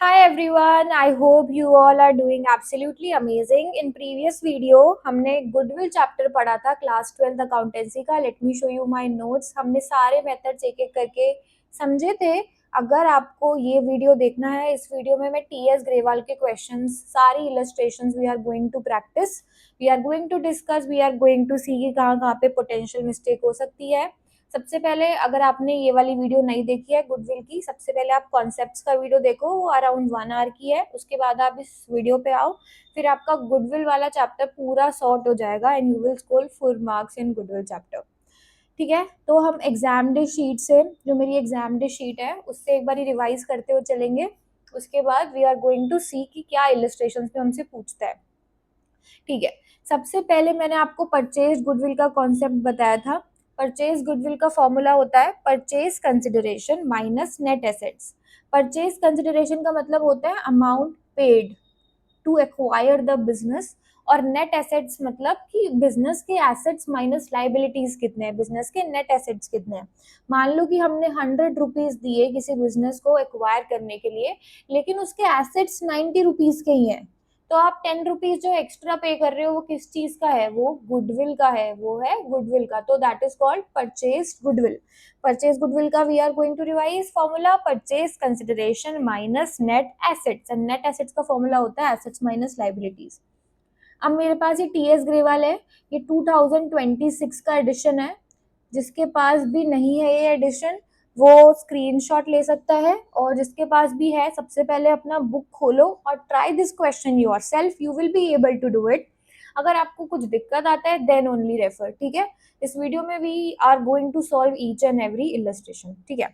Hi everyone, I hope you all are doing absolutely amazing. In previous video हमने goodwill chapter पढ़ा था class 12 accountancy का. Let me show you my notes. हमने सारे methods एक एक करके समझे थे. अगर आपको ये वीडियो देखना है, इस वीडियो में मैं टीएस ग्रेवाल के क्वेश्चंस, सारी illustrations we are going to practise, we are going to discuss, we are going to see कि कहाँ कहाँ पे पोटेंशियल मिस्टेक हो सकती है. सबसे पहले अगर आपने ये वाली वीडियो नहीं देखी है गुडविल की, सबसे पहले आप कॉन्सेप्ट्स का वीडियो देखो, वो अराउंड 1 आवर की है. उसके बाद आप इस वीडियो पे आओ, फिर आपका गुडविल वाला चैप्टर पूरा सॉर्ट हो जाएगा and you will score full marks in goodwill chapter. ठीक है, तो हम एग्जाम डे शीट से, जो मेरी एग्जाम डे शीट है, उससे एक बार रिवाइज करते हुए चलेंगे. उसके बाद we are going to see कि क्या इलस्ट्रेशंस में हमसे पूछता है. ठीक है, सबसे पहले मैंने आपको परचेज गुडविल का कॉन्सेप्ट बताया था. परचेज गुडविल का फॉर्मूला होता है purchase consideration minus net assets. Purchase consideration का मतलब होता है amount paid to acquire the business, और नेट एसेट्स मतलब कि बिजनेस के एसेट्स माइनस लाइबिलिटीज कितने हैं, बिजनेस के नेट एसेट्स कितने हैं. मान लो कि हमने 100 रुपीज दिए किसी बिजनेस को एक्वायर करने के लिए, लेकिन उसके एसेट्स 90 रुपीज के ही हैं, तो आप 10 रुपीज जो एक्स्ट्रा पे कर रहे हो वो किस चीज का है, वो गुडविल का है, वो है गुडविल का. तो that is called purchase goodwill. Purchase goodwill का we are going to revise formula purchase consideration minus net assets, and net assets का फॉर्मूला होता है एसेट्स माइनस लाइबिलिटीज. अब मेरे पास ये टीएस ग्रेवाल है, ये 2026 का एडिशन है. जिसके पास भी नहीं है ये एडिशन, वो स्क्रीनशॉट ले सकता है, और जिसके पास भी है सबसे पहले अपना बुक खोलो और try this question yourself, you will be able to do it. अगर आपको कुछ दिक्कत आता है देन ओनली रेफर. ठीक है, इस वीडियो में we are going to solve each and every illustration. ठीक है,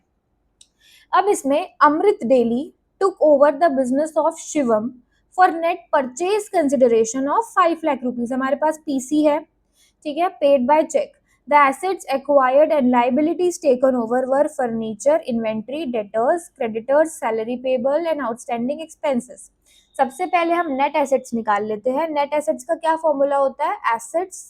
अब इसमें Amrit daily took over the business of Shivam for net purchase consideration of 5 lakh rupees. हमारे पास पीसी है, ठीक है, paid by cheque. The assets acquired and liabilities taken over were furniture, inventory, debtors, creditors, salary payable and outstanding expenses. सबसे पहले हम net assets निकाल लेते हैं. नेट एसेट्स का क्या फॉर्मूला होता है, एसेट्स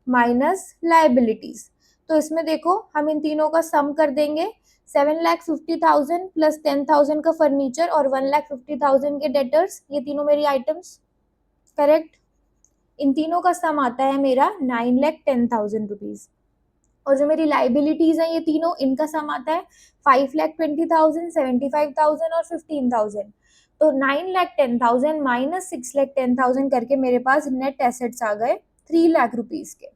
माइनस लाइबिलिटीज. तो इसमें देखो हम इन तीनों का सम कर देंगे. 7,50,000 प्लस 10,000 का फर्नीचर और 1,50,000 के डेटर्स, ये तीनों मेरी आइटम्स, करेक्ट. इन तीनों का सम आता है मेरा 9,10,000 रुपीज. और जो मेरी लाइबिलिटीज हैं ये तीनों, इनका सम आता है 5,20,000, 75,000 और 15,000. तो 9,10,000 माइनस 6,10,000 करके मेरे पास नेट एसेट्स आ गए 3 लाख रुपीज के.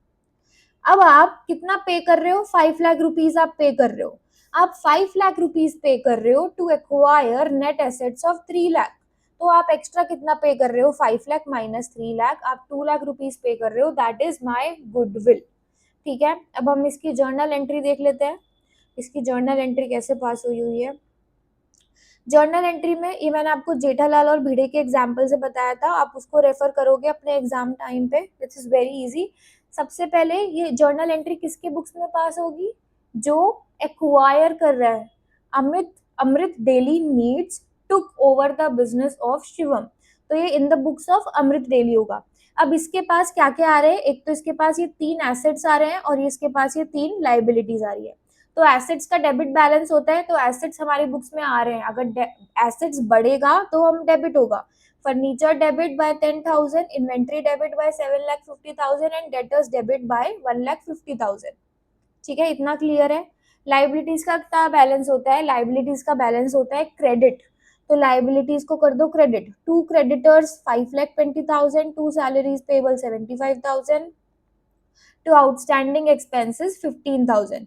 अब आप कितना पे कर रहे हो, 5 लाख रुपीज आप पे कर रहे हो. आप 5 लाख रुपीज पे कर रहे हो to acquire net assets of 3 lakh. तो आप एक्स्ट्रा कितना पे कर रहे हो, 5 लाख माइनस 3 लाख, आप 2 लाख रुपीज पे कर रहे हो. That is my goodwill. ठीक है, अब हम इसकी जर्नल एंट्री देख लेते हैं. इसकी जर्नल एंट्री कैसे पास हुई हुई है. जर्नल एंट्री में ये मैंने आपको जेठालाल और भिड़े के एग्जाम्पल से बताया था, आप उसको रेफर करोगे अपने एग्जाम टाइम पे. This is very easy. सबसे पहले ये जर्नल एंट्री किसके बुक्स में पास होगी, जो एक्वायर कर रहा है. Amit Amrit daily needs took over the business of Shivam, तो ये in the books of Amrit daily होगा. अब इसके पास क्या क्या आ रहे हैं, एक तो इसके पास ये 3 एसेट्स आ रहे हैं और इसके पास ये 3 लाइबिलिटीज आ रही है. तो एसेट्स का डेबिट बैलेंस होता है, तो एसेट्स हमारे बुक्स में आ रहे हैं. अगर एसेट्स बढ़ेगा तो हम डेबिट होगा. Furniture debit bye 10,000, inventory debit bye 7,50,000 and debtors debit bye 1,50,000. ठीक है, इतना क्लियर है. लाइबिलिटीज का क्या बैलेंस होता है, लाइबिलिटीज का बैलेंस होता है क्रेडिट. तो लाइबिलिटीज को कर दो credit. 2 creditors 5,20,000, 2 salaries payable 75,000, 2 outstanding expenses 15,000.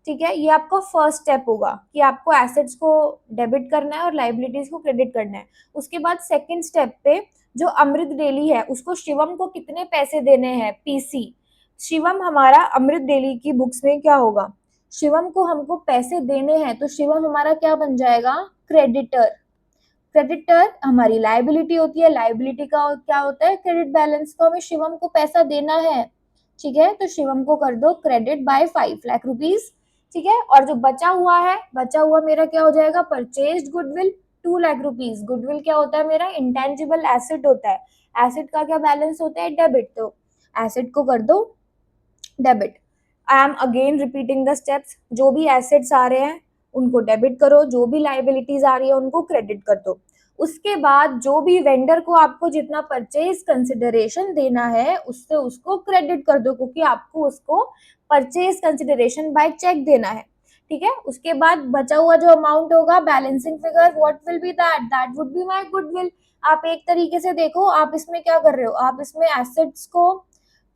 ठीक है, ये आपका फर्स्ट स्टेप होगा कि आपको एसेट्स को डेबिट करना है और लाइबिलिटीज को क्रेडिट करना है. उसके बाद सेकंड स्टेप पे जो अमृत डेली है उसको शिवम को कितने पैसे देने हैं, पीसी. शिवम हमारा अमृत डेली की बुक्स में क्या होगा, शिवम को हमको पैसे देने हैं, तो शिवम हमारा क्या बन जाएगा, क्रेडिटर. क्रेडिटर हमारी लाइबिलिटी होती है. लाइबिलिटी का क्या होता है, क्रेडिट बैलेंस. को हमें शिवम को पैसा देना है. ठीक है, तो शिवम को कर दो क्रेडिट बाय 5 लाख रुपीज. ठीक है, और जो बचा हुआ है, बचा हुआ मेरा क्या हो जाएगा, purchase goodwill 2 lakh rupees. Goodwill क्या होता है मेरा, इंटेंजिबल एसेट होता है. एसेट का क्या बैलेंस होता है, डेबिट. तो एसेट को कर दो debit. I am again repeating the steps. जो भी एसेट्स आ रहे हैं उनको डेबिट करो, जो भी लाइबिलिटीज आ रही है उनको क्रेडिट कर दो। उसके बाद जो भी वेंडर को आपको जितना परचेज कंसिडरेशन देना है उससे उसको क्रेडिट कर दो, क्योंकि आपको उसको परचेज कंसिडरेशन बाय चेक देना है। ठीक है, उसके बाद बचा हुआ जो अमाउंट होगा, balancing figure, what will be that would be my goodwill. आप एक तरीके से देखो, आप इसमें क्या कर रहे हो, आप इसमें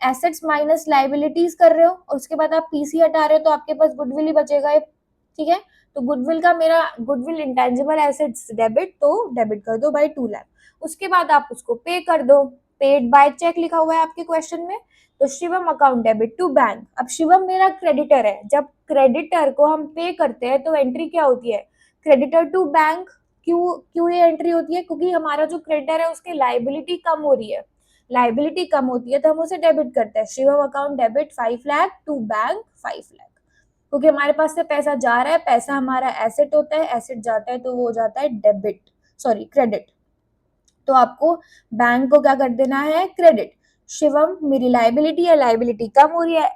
एसेट्स माइनस लाइबिलिटीज कर रहे हो, और उसके बाद आप पीसी हटा रहे हो, तो आपके पास गुडविल ही बचेगा। ठीक है, तो गुडविल का मेरा गुडविल इंटेंजिबल एसेट्स डेबिट, तो डेबिट कर दो बाय 2 लाख। उसके बाद आप उसको पे कर दो, पेड बाय चेक लिखा हुआ है आपके क्वेश्चन में। तो Shivam account debit to bank. अब शिवम मेरा क्रेडिटर है, जब क्रेडिटर को हम पे करते हैं तो एंट्री क्या होती है, क्रेडिटर टू बैंक। क्यों क्यों ये एंट्री होती है, क्योंकि हमारा जो क्रेडिटर है उसकी लाइबिलिटी कम हो रही है, लाइबिलिटी कम होती है तो हम उसे डेबिट करते हैं। Shivam account debit 5 lakh to bank 5 lakh, क्योंकि हमारे पास से पैसा जा रहा है, पैसा हमारा एसेट होता है, एसेट जाता है तो वो हो जाता है डेबिट, सॉरी क्रेडिट। तो आपको बैंक को क्या कर देना है, क्रेडिट। शिवम मेरी लाइबिलिटी है, लाइबिलिटी कम हो रही है,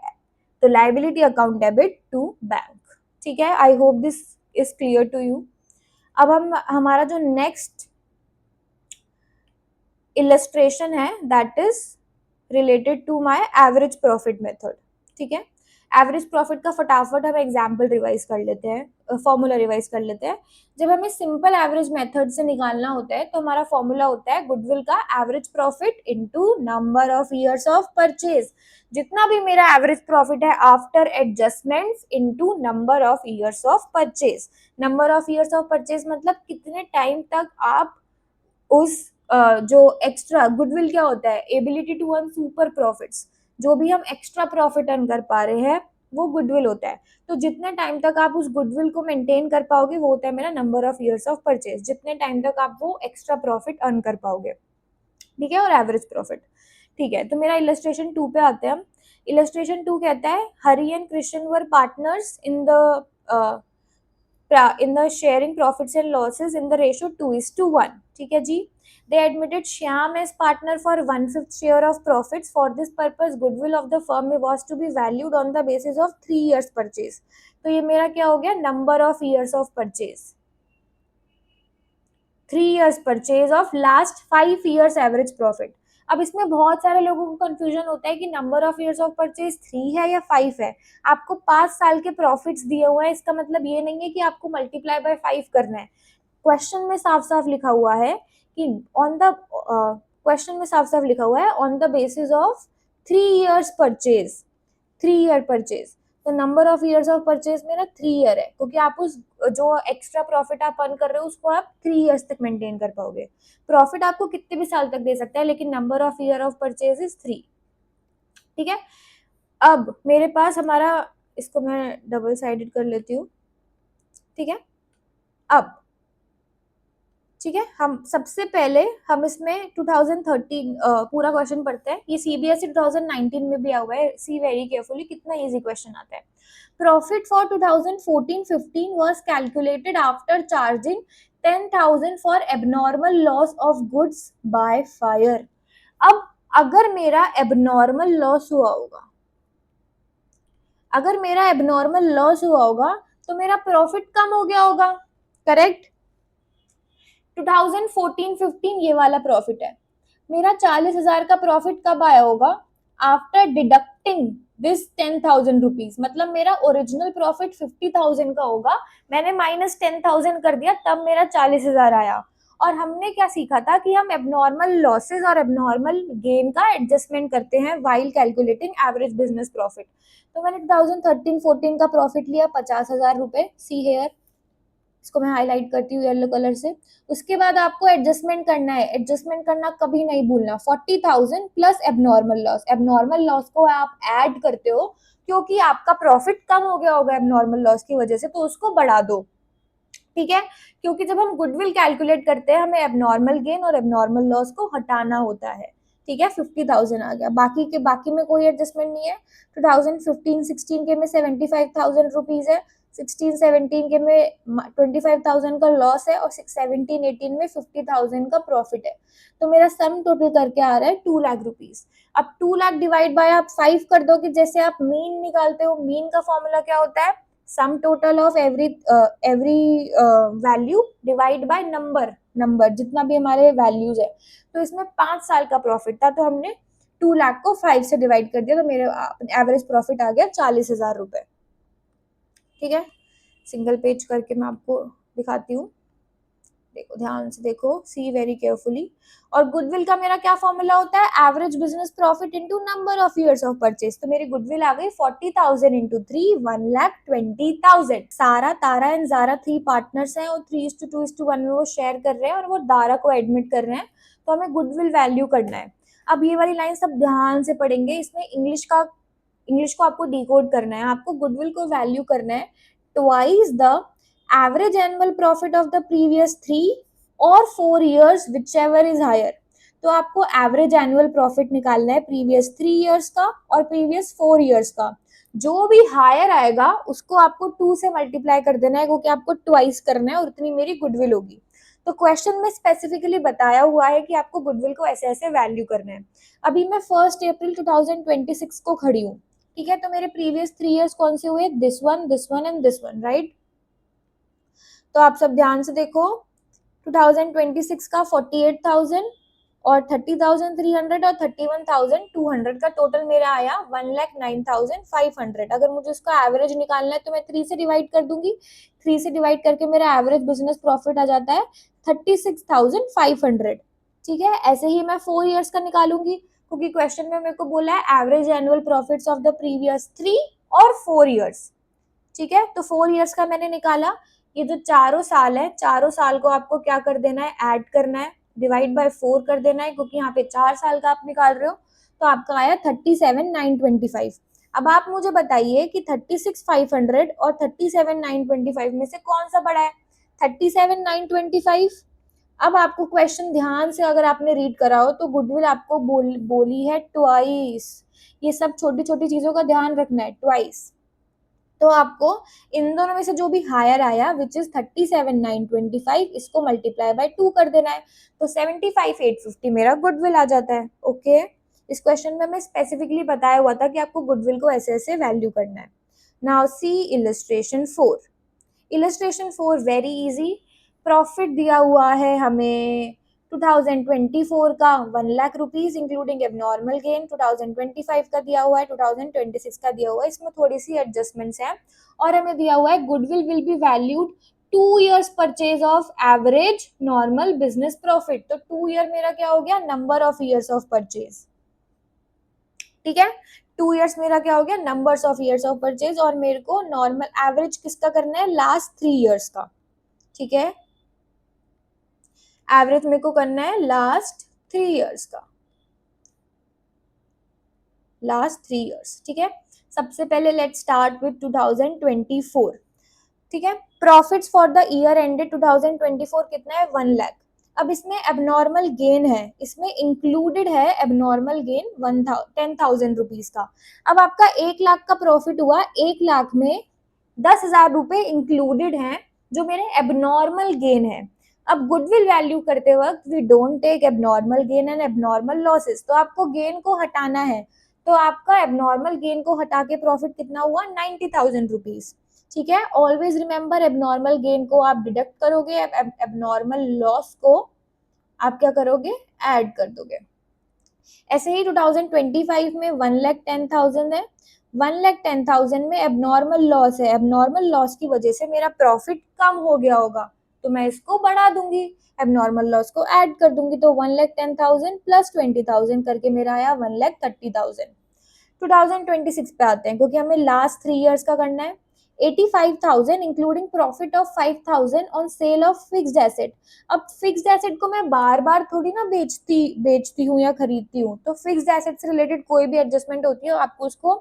तो liability account debit to bank. ठीक है, I hope this is clear to you. अब हम हमारा जो नेक्स्ट इलस्ट्रेशन है that is related to my average profit method. ठीक है, एवरेज प्रॉफिट का फटाफट हम एग्जाम्पल रिवाइज कर लेते हैं, फॉर्मूला रिवाइज कर लेते हैं। जब हमें सिंपल एवरेज मेथड से निकालना होता है तो हमारा फॉर्मूला होता है गुडविल का average profit into number of years of purchase. जितना भी मेरा एवरेज प्रॉफिट है after adjustments into number of years of purchase. Number of years of purchase मतलब कितने टाइम तक आप उस जो एक्स्ट्रा गुडविल क्या होता है, ability to earn super profits, जो भी हम एक्स्ट्रा प्रॉफिट अर्न कर पा रहे हैं वो गुडविल होता है। तो जितने टाइम तक आप उस गुडविल को मेंटेन कर पाओगे वो होता है मेरा number of years of purchase, जितने टाइम तक आप वो एक्स्ट्रा प्रॉफिट अर्न कर पाओगे। ठीक है, और एवरेज प्रॉफिट। ठीक है, तो मेरा इलस्ट्रेशन 2 पे आते हैं हम। इलस्ट्रेशन 2 कहता है Hari and Krishna were partners in the sharing profits and losses in the ratio 2:1। ठीक है जी, they admitted Shyam as partner for 1/5 share of profits। For this purpose goodwill of the firm was to be valued on the basis of 3 years purchase। तो ये मेरा क्या हो गया, number of years of purchase, 3 years purchase of last 5 years average profit. अब इसमें बहुत सारे लोगों को कंफ्यूजन होता है कि number of years of purchase 3 है या 5 है। आपको 5 साल के प्रॉफिट्स दिए हुए हैं, इसका मतलब ये नहीं है कि आपको मल्टीप्लाई बाय 5 करना है। क्वेश्चन में साफ साफ लिखा हुआ है कि ऑन द क्वेश्चन में साफ साफ लिखा हुआ है on the basis of 3 years purchase, 3 year purchase. तो number of years of purchase मेरा 3 year है, क्योंकि आप उस जो एक्स्ट्रा प्रॉफिट आप अर्न कर रहे हो उसको आप 3 years तक मेंटेन कर पाओगे। प्रॉफिट आपको कितने भी साल तक दे सकता है, लेकिन number of year of purchase is 3। ठीक है, अब मेरे पास हमारा, इसको मैं डबल साइडेड कर लेती हूँ। ठीक है, अब ठीक है, हम सबसे पहले हम इसमें 2013 पूरा क्वेश्चन पढ़ते हैं। ये सीबीएसई 2019 में भी आया हुआ है, सी वेरी केयरफुली, कितना इजी क्वेश्चन आता है। Profit for 2014-15 was calculated after charging 10,000 for abnormal loss of goods by fire. अब अगर मेरा एबनॉर्मल लॉस हुआ होगा, अगर मेरा एबनॉर्मल लॉस हुआ होगा तो मेरा प्रॉफिट कम हो गया होगा, करेक्ट। 2014-15 ये वाला प्रॉफिट है। मेरा 40,000 का प्रॉफिट कब आया होगा, आफ्टर डिडक्टिंग दिस 10,000 रुपीज। मतलब मेरा ओरिजिनल प्रॉफिट 50,000 का होगा, मैंने माइनस 10,000 कर दिया, तब मेरा 40,000 आया। और हमने क्या सीखा था कि हम एबनॉर्मल लॉसेस और एबनॉर्मल गेन का एडजस्टमेंट करते हैं while calculating average business profit. तो मैंने 2013-14 का प्रॉफिट लिया 50,000 रुपए, सी हेयर, इसको मैं हाईलाइट करती हूँ येलो कलर से। उसके बाद आपको एडजस्टमेंट करना है, एडजस्टमेंट करना कभी नहीं भूलना, 40,000 plus abnormal loss. Abnormal loss को आप ऐड करते हो क्योंकि आपका प्रॉफिट कम हो गया होगा एबनॉर्मल लॉस की वजह से, तो उसको बढ़ा दो। ठीक है, क्योंकि जब हम गुडविल कैलकुलेट करते हैं हमें एबनॉर्मल गेन और एबनॉर्मल लॉस को हटाना होता है। ठीक है, 50,000 आ गया, बाकी में कोई एडजस्टमेंट नहीं है। 2015-16 के में 75,000 रुपीज है, 16-17 के में 25,000 का लॉस है, और 17-18 में 50,000 का प्रॉफिट है। तो मेरा सम टोटल करके आ रहा है 2 लाख रुपीज। अब 2 लाख डिवाइड बाय आप 5 कर दो, कि जैसे आप मीन निकालते हो, मीन का फॉर्मूला क्या होता है, sum total of every value divide by number जितना भी हमारे वैल्यूज है। तो इसमें 5 साल का प्रॉफिट था, तो हमने 2 लाख को 5 से डिवाइड कर दिया, तो मेरे एवरेज प्रॉफिट आ गया 40,000 रुपए। ठीक है, सिंगल पेज करके मैं आपको दिखाती हूँ, देखो ध्यान से देखो, सी वेरी केयरफुली। और गुडविल का मेरा क्या फॉर्मूला होता है, average business profit into number of years of purchase. तो मेरी गुडविल आ गई 40,000 इंटू 3, 1,20,000। सारा, तारा एंड जारा 3 पार्टनर्स हैं और 3:2:1 में वो शेयर कर रहे हैं और वो दारा को एडमिट कर रहे हैं, तो हमें गुडविल वैल्यू करना है। अब ये वाली लाइन सब ध्यान से पढ़ेंगे, इसमें इंग्लिश को आपको डिकोड करना है, आपको गुडविल को वैल्यू करना है twice the average annual profit of the previous 3 और 4 years whichever is higher। तो आपको एवरेज एनुअल प्रॉफिट निकालना है प्रीवियस 3 years का और प्रीवियस 4 years का। जो भी हायर आएगा उसको आपको 2 से मल्टीप्लाई कर देना है, क्योंकि आपको ट्वाइस करना है और उतनी मेरी गुडविल होगी। तो क्वेश्चन में स्पेसिफिकली बताया हुआ है कि आपको गुडविल को ऐसे ऐसे वैल्यू करना है। अभी मैं 1 अप्रैल 2026 को खड़ी हूँ, ठीक है, तो मेरे प्रीवियस 3 years कौन से हुए, this one and this one, right. तो आप सब ध्यान से देखो, 2026 का 48,000 और 30,300 और 31,200 का टोटल मेरा आया 1,09,500। अगर मुझे उसका एवरेज निकालना है तो मैं 3 से डिवाइड कर दूंगी, 3 से डिवाइड करके मेरा एवरेज बिजनेस प्रॉफिट आ जाता है 36,500। ठीक है, ऐसे ही मैं 4 years का निकालूंगी, क्योंकि क्वेश्चन में मेरे को बोला है average annual profits of the previous 3 और 4 years। ठीक है, तो 4 years का मैंने निकाला। ये जो चारों साल है, चारों साल को आपको क्या कर देना है, ऐड करना है, डिवाइड बाय 4 कर देना है, क्योंकि यहाँ पे 4 साल का आप निकाल रहे हो। तो आपका आया 37,925। अब आप मुझे बताइए कि 36,500 और 37,925 में से कौन सा बड़ा है, 37,925। अब आपको क्वेश्चन ध्यान से अगर आपने रीड करा हो तो गुडविल आपको बोली है ट्वाइस। ये सब छोटी छोटी चीजों का ध्यान रखना है, ट्वाइस। तो आपको इन दोनों में से जो भी हायर आया विच इज 37,925, इसको मल्टीप्लाई बाय 2 कर देना है, तो 75,850 मेरा गुडविल आ जाता है। ओके, इस क्वेश्चन में मैं स्पेसिफिकली बताया हुआ था कि आपको गुडविल को ऐसे ऐसे वैल्यू करना है। Now see illustration 4। Illustration 4 very easy. Profit दिया हुआ है हमें 2024 का 1 lakh rupees including abnormal gain, 2025 का दिया हुआ है, 2026 का दिया हुआ है, इसमें थोड़ी सी एडजस्टमेंट्स हैं। और हमें दिया हुआ है goodwill will be valued 2 years purchase of average normal business profit. तो 2 year मेरा क्या हो गया, number of years of purchase. ठीक है, 2 years मेरा क्या हो गया, numbers of years of purchase, और मेरे को नॉर्मल एवरेज किसका करना है, लास्ट 3 years का। ठीक है, एवरेज मेरे को करना है लास्ट 3 years का, लास्ट 3 years। ठीक है, सबसे पहले लेट स्टार्ट विद 2024। ठीक है, profits for the year ended 2024 कितना है, 1 लाख। अब इसमें एबनॉर्मल गेन है, इसमें इंक्लूडेड है एबनॉर्मल गेन 10,000 रुपीज का। अब आपका 1 लाख का प्रॉफिट हुआ, 1 लाख में 10,000 रुपए इंक्लूडेड हैं जो मेरे एबनॉर्मल गेन है। अब गुडविल वैल्यू करते वक्त we don't take abnormal gain and abnormal losses, तो आपको गेन को हटाना है। तो आपका एबनॉर्मल गेन को हटा के प्रॉफिट कितना हुआ, 90,000 रुपीज। ठीक है, ऑलवेज रिमेंबर एबनॉर्मल गेन को आप डिडक्ट करोगे, एबनॉर्मल लॉस को आप क्या करोगे, ऐड कर दोगे। ऐसे ही 2025 में 1,10,000 है, 1,10,000 में एबनॉर्मल लॉस है, एबनॉर्मल लॉस की वजह से मेरा प्रॉफिट कम हो गया होगा, तो मैं इसको बढ़ा दूंगी, एबनॉर्मल लॉस को ऐड कर दूंगी। तो 1,10,000 प्लस 20,000 करके मेरा आया 1,30,000। 2026 पे आते हैं, क्योंकि हमें लास्ट 3 years का करना है। 85,000 including profit of 5,000 on sale of fixed asset. अब फिक्स्ड एसेट को मैं बार बार थोड़ी ना बेचती हूँ या खरीदती हूँ, तो फिक्स्ड एसेट से रिलेटेड कोई भी एडजस्टमेंट होती है आपको उसको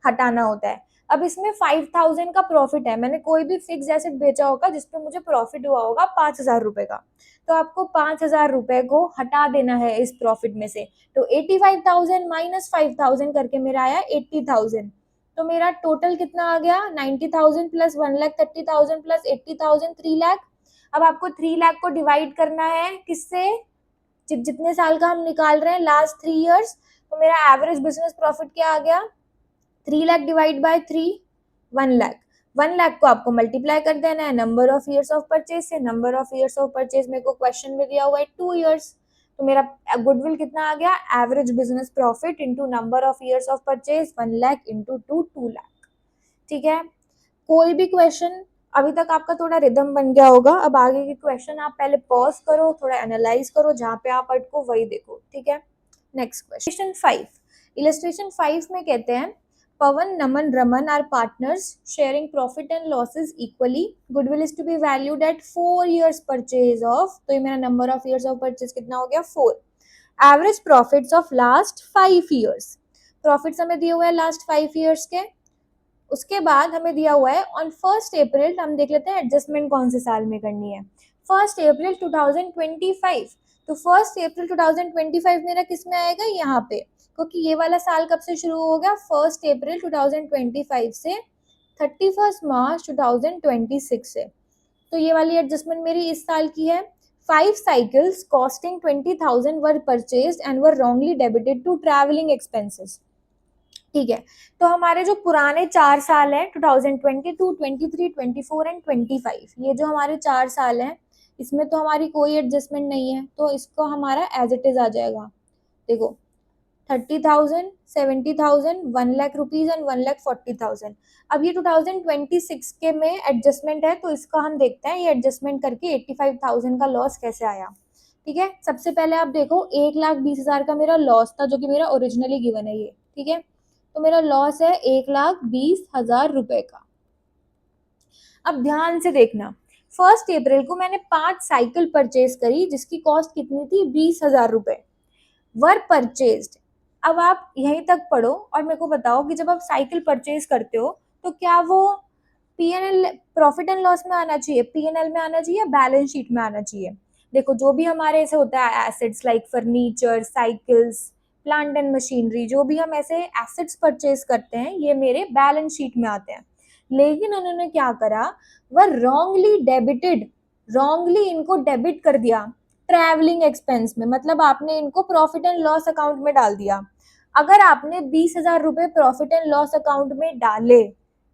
हटाना होता है। अब इसमें 5,000 का प्रॉफिट है, मैंने कोई भी फिक्स एसेट बेचा होगा जिसपे मुझे प्रॉफिट हुआ होगा 5,000 रुपए का, तो आपको 5,000 रुपए को हटा देना है इस प्रॉफिट में से। तो 85,000 माइनस 5,000 करके मेरा आया 80,000। तो मेरा टोटल कितना आ गया, 90,000 प्लस 1,30,000 प्लस 80,000, 3 लाख। अब आपको 3 लाख को डिवाइड करना है किससे, जितने साल का हम निकाल रहे हैं, लास्ट 3 years। तो मेरा एवरेज बिजनेस प्रॉफिट क्या आ गया, 3 लाख डिवाइड बाय 3, 1 लाख। 1 लाख को आपको मल्टीप्लाई कर देना है number of years of purchase से। Number of years of purchase मेरे को क्वेश्चन में दिया हुआ है 2 ईयर्स, तो मेरा गुडविल कितना आ गया, average business profit into number of years of purchase, 1 lakh into 2 lakh. ठीक है, कोई भी क्वेश्चन अभी तक आपका थोड़ा रिदम बन गया होगा। अब आगे के क्वेश्चन आप पहले पॉज करो, थोड़ा एनालाइज करो, जहाँ पे आप अटको वही देखो। ठीक है, नेक्स्ट क्वेश्चन 5। इलस्ट्रेशन 5 में कहते हैं Pawan, Naman, Raman are partners sharing profit and losses equally. Goodwill is to be valued at 4 years purchase of, तो ये मेरा number of years of purchase कितना हो गया 4। Average profits of last 5 years, profits हमें दिए हुए हैं लास्ट 5 years के। उसके बाद हमें दिया हुआ है ऑन 1 अप्रैल, हम देख लेते हैं एडजस्टमेंट कौन से साल में करनी है। 1 अप्रैल 2025, तो 1 अप्रैल 2025 मेरा किस में आएगा, यहाँ पे, क्योंकि ये वाला साल कब से शुरू हो गया, 1 अप्रैल 2025 से 31 मार्च 2026 से। तो ये वाली एडजस्टमेंट मेरी इस साल की है। 5 cycles costing 20,000 were purchase and were wrongly debited to travelling expenses. ठीक है, तो हमारे जो पुराने 4 साल हैं 2022, 23, 24 एंड 25, ये जो हमारे 4 साल हैं इसमें तो हमारी कोई एडजस्टमेंट नहीं है, तो इसको हमारा एज इट इज आ जाएगा। देखो 30,000, 70,000, 1 लाख रुपीज एंड 1,40,000। अब ये 2026 के में एडजस्टमेंट है, तो इसका हम देखते हैं ये एडजस्टमेंट करके 85,000 का लॉस कैसे आया। ठीक है, सबसे पहले आप देखो 1,20,000 का मेरा लॉस था, जो कि मेरा ओरिजिनली गिवन है ये। ठीक है, तो मेरा लॉस है 1,20,000 रुपए का। अब ध्यान से देखना, 1 अप्रैल को मैंने 5 साइकिल परचेज करी, जिसकी कॉस्ट कितनी थी, 20,000 रुपए वर परचेज्ड। अब आप यहीं तक पढ़ो और मेरे को बताओ कि जब आप साइकिल परचेज करते हो तो क्या वो पीएनएल, प्रॉफिट एंड लॉस में आना चाहिए, पीएनएल में आना चाहिए, बैलेंस शीट में आना चाहिए। देखो जो भी हमारे ऐसे होता है assets like furniture, cycles, plant and machinery, जो भी हम ऐसे एसेट्स परचेज करते हैं ये मेरे बैलेंस शीट में आते हैं। लेकिन उन्होंने क्या करा, वह रॉन्गली डेबिटेड, रॉन्गली इनको डेबिट कर दिया ट्रैवलिंग एक्सपेंस में, मतलब आपने इनको प्रॉफिट एंड लॉस अकाउंट में डाल दिया। अगर आपने 20,000 रुपए प्रॉफिट एंड लॉस अकाउंट में डाले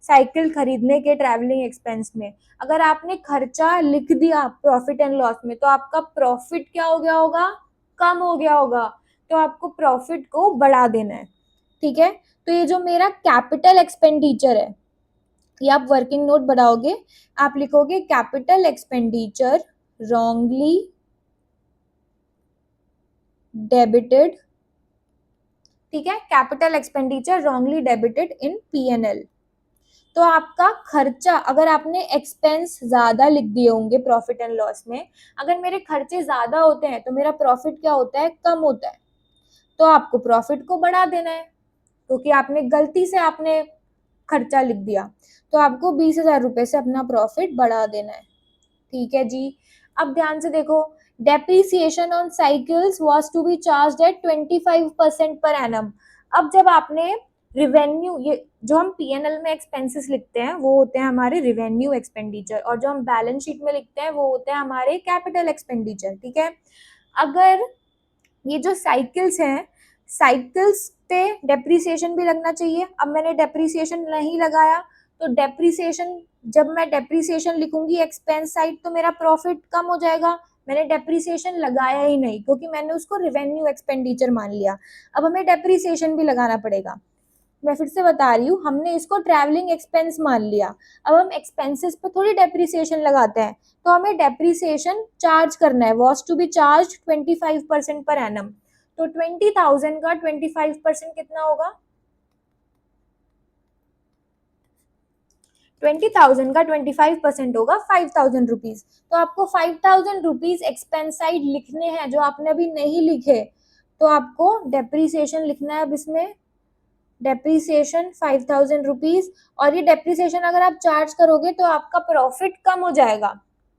साइकिल खरीदने के ट्रैवलिंग एक्सपेंस में, अगर आपने खर्चा लिख दिया प्रॉफिट एंड लॉस में, तो आपका प्रॉफिट क्या हो गया होगा, कम हो गया होगा। तो आपको प्रॉफिट को बढ़ा देना है। ठीक है, तो ये जो मेरा कैपिटल एक्सपेंडिचर है, ये आप वर्किंग नोट बढ़ाओगे, आप लिखोगे कैपिटल एक्सपेंडिचर रॉन्गली डेबिटेड। ठीक है, capital expenditure wrongly debited in PNL. तो आपका खर्चा, अगर आपने एक्सपेंस ज्यादा लिख दिए होंगे प्रॉफिट एंड लॉस में, अगर मेरे खर्चे ज्यादा होते हैं तो मेरा प्रॉफिट क्या होता है, कम होता है। तो आपको प्रॉफिट को बढ़ा देना है, क्योंकि आपने गलती से आपने खर्चा लिख दिया, तो आपको 20,000 रुपए से अपना प्रॉफिट बढ़ा देना है। ठीक है जी, अब ध्यान से देखो, depreciation on cycles was to be charged at 25% per annum. अब जब आपने रिवेन्यू, ये जो हम पीएनएल में एक्सपेंसेस लिखते हैं वो होते हैं हमारे रिवेन्यू एक्सपेंडिचर, और जो हम बैलेंस शीट में लिखते हैं वो होते हैं हमारे कैपिटल एक्सपेंडिचर। ठीक है, अगर ये जो साइकिल्स हैं, साइकिल्स पे डेप्रीसिएशन भी लगना चाहिए। अब मैंने डेप्रीसिएशन नहीं लगाया, तो डेप्रीसिएशन, जब मैं डेप्रीसिएशन लिखूंगी एक्सपेंस साइड तो मेरा प्रॉफिट कम हो जाएगा। मैंने डेप्रीसिएशन लगाया ही नहीं, क्योंकि मैंने उसको रिवेन्यू एक्सपेंडिचर मान लिया। अब हमें डेप्रीसिएशन भी लगाना पड़ेगा। मैं फिर से बता रही हूँ, हमने इसको ट्रैवलिंग एक्सपेंस मान लिया, अब हम एक्सपेंसेस पे थोड़ी डेप्रीसिएशन लगाते हैं, तो हमें डेप्रीसिएशन चार्ज करना है, was to be charge 25% per annum. तो 20,000 का 25% कितना होगा, 20,000 का 25% होगा 5,000 रुपीज। तो आपको 5,000 रुपीज एक्सपेंस साइड लिखने हैं, जो आपने अभी नहीं लिखे, तो आपको डेप्रीसिएशन लिखना है अब इसमें, डेप्रीसिएशन 5,000 रुपीज। और ये डेप्रीसिएशन अगर आप चार्ज करोगे तो आपका प्रॉफिट कम हो जाएगा।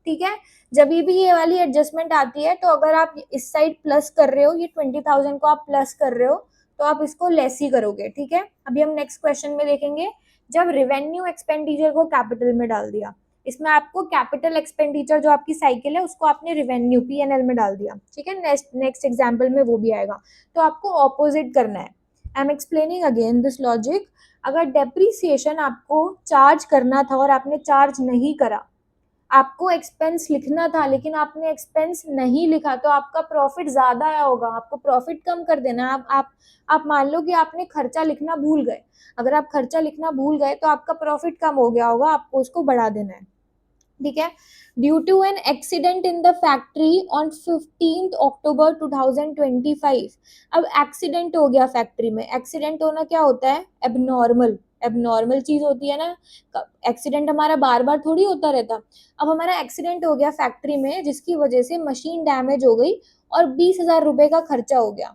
ठीक है, जब भी ये वाली एडजस्टमेंट आती है, तो अगर आप इस साइड प्लस कर रहे हो, ये 20,000 को आप प्लस कर रहे हो, तो आप इसको लेस ही करोगे। ठीक है, अभी हम नेक्स्ट क्वेश्चन में देखेंगे, जब रिवेन्यू एक्सपेंडिचर को कैपिटल में डाल दिया, इसमें आपको कैपिटल एक्सपेंडिचर जो आपकी साइकिल है उसको आपने रिवेन्यू पीएनएल में डाल दिया। ठीक है, नेक्स्ट एग्जाम्पल में वो भी आएगा। तो आपको ऑपोजिट करना है, I am explaining again this logic. अगर डेप्रीसिएशन आपको चार्ज करना था और आपने चार्ज नहीं करा, आपको एक्सपेंस लिखना था लेकिन आपने एक्सपेंस नहीं लिखा, तो आपका प्रॉफिट ज्यादा आया होगा, आपको प्रॉफिट कम कर देना। आप मान लो कि आपने खर्चा लिखना भूल गए। अगर आप खर्चा लिखना भूल गए तो आपका प्रॉफिट कम हो गया होगा, आपको उसको बढ़ा देना है। ठीक है। Due to an accident in the factory on 15 October 2025। अब एक्सीडेंट हो गया फैक्ट्री में। एक्सीडेंट होना क्या होता है? एबनॉर्मल। एबनॉर्मल चीज होती है ना। एक्सीडेंट हमारा बार बार थोड़ी होता रहता। अब हमारा एक्सीडेंट हो गया फैक्ट्री में जिसकी वजह से मशीन डैमेज हो गई और 20,000 रुपए का खर्चा हो गया।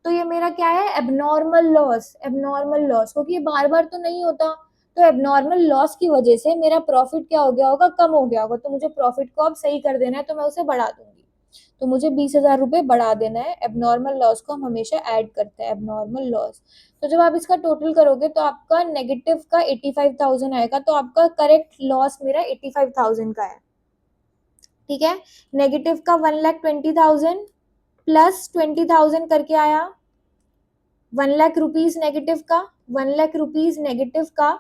तो ये मेरा क्या है? Abnormal loss. एबनॉर्मल लॉस, क्योंकि ये बार बार तो नहीं होता। तो एबनॉर्मल लॉस की वजह से मेरा प्रॉफिट क्या हो गया होगा? कम हो गया होगा। तो मुझे प्रॉफिट को अब सही कर देना है, तो मैं उसे बढ़ा दूंगी। तो मुझे 20,000 रुपए बढ़ा देना है। एबनॉर्मल लॉस को हम हमेशा ऐड करते हैं, एबनॉर्मल लॉस। तो जब आप इसका टोटल करोगे तो आपका नेगेटिव का 85,000 आएगा। तो आपका करेक्ट लॉस मेरा 85,000 का है। ठीक है। नेगेटिव का 1,20,000 प्लस 20,000 करके आया 1,00,000 रुपीज नेगेटिव का। 1,00,000 रुपीज नेगेटिव का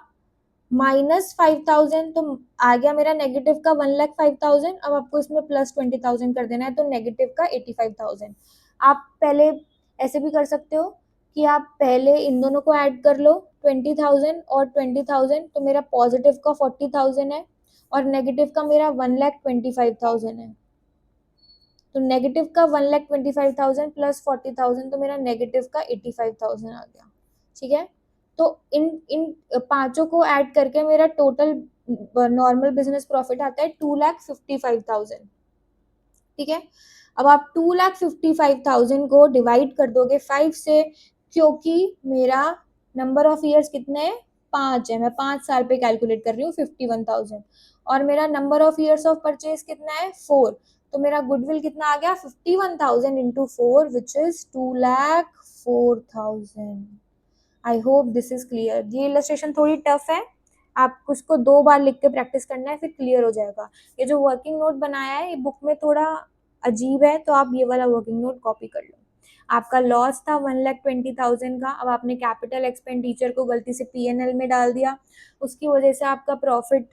माइनस 5,000, तो आ गया मेरा नेगेटिव का 1,05,000। अब आपको इसमें प्लस 20,000 कर देना है, तो नेगेटिव का 85,000। आप पहले ऐसे भी कर सकते हो कि आप पहले इन दोनों को ऐड कर लो, 20,000 और 20,000, तो मेरा पॉजिटिव का 40,000 है और नेगेटिव का मेरा 1,25,000 है। तो नेगेटिव का 1,25,000 प्लस 40,000, तो मेरा नेगेटिव का 85,000 आ गया। ठीक है। तो इन इन पांचों को ऐड करके मेरा टोटल नॉर्मल बिजनेस प्रॉफिट आता है 2,55,000। ठीक है। अब आप 2,55,000 को डिवाइड कर दोगे 5 से, क्योंकि मेरा नंबर ऑफ ईयर्स कितने हैं? 5 है। मैं 5 साल पे कैलकुलेट कर रही हूँ 51,000। और मेरा number of years of purchase कितना है? 4। तो मेरा गुडविल कितना आ गया? 51,000 into 4 which is 2,04,000। I hope this is clear. ये इलस्ट्रेशन थोड़ी टफ है, आप उसको 2 बार लिख के प्रैक्टिस करना है, फिर क्लियर हो जाएगा। ये जो वर्किंग नोट बनाया है ये बुक में थोड़ा अजीब है, तो आप ये वाला वर्किंग नोट कॉपी कर लो। आपका लॉस था 1,20,000 का। अब आपने कैपिटल एक्सपेंडिचर को गलती से P&L में डाल दिया, उसकी वजह से आपका प्रॉफिट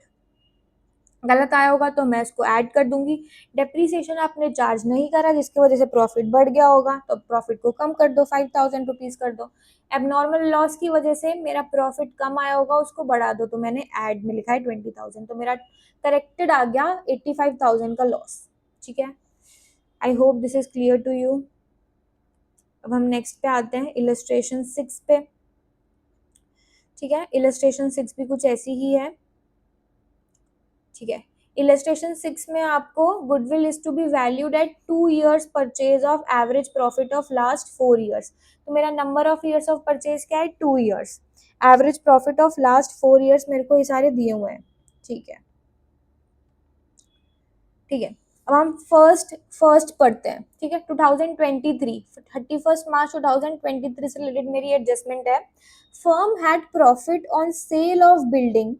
गलत आया होगा, तो मैं इसको ऐड कर दूंगी। डेप्रीसिएशन आपने चार्ज नहीं करा जिसकी वजह से प्रॉफिट बढ़ गया होगा, तो प्रॉफिट को कम कर दो, 5,000 रुपीज कर दो। एबनॉर्मल लॉस की वजह से मेरा प्रॉफिट कम आया होगा, उसको बढ़ा दो, तो मैंने ऐड में लिखा है 20,000। तो मेरा करेक्टेड आ गया 85,000 का लॉस। ठीक है। I hope this is clear to you. अब हम नेक्स्ट पे आते हैं, इलस्ट्रेशन 6 पे। ठीक है। इलस्ट्रेशन 6 भी कुछ ऐसी ही है। ठीक है। इलस्ट्रेशन 6 में आपको goodwill is to be valued at 2 years purchase of average profit of last 4 years। तो मेरा number of years of purchase क्या है? 2 years। Average profit of last 4 years मेरे को ये सारे दिए हुए हैं। ठीक है। ठीक है। अब हम फर्स्ट पढ़ते हैं। ठीक है। 2023 31 मार्च 2023 से रिलेटेड मेरी एडजस्टमेंट है। Firm had profit on sale of building,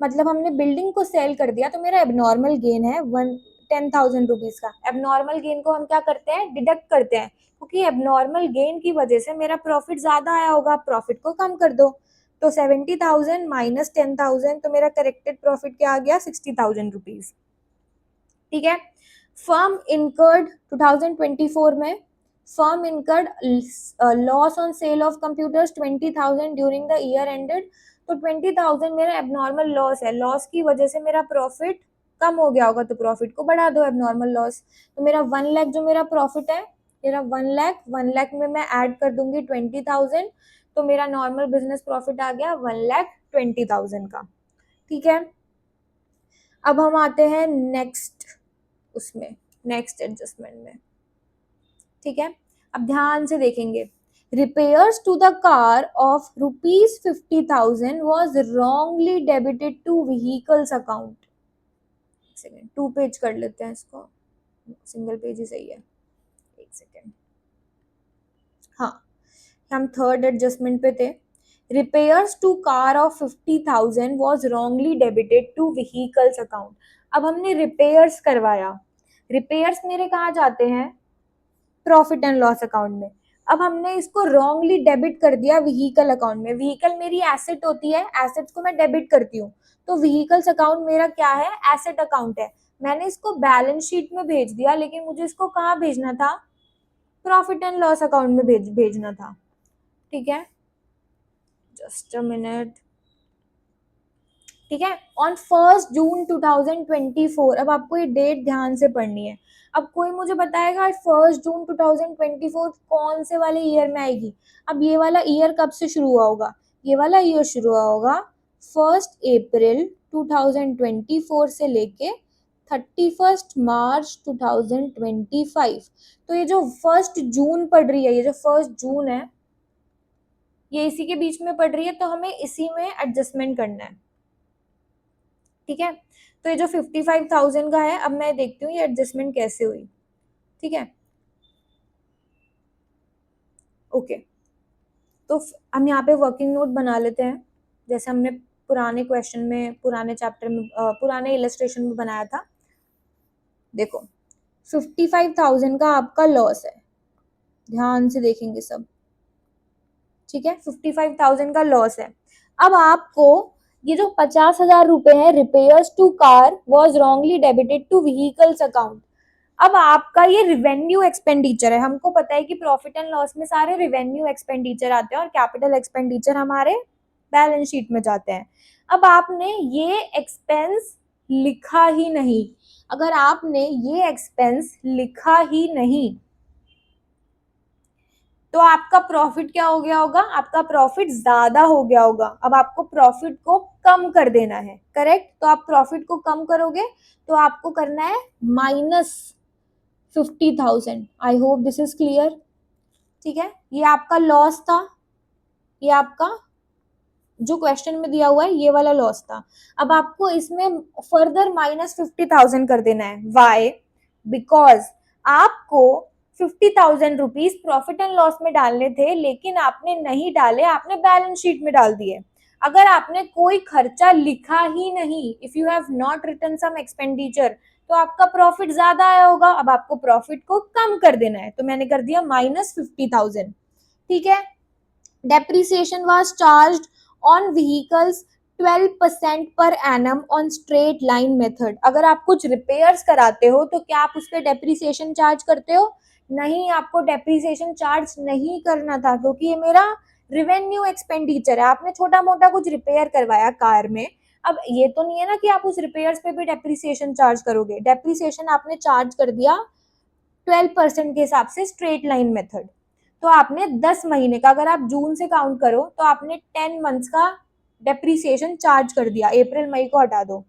मतलब हमने बिल्डिंग को सेल कर दिया, तो मेरा एबनॉर्मल गेन है 10,000 रुपीज का। एबनॉर्मल गेन को हम क्या करते हैं? डिडक्ट करते हैं, क्योंकि एबनॉर्मल गेन की वजह से मेरा प्रॉफिट ज्यादा आया होगा, प्रॉफिट को कम कर दो। तो 70,000 माइनस 10,000, तो मेरा करेक्टेड प्रॉफिट क्या आ गया? 60,000 रुपीज। ठीक है। फर्म इनकर्ड 2024 में firm incurred loss on sale of computers 20,000 during the year ended. तो 20,000 मेरा एबनॉर्मल लॉस है, लॉस की वजह से मेरा प्रॉफिट कम हो गया होगा, तो प्रॉफिट को बढ़ा दो, एबनॉर्मल लॉस। तो मेरा 1 लाख जो मेरा प्रॉफिट है, मेरा 1 लाख में मैं ऐड कर दूंगी 20,000, तो मेरा नॉर्मल बिजनेस प्रॉफिट आ गया 1,20,000 का। ठीक है। अब हम आते हैं नेक्स्ट उसमें, नेक्स्ट एडजस्टमेंट में। ठीक है। अब ध्यान से देखेंगे। Repairs to the car of ₹50,000 was wrongly debited to vehicles account. Second 2 page कर लेते हैं इसको, सिंगल पेज ही सही है। एक सेकेंड। हाँ, हम थर्ड एडजस्टमेंट पे थे। Repairs to car of 50,000 was wrongly debited to vehicles account. अब हमने रिपेयर्स करवाया, रिपेयर्स मेरे कहाँ जाते हैं? प्रॉफिट एंड लॉस अकाउंट में। अब हमने इसको रॉन्गली डेबिट कर दिया व्हीकल अकाउंट में। व्हीकल मेरी एसेट होती है, एसेट्स को मैं डेबिट करती हूँ, तो व्हीकल्स अकाउंट मेरा क्या है, एसेट अकाउंट है। मैंने इसको बैलेंस शीट में भेज दिया, लेकिन मुझे इसको कहाँ भेजना था, प्रॉफिट एंड लॉस अकाउंट में भेजना था। ठीक है, जस्ट अ मिनट। ठीक है, ऑन 1 जून 2024, अब आपको ये डेट ध्यान से पढ़नी है। अब कोई मुझे बताएगा 1 जून 2024 कौन से वाले ईयर में आएगी। अब ये वाला ईयर कब से शुरू हुआ होगा, ये वाला ईयर शुरू हुआ होगा 1 अप्रैल 2024 से लेके 31 मार्च 2025। तो ये जो 1 जून पढ़ रही है, ये जो 1 जून है, ये इसी के बीच में पढ़ रही है, तो हमें इसी में एडजस्टमेंट करना है। ठीक है, तो ये जो 55,000 का है, अब मैं देखती हूँ ये एडजस्टमेंट कैसे हुई। ठीक है, ओके, तो हम यहाँ पे वर्किंग नोट बना लेते हैं, जैसे हमने पुराने क्वेश्चन में, पुराने चैप्टर में, पुराने इलस्ट्रेशन में बनाया था। देखो 55,000 का आपका लॉस है, ध्यान से देखेंगे सब। ठीक है, 55,000 का लॉस है। अब आपको ये जो 50,000 रुपए है, repairs to car was wrongly debited to vehicles account. अब आपका ये रिवेन्यू एक्सपेंडिचर है, हमको पता है कि प्रॉफिट एंड लॉस में सारे रिवेन्यू एक्सपेंडिचर आते हैं और कैपिटल एक्सपेंडिचर हमारे बैलेंस शीट में जाते हैं। अब आपने ये एक्सपेंस लिखा ही नहीं, अगर आपने ये एक्सपेंस लिखा ही नहीं, तो आपका प्रॉफिट क्या हो गया होगा, आपका प्रॉफिट ज्यादा हो गया होगा। अब आपको प्रॉफिट को कम कर देना है, करेक्ट। तो आप प्रॉफिट को कम करोगे तो आपको करना है -50,000। आई होप दिस इज क्लियर। ठीक है, ये आपका लॉस था, ये आपका जो क्वेश्चन में दिया हुआ है ये वाला लॉस था। अब आपको इसमें फर्दर -50,000 कर देना है। वाई? बिकॉज आपको 50,000 रुपीज प्रॉफिट एंड लॉस में डालने थे, लेकिन आपने नहीं डाले, आपने बैलेंस शीट में डाल दिए। अगर आपने कोई खर्चा लिखा ही नहीं, if you have not written some expenditure, तो आपका प्रॉफिट ज्यादा आया होगा। अब आपको प्रॉफिट को कम कर देना है, तो मैंने कर दिया -50,000। ठीक है, depreciation was charged on vehicles 12% per annum on straight line method। अगर आप कुछ रिपेयर्स कराते हो तो क्या आप उस पर डेप्रीसिएशन चार्ज करते हो? नहीं, आपको डेप्रीसिएशन चार्ज नहीं करना था, क्योंकि ये मेरा रिवेन्यू एक्सपेंडिचर है। आपने छोटा मोटा कुछ रिपेयर करवाया कार में, अब ये तो नहीं है ना कि आप उस रिपेयर्स पे भी डेप्रीसिएशन चार्ज करोगे। डेप्रीसिएशन आपने चार्ज कर दिया 12% के हिसाब से स्ट्रेट लाइन मेथड। तो आपने 10 महीने का, अगर आप जून से काउंट करो तो आपने 10 मंथ्स का डेप्रीसिएशन चार्ज कर दिया। अप्रैल मई को हटा दो।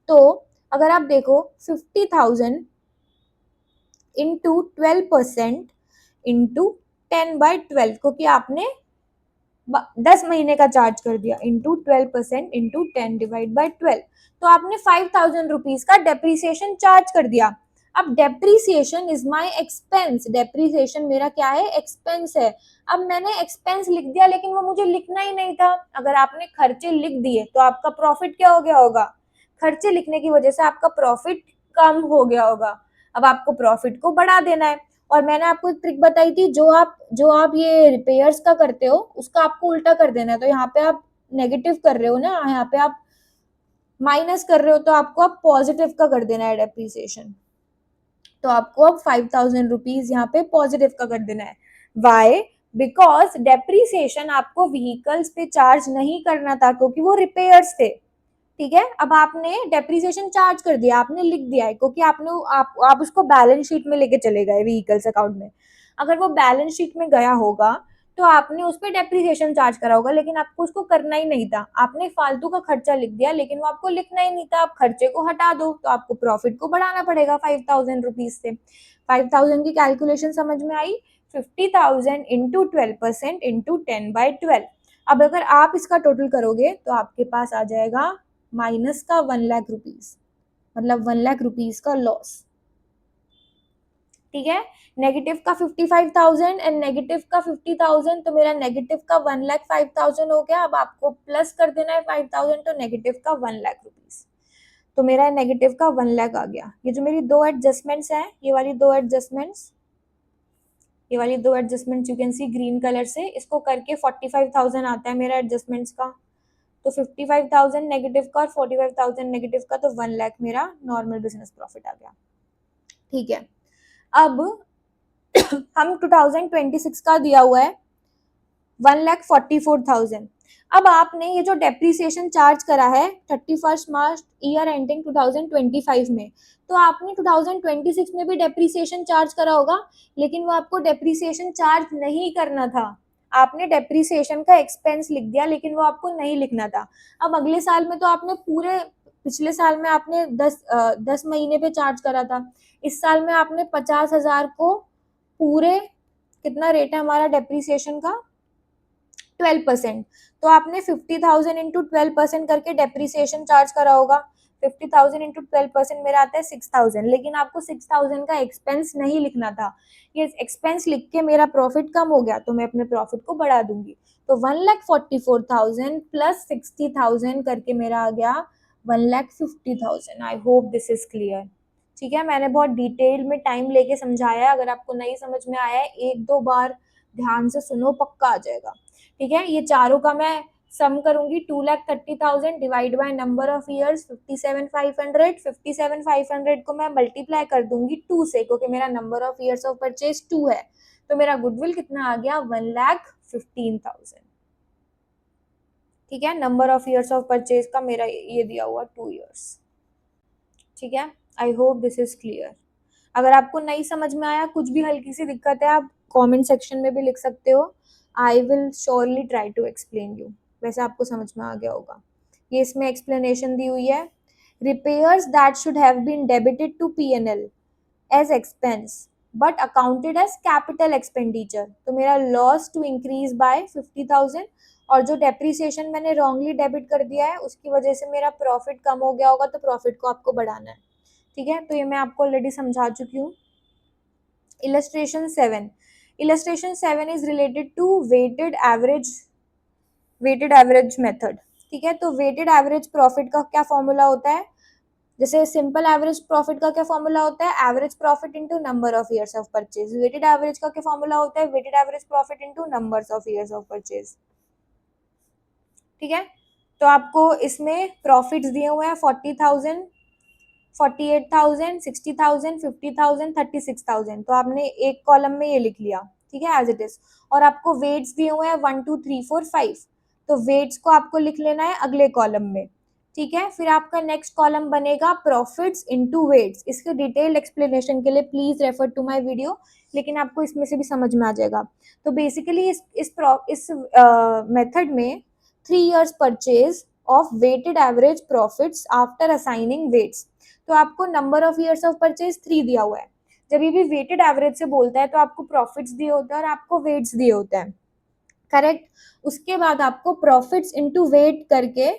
तो अगर आप देखो 50,000 इंटू 12% इंटू 10/12, क्योंकि आपने 10 महीने का चार्ज कर दिया, इंटू 12% इंटू 10/12, तो आपने 5,000 रुपीज का डेप्रीसिएशन चार्ज कर दिया। अब depreciation is my expense, depreciation मेरा क्या है, एक्सपेंस है। अब मैंने एक्सपेंस लिख दिया, लेकिन वो मुझे लिखना ही नहीं था। अगर आपने खर्चे लिख दिए तो आपका प्रॉफिट क्या हो गया होगा, खर्चे लिखने की वजह से आपका प्रॉफिट कम हो गया होगा। अब आपको प्रॉफिट को बढ़ा देना है। और मैंने आपको एक ट्रिक बताई थी, जो आप ये रिपेयर्स का करते हो उसका आपको उल्टा कर देना है। तो यहाँ पे आप नेगेटिव कर रहे हो ना, यहाँ पे आप माइनस कर रहे हो, तो आपको अब पॉजिटिव का कर देना है डेप्रीसिएशन। तो आपको अब 5,000 रुपीज यहाँ पे पॉजिटिव का कर देना है। वाई? बिकॉज डेप्रीसिएशन आपको व्हीकल्स पे चार्ज नहीं करना था, क्योंकि वो रिपेयर्स थे। ठीक है, अब आपने डेप्रीसिएशन चार्ज कर दिया, आपने लिख दिया है, क्योंकि आप उसको बैलेंस शीट में लेके चले गए व्हीकल्स अकाउंट में। अगर वो बैलेंस शीट में गया होगा तो आपने उस पर डेप्रीसिएशन चार्ज करा होगा, लेकिन आपको उसको करना ही नहीं था। आपने फालतू का खर्चा लिख दिया, लेकिन वो आपको लिखना ही नहीं था। आप खर्चे को हटा दो तो आपको प्रॉफिट को बढ़ाना पड़ेगा 5,000 रुपीज से। 5,000 की कैलकुलेशन समझ में आई? 50,000 इंटू 12% इंटू 10/12। अब अगर आप इसका टोटल करोगे तो आपके पास आ जाएगा माइनस का 1,00,000 रुपीज, मतलब 1,00,000 रुपीज का लॉस। ठीक है, नेगेटिव का 55,000 एंड नेगेटिव का 50,000, तो मेरा नेगेटिव का 1,05,000 हो गया। अब आपको प्लस कर देना है 5,000, तो नेगेटिव का 1,00,000 रुपीज। तो मेरा नेगेटिव का 1,00,000 आ गया। ये जो मेरी दो एडजस्टमेंट्स हैं, ये वाली दो एडजस्टमेंट्स, ये वाली दो adjustment you can see green colour से, इसको करके 45,000 आता है मेरा एडजस्टमेंट्स का। तो 55,000 नेगेटिव का और 45,000 नेगेटिव का, तो 1 लाख मेरा नॉर्मल बिजनेस प्रॉफिट आ गया। ठीक है, अब हम 2026 का दिया हुआ है 1,44,000। अब आपने ये जो डेप्रीसिएशन चार्ज करा है 31 मार्च ईयर एंडिंग 2025 में, तो आपने 2026 में भी डेप्रीसिएशन चार्ज करा होगा, लेकिन वो आपको डेप्रीसिएशन चार्ज नहीं करना था। आपने डेप्रीसिएशन का एक्सपेंस लिख दिया, लेकिन वो आपको नहीं लिखना था। अब अगले साल में तो आपने पूरे, पिछले साल में आपने 10 महीने पे चार्ज करा था, इस साल में आपने 50,000 को पूरे, कितना रेट है हमारा डेप्रीसिएशन का, 12%। तो आपने 50,000 इंटू 12% करके डेप्रीसिएशन चार्ज करा होगा। 50,000 इंटू 12% मेरा आता है 6,000, लेकिन आपको 6,000 का एक्सपेंस नहीं लिखना था। ये एक्सपेंस लिख के मेरा प्रॉफिट कम हो गया, तो मैं अपने प्रॉफिट को बढ़ा दूंगी। तो 1,44,000 प्लस 60,000 करके मेरा आ गया 1,50,000। I hope this is clear. ठीक है, मैंने बहुत डिटेल में टाइम लेके समझाया है। अगर आपको नहीं समझ में आया है, एक दो बार ध्यान से सुनो, पक्का आ जाएगा। ठीक है, ये चारों का मैं सम करूंगी। 2,30,000 divide by number of years 57,500। 57,500 को मैं मल्टीप्लाई कर दूंगी 2 से, क्योंकि मेरा number of years of purchase 2 है। तो मेरा गुडविल कितना आ गया, 1,15,000। ठीक है, number of years of purchase का मेरा ये दिया हुआ 2 ईयर्स। ठीक है, I hope this is clear. अगर आपको नहीं समझ में आया, कुछ भी हल्की सी दिक्कत है, आप कमेंट सेक्शन में भी लिख सकते हो। I will surely try to explain you. वैसे आपको समझ में आ गया होगा। ये इसमें एक्सप्लेनेशन दी हुई है। Repairs that should have been debited to P&L as expense but accounted as capital expenditure, तो मेरा लॉस टू इंक्रीज बाय 50,000, और जो डेप्रीसिएशन मैंने रॉन्गली डेबिट कर दिया है उसकी वजह से मेरा प्रॉफिट कम हो गया होगा, तो प्रॉफिट को आपको बढ़ाना है। ठीक है, तो ये मैं आपको ऑलरेडी समझा चुकी हूँ। Illustration 7 is related to weighted average method. ठीक है, तो वेटेड एवरेज प्रॉफिट का क्या फॉर्मूला होता है? जैसे सिंपल एवरेज प्रॉफिट का क्या फॉर्मूला होता है? Average profit into number of years of purchase. Weighted average का क्या फॉर्मूला होता है? Weighted average profit into numbers of years of purchase. ठीक है, तो आपको इसमें प्रॉफिट्स दिए हुए हैं 40,000, 48,000, 60,000, 50,000, 36,000। तो आपने एक कॉलम में ये लिख लिया, ठीक है, एज इट इज। और आपको वेट्स दिए हुए हैं 1 2 3 4 5, तो वेट्स को आपको लिख लेना है अगले कॉलम में। ठीक है, फिर आपका नेक्स्ट कॉलम बनेगा प्रॉफिट्स इनटू वेट्स। इसके डिटेल्ड एक्सप्लेनेशन के लिए please refer to my video, लेकिन आपको इसमें से भी समझ में आ जाएगा। तो बेसिकली इस मेथड में 3 years purchase of weighted average profits after assigning weights. तो आपको number of years of purchase 3 दिया हुआ है। जब ये भी वेटेड एवरेज से बोलता है तो आपको प्रॉफिट्स दिए होते हैं और आपको वेट्स दिए होते हैं, करेक्ट। उसके बाद आपको प्रॉफिट्स इनटू वेट करके,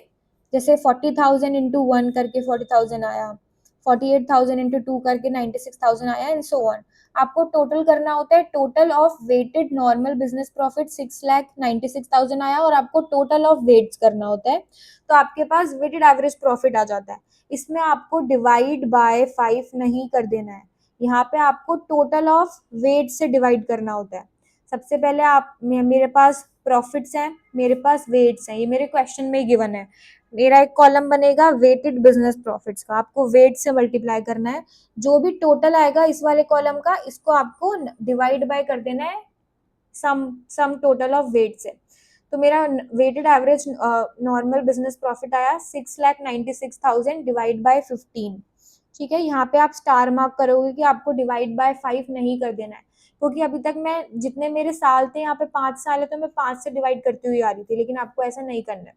जैसे 40,000 इंटू 1 करके 40,000 आया, 48,000 इंटू 2 करके 96,000 आया, एंड सो ऑन। आपको टोटल करना होता है। Total of weighted normal business profit 6,96,000 आया, और आपको टोटल ऑफ वेट्स करना होता है, तो आपके पास वेटेड एवरेज प्रॉफिट आ जाता है। इसमें आपको डिवाइड बाय 5 नहीं कर देना है, यहाँ पे आपको टोटल ऑफ वेट से डिवाइड करना होता है। सबसे पहले आप, मेरे पास प्रॉफिट्स हैं, मेरे पास वेट्स हैं, ये मेरे क्वेश्चन में गिवन है। मेरा एक कॉलम बनेगा वेटेड बिजनेस प्रॉफिट्स का, आपको वेट से मल्टीप्लाई करना है। जो भी टोटल आएगा इस वाले कॉलम का, इसको आपको डिवाइड बाय कर देना है सम टोटल ऑफ वेट से। तो मेरा weighted average normal business profit आया 6,96,000 डिवाइड बाय 15। ठीक है, यहाँ पे आप स्टार मार्क करोगे कि आपको डिवाइड बाय 5 नहीं कर देना है, क्योंकि अभी तक मैं, जितने मेरे साल थे, यहाँ पे 5 साल है, तो मैं 5 से डिवाइड करती हुई आ रही थी, लेकिन आपको ऐसा नहीं करना है।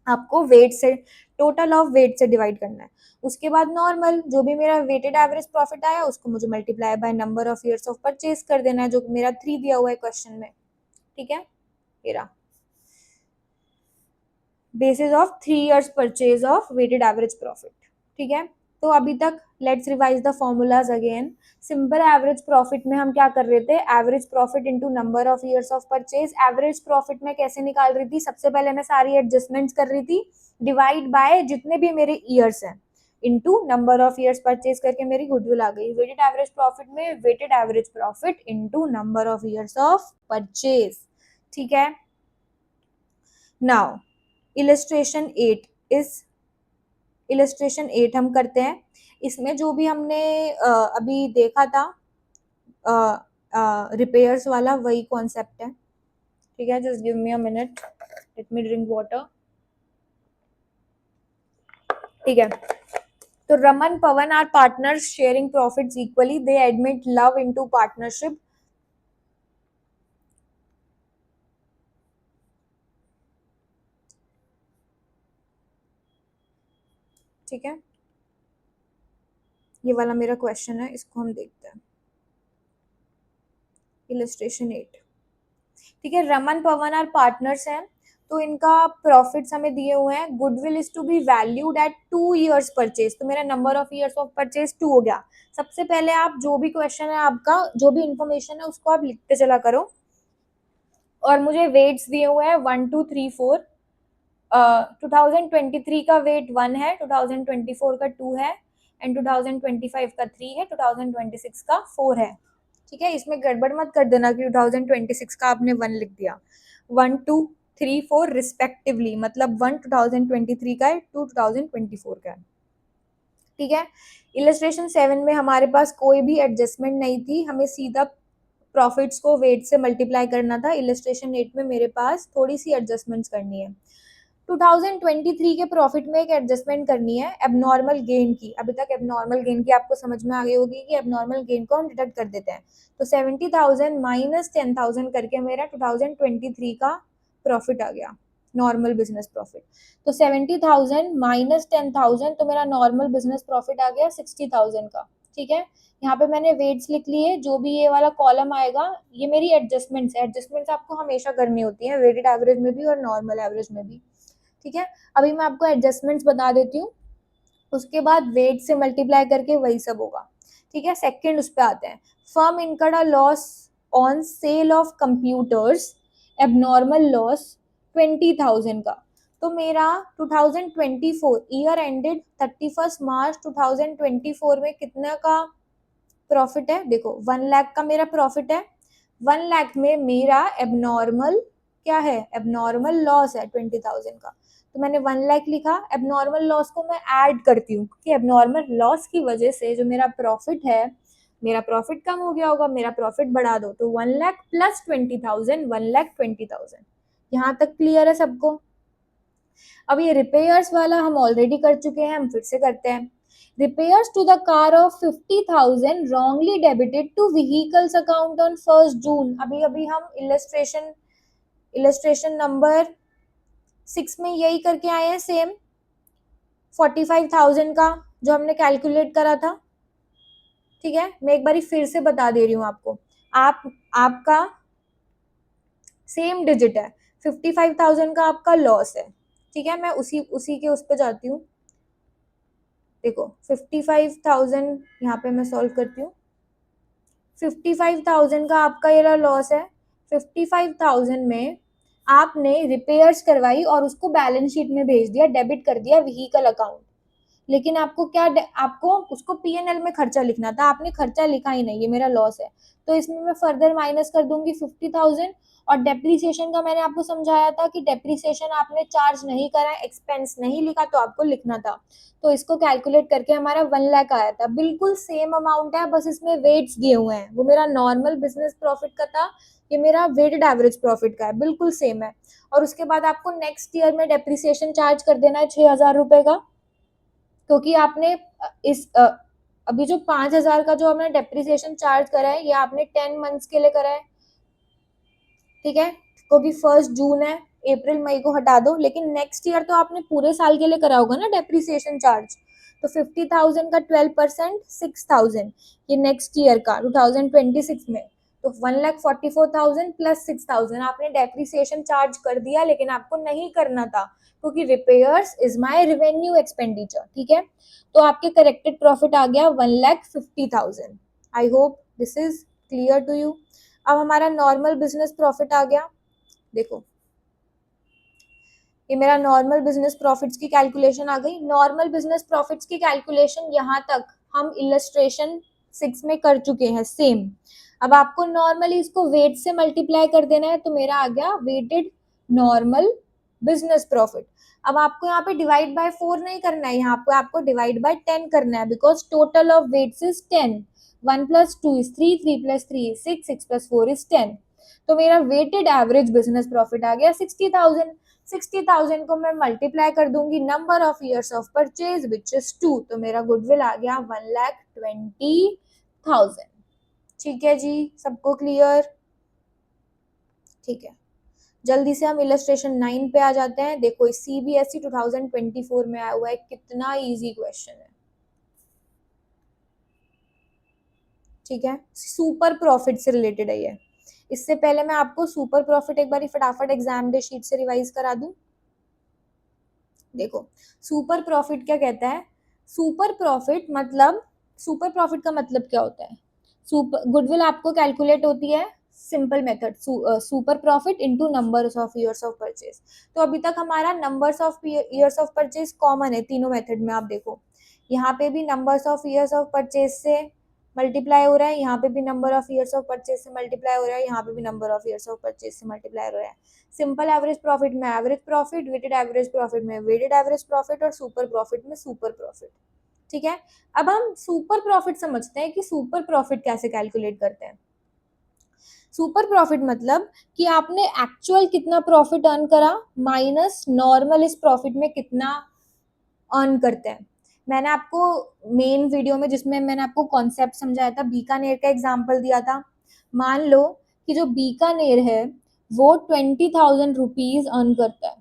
आपको वेट से, टोटल ऑफ वेट से डिवाइड करना है। उसके बाद नॉर्मल, जो भी मेरा वेटेड एवरेज प्रॉफिट आया उसको मुझे multiply by number of years of purchase कर देना है, जो मेरा 3 दिया हुआ है क्वेश्चन में। ठीक है, मेरा basis of 3 years purchase of weighted average profit. ठीक है, तो अभी तक let's revise the formulas again. Simple average profit में हम क्या कर रहे थे? Average profit into number of years of purchase. Average profit में कैसे निकाल रही थी? सबसे पहले मैं सारी एडजस्टमेंट्स कर रही थी, डिवाइड बाय जितने भी मेरे ईयर्स हैं, into number of years purchase करके मेरी गुडविल आ गई। वेटेड एवरेज प्रॉफिट में weighted average profit into number of years of purchase. ठीक है, नाउ इलस्ट्रेशन 8 इज इलस्ट्रेशन 8 हम करते हैं। इसमें जो भी हमने अभी देखा था रिपेयर्स वाला, वही कॉन्सेप्ट है। ठीक है, just give me a minute, let me drink water. ठीक है, तो Raman Pawan are partners sharing profits equally, they admit Luv into partnership. ठीक है, ये वाला मेरा क्वेश्चन है, इसको हम देखते हैं। इलस्ट्रेशन 8। ठीक है, रमन पवन आर पार्टनर्स हैं, तो इनका प्रॉफिट्स हमें दिए हुए हैं। Goodwill is to be valued at 2 years purchase, तो मेरा number of years of purchase 2 हो गया। सबसे पहले आप जो भी क्वेश्चन है आपका, जो भी इंफॉर्मेशन है उसको आप लिखते चला करो। और मुझे वेट्स दिए हुए हैं 1 2 3 4। 2023 का वेट 1 है, 2024 का 2 है, एंड 2025 का 3 है, 2026 का 4 है। ठीक है, इसमें गड़बड़ मत कर देना कि 2026 का आपने 1 लिख दिया। 1 2 3 4 रिस्पेक्टिवली, मतलब 1 2023 का है, 2 2024 का है। ठीक है, इलस्ट्रेशन 7 में हमारे पास कोई भी एडजस्टमेंट नहीं थी, हमें सीधा प्रॉफिट्स को वेट से मल्टीप्लाई करना था। इलस्ट्रेशन 8 में मेरे पास थोड़ी सी एडजस्टमेंट्स करनी है। 2023 के प्रॉफिट में एक एडजस्टमेंट करनी है एबनॉर्मल गेन की। अभी तक एबनॉर्मल गेन की आपको समझ में आ गई होगी कि एबनॉर्मल गेन को हम डिडक्ट कर देते हैं। तो 70,000 माइनस 10,000 करके मेरा 2023 का प्रॉफिट आ गया, नॉर्मल बिजनेस प्रॉफिट। तो 70,000 माइनस 10,000, तो मेरा नॉर्मल बिजनेस प्रॉफिट आ गया 60,000 का। ठीक है, यहाँ पे मैंने वेट्स लिख लिए। जो भी ये वाला कॉलम आएगा, ये मेरी एडजस्टमेंट्स है। एडजस्टमेंट्स आपको हमेशा करनी होती है, वेटेड एवरेज में भी और नॉर्मल एवरेज में भी। ठीक है, अभी मैं आपको एडजस्टमेंट्स बता देती हूँ, उसके बाद वेट से मल्टीप्लाई करके वही सब होगा। ठीक है, सेकंड उस पर आते हैं। Firm incurred a loss on sale of computers, abnormal loss 20,000 का। तो मेरा 2024 ईयर एंडेड 31 मार्च 2024 में कितना का प्रॉफिट है? देखो 1 लाख का मेरा प्रॉफिट है। 1 लाख में मेरा एबनॉर्मल क्या है? एबनॉर्मल लॉस है 20,000 का। तो मैंने 1 लाख लिखा। एबनॉर्मल लॉस को मैं ऐड करती हूँ, क्योंकि एबनॉर्मल लॉस की वजह से जो मेरा प्रॉफिट है, मेरा प्रॉफिट कम हो गया होगा, मेरा प्रॉफिट बढ़ा दो। तो 1 लाख प्लस 20,000, 1 लाख 20,000। यहाँ तक क्लियर है सबको? अब ये रिपेयर्स वाला हम ऑलरेडी कर चुके हैं, हम फिर से करते हैं। Repairs to the car of 50,000 wrongly debited to vehicles account on 1st June। अभी अभी हम इलस्ट्रेशन नंबर 6 में यही करके आए हैं, सेम 45,000 का जो हमने कैलकुलेट करा था। ठीक है, मैं एक बारी फिर से बता दे रही हूँ आपको। आपका सेम डिजिट है, 55,000 का आपका लॉस है। ठीक है, मैं उसी के उस पर जाती हूँ। देखो 55,000 यहाँ पे मैं सॉल्व करती हूँ। 55,000 का आपका ये लॉस है। 55,000 में आपने रिपेयर्स करवाई और उसको बैलेंस शीट में भेज दिया, डेबिट कर दिया व्हीकल अकाउंट। लेकिन आपको क्या, आपको उसको पीएनएल में खर्चा लिखना था, आपने खर्चा लिखा ही नहीं, ये मेरा लॉस है। तो इसमें मैं फर्दर माइनस कर दूंगी 50,000। और डेप्रीसिएशन का मैंने आपको समझाया था कि डेप्रीसिएशन आपने चार्ज नहीं करा, एक्सपेंस नहीं लिखा, तो आपको लिखना था। तो इसको कैलकुलेट करके हमारा 1 लाख आया था। बिल्कुल सेम अमाउंट है, बस इसमें वेट्स दिए हुए हैं। वो मेरा नॉर्मल बिजनेस प्रॉफिट का था, ये मेरा वेटेड एवरेज प्रॉफिट का है, बिल्कुल सेम है। और उसके बाद आपको नेक्स्ट ईयर में डेप्रीसिएशन चार्ज कर देना है 6,000 रुपए का, क्योंकि आपने इस अभी जो 5,000 का जो हमने डेप्रिसिएशन चार्ज करा है, ये आपने 10 मंथ्स के लिए करा है। ठीक है, क्योंकि 1 जून है, अप्रैल मई को हटा दो, लेकिन नेक्स्ट ईयर तो आपने पूरे साल के लिए करा होगा ना डेप्रिसिएशन चार्ज। तो 50,000 का 12% 6,000, ये नेक्स्ट ईयर का 2026 में। तो 1,44,000 प्लस 6,000 आपने डेप्रिसिएशन चार्ज कर दिया, लेकिन आपको नहीं करना था, क्योंकि repairs is my revenue expenditure. ठीक है, तो आपके करेक्टेड प्रॉफिट आ गया 1,50,000। I hope this is clear to you. अब हमारा नॉर्मल बिजनेस प्रॉफिट आ गया। देखो ये मेरा नॉर्मल बिजनेस प्रॉफिट्स की कैलकुलेशन आ गई। नॉर्मल बिजनेस प्रॉफिट्स की कैलकुलेशन यहाँ तक हम इलस्ट्रेशन 6 में कर चुके हैं सेम। अब आपको नॉर्मली इसको वेट से मल्टीप्लाई कर देना है, तो मेरा आ गया वेटेड नॉर्मल बिजनेस प्रॉफिट। अब आपको यहाँ पे डिवाइड बाय 4 नहीं करना है, यहाँ पे आपको डिवाइड बाय 10 करना है, because total of weights is 10। 1 + 2 is 3, 3 + 3 is 6, 6 + 4 is 10। तो मेरा वेटेड एवरेज बिजनेस प्रॉफिट आ गया 60,000। 60,000 को मैं मल्टीप्लाई कर दूंगी number of years of purchase which is 2, तो मेरा गुडविल आ गया 1,20,000। ठीक है जी, सबको क्लियर? ठीक है, जल्दी से हम इलस्ट्रेशन 9 पे आ जाते हैं। देखो इस CBSE 2024 में आया हुआ है, कितना इजी क्वेश्चन है। ठीक है, सुपर प्रॉफिट से रिलेटेड है ये। इससे पहले मैं आपको सुपर प्रॉफिट एक बार फटाफट एग्जाम डे शीट से रिवाइज करा दूं। देखो सुपर प्रॉफिट क्या कहता है? सुपर प्रॉफिट मतलब, सुपर प्रॉफिट का मतलब क्या होता है? सुपर गुडविल आपको कैलकुलेट होती है simple method, super profit into numbers of years of purchase. तो अभी तक हमारा numbers of years of purchase common है तीनों मेथड में। आप देखो यहाँ पे भी numbers of years of purchase से मल्टीप्लाई हो रहा है, यहाँ पे भी number of years of purchase से मल्टीप्लाई हो रहा है, यहाँ पे भी number of years of purchase से मल्टीप्लाई हो रहा है। सिंपल एवरेज प्रॉफिट में average profit, weighted average profit में वेटेड एवरेज प्रॉफिट, और सुपर प्रॉफिट में सुपर प्रॉफिट। ठीक है, अब हम सुपर प्रॉफिट समझते हैं कि सुपर प्रॉफिट कैसे कैलकुलेट करते हैं। सुपर प्रॉफिट मतलब कि आपने एक्चुअल कितना प्रॉफिट अर्न करा माइनस नॉर्मल इस प्रॉफिट में कितना अर्न करते हैं। मैंने आपको मेन वीडियो में जिसमें मैंने आपको कॉन्सेप्ट समझाया था, बीकानेर का एग्जाम्पल दिया था। मान लो कि जो बीकानेर है वो 20,000 रुपीज अर्न करता है,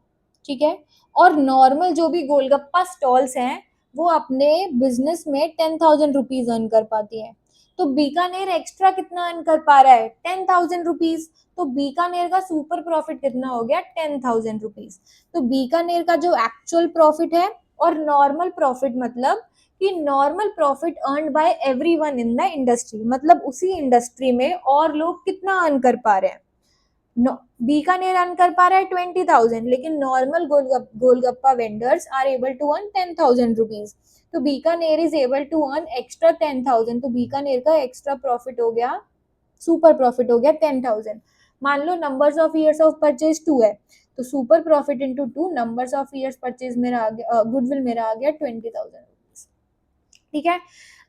ठीक है, और नॉर्मल जो भी गोलगप्पा स्टॉल्स हैं वो अपने बिजनेस में 10,000 रुपीज अर्न कर पाती है। तो बीकानेर एक्स्ट्रा कितना अर्न कर पा रहा है? 10,000 रुपीज। तो बीकानेर का सुपर प्रॉफिट कितना हो गया? 10,000 रुपीज। तो बीकानेर का जो एक्चुअल प्रॉफिट है, और नॉर्मल प्रॉफिट मतलब कि normal profit earn by everyone in the industry, मतलब उसी इंडस्ट्री में और लोग कितना अर्न कर पा रहे हैं। बीकानेर अर्न कर पा रहा है 20,000, लेकिन normal golgappa vendors are able to earn 10,000 rupees. तो Bikaner is able to earn extra 10,000, तो बीकानेर का एक्स्ट्रा प्रॉफिट हो गया, सुपर प्रॉफिट हो गया 10,000। मान लो numbers of years of purchase 2 है, तो super profit into 2, numbers of years purchase मेरा आ गया, गुडविल मेरा आ गया 20,000 रुपीज। ठीक है,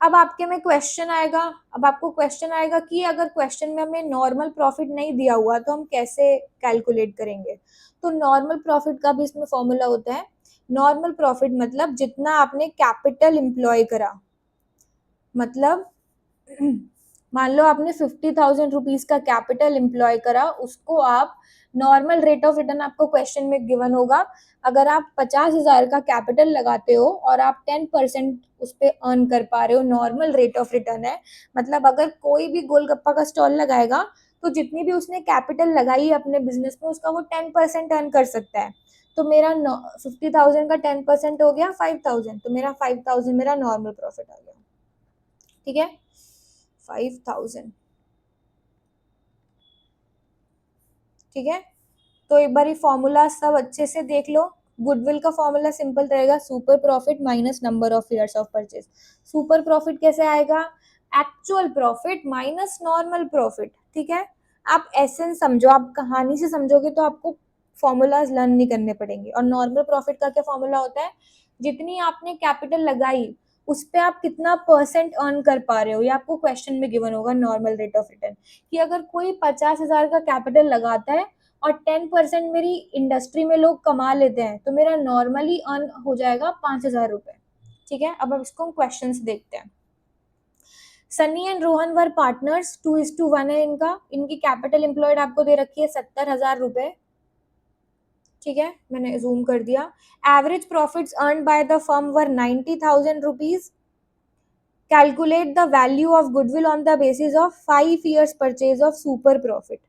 अब आपके में क्वेश्चन आएगा, अब आपको क्वेश्चन आएगा कि अगर क्वेश्चन में हमें नॉर्मल प्रॉफिट नहीं दिया हुआ तो हम कैसे कैलकुलेट करेंगे। तो नॉर्मल प्रॉफिट का भी इसमें फॉर्मूला होता है। नॉर्मल प्रॉफिट मतलब जितना आपने कैपिटल एम्प्लॉय करा, मतलब मान लो आपने 50,000 रुपीज का कैपिटल एम्प्लॉय करा, उसको आप नॉर्मल रेट ऑफ रिटर्न आपको क्वेश्चन में गिवन होगा। अगर आप 50,000 का कैपिटल लगाते हो और आप 10% उस पर अर्न कर पा रहे हो, नॉर्मल रेट ऑफ रिटर्न है। मतलब अगर कोई भी गोलगप्पा का स्टॉल लगाएगा तो जितनी भी उसने कैपिटल लगाई है अपने बिजनेस में, उसका वो 10% अर्न कर सकता है। तो मेरा 50,000 का 10% हो गया 5,000, तो मेरा 5,000 मेरा नॉर्मल प्रॉफिट आ गया। ठीक है, 5,000। ठीक है, तो एक बार ये फॉर्मूला सब अच्छे से देख लो। गुडविल का फॉर्मूला सिंपल रहेगा, super profit minus number of years of purchase. Super profit कैसे आएगा? Actual profit minus normal profit. ठीक है, आप एसेंस समझो, आप कहानी से समझोगे तो आपको फॉर्मूलाज लर्न नहीं करने पड़ेंगे। और नॉर्मल प्रॉफिट का क्या फॉर्मूला होता है? जितनी आपने कैपिटल लगाई उस पे आप कितना परसेंट अर्न कर पा रहे हो, ये आपको क्वेश्चन में गिवन होगा नॉर्मल रेट ऑफ रिटर्न। कि अगर कोई 50,000 का कैपिटल लगाता है और 10% मेरी इंडस्ट्री में लोग कमा लेते हैं, तो मेरा नॉर्मली अर्न हो जाएगा 5,000 रुपए। ठीक है, अब इसको हम क्वेश्चन देखते हैं। Sunny and Rohan were partners, 2:1 है इनका। इनकी कैपिटल एम्प्लॉयड आपको दे रखी है 70,000 रुपए। ठीक है, मैंने जूम कर दिया। Average profits earn by the firm were 90,000 rupees. Calculate the value of goodwill on the basis of 5 years purchase of super profit.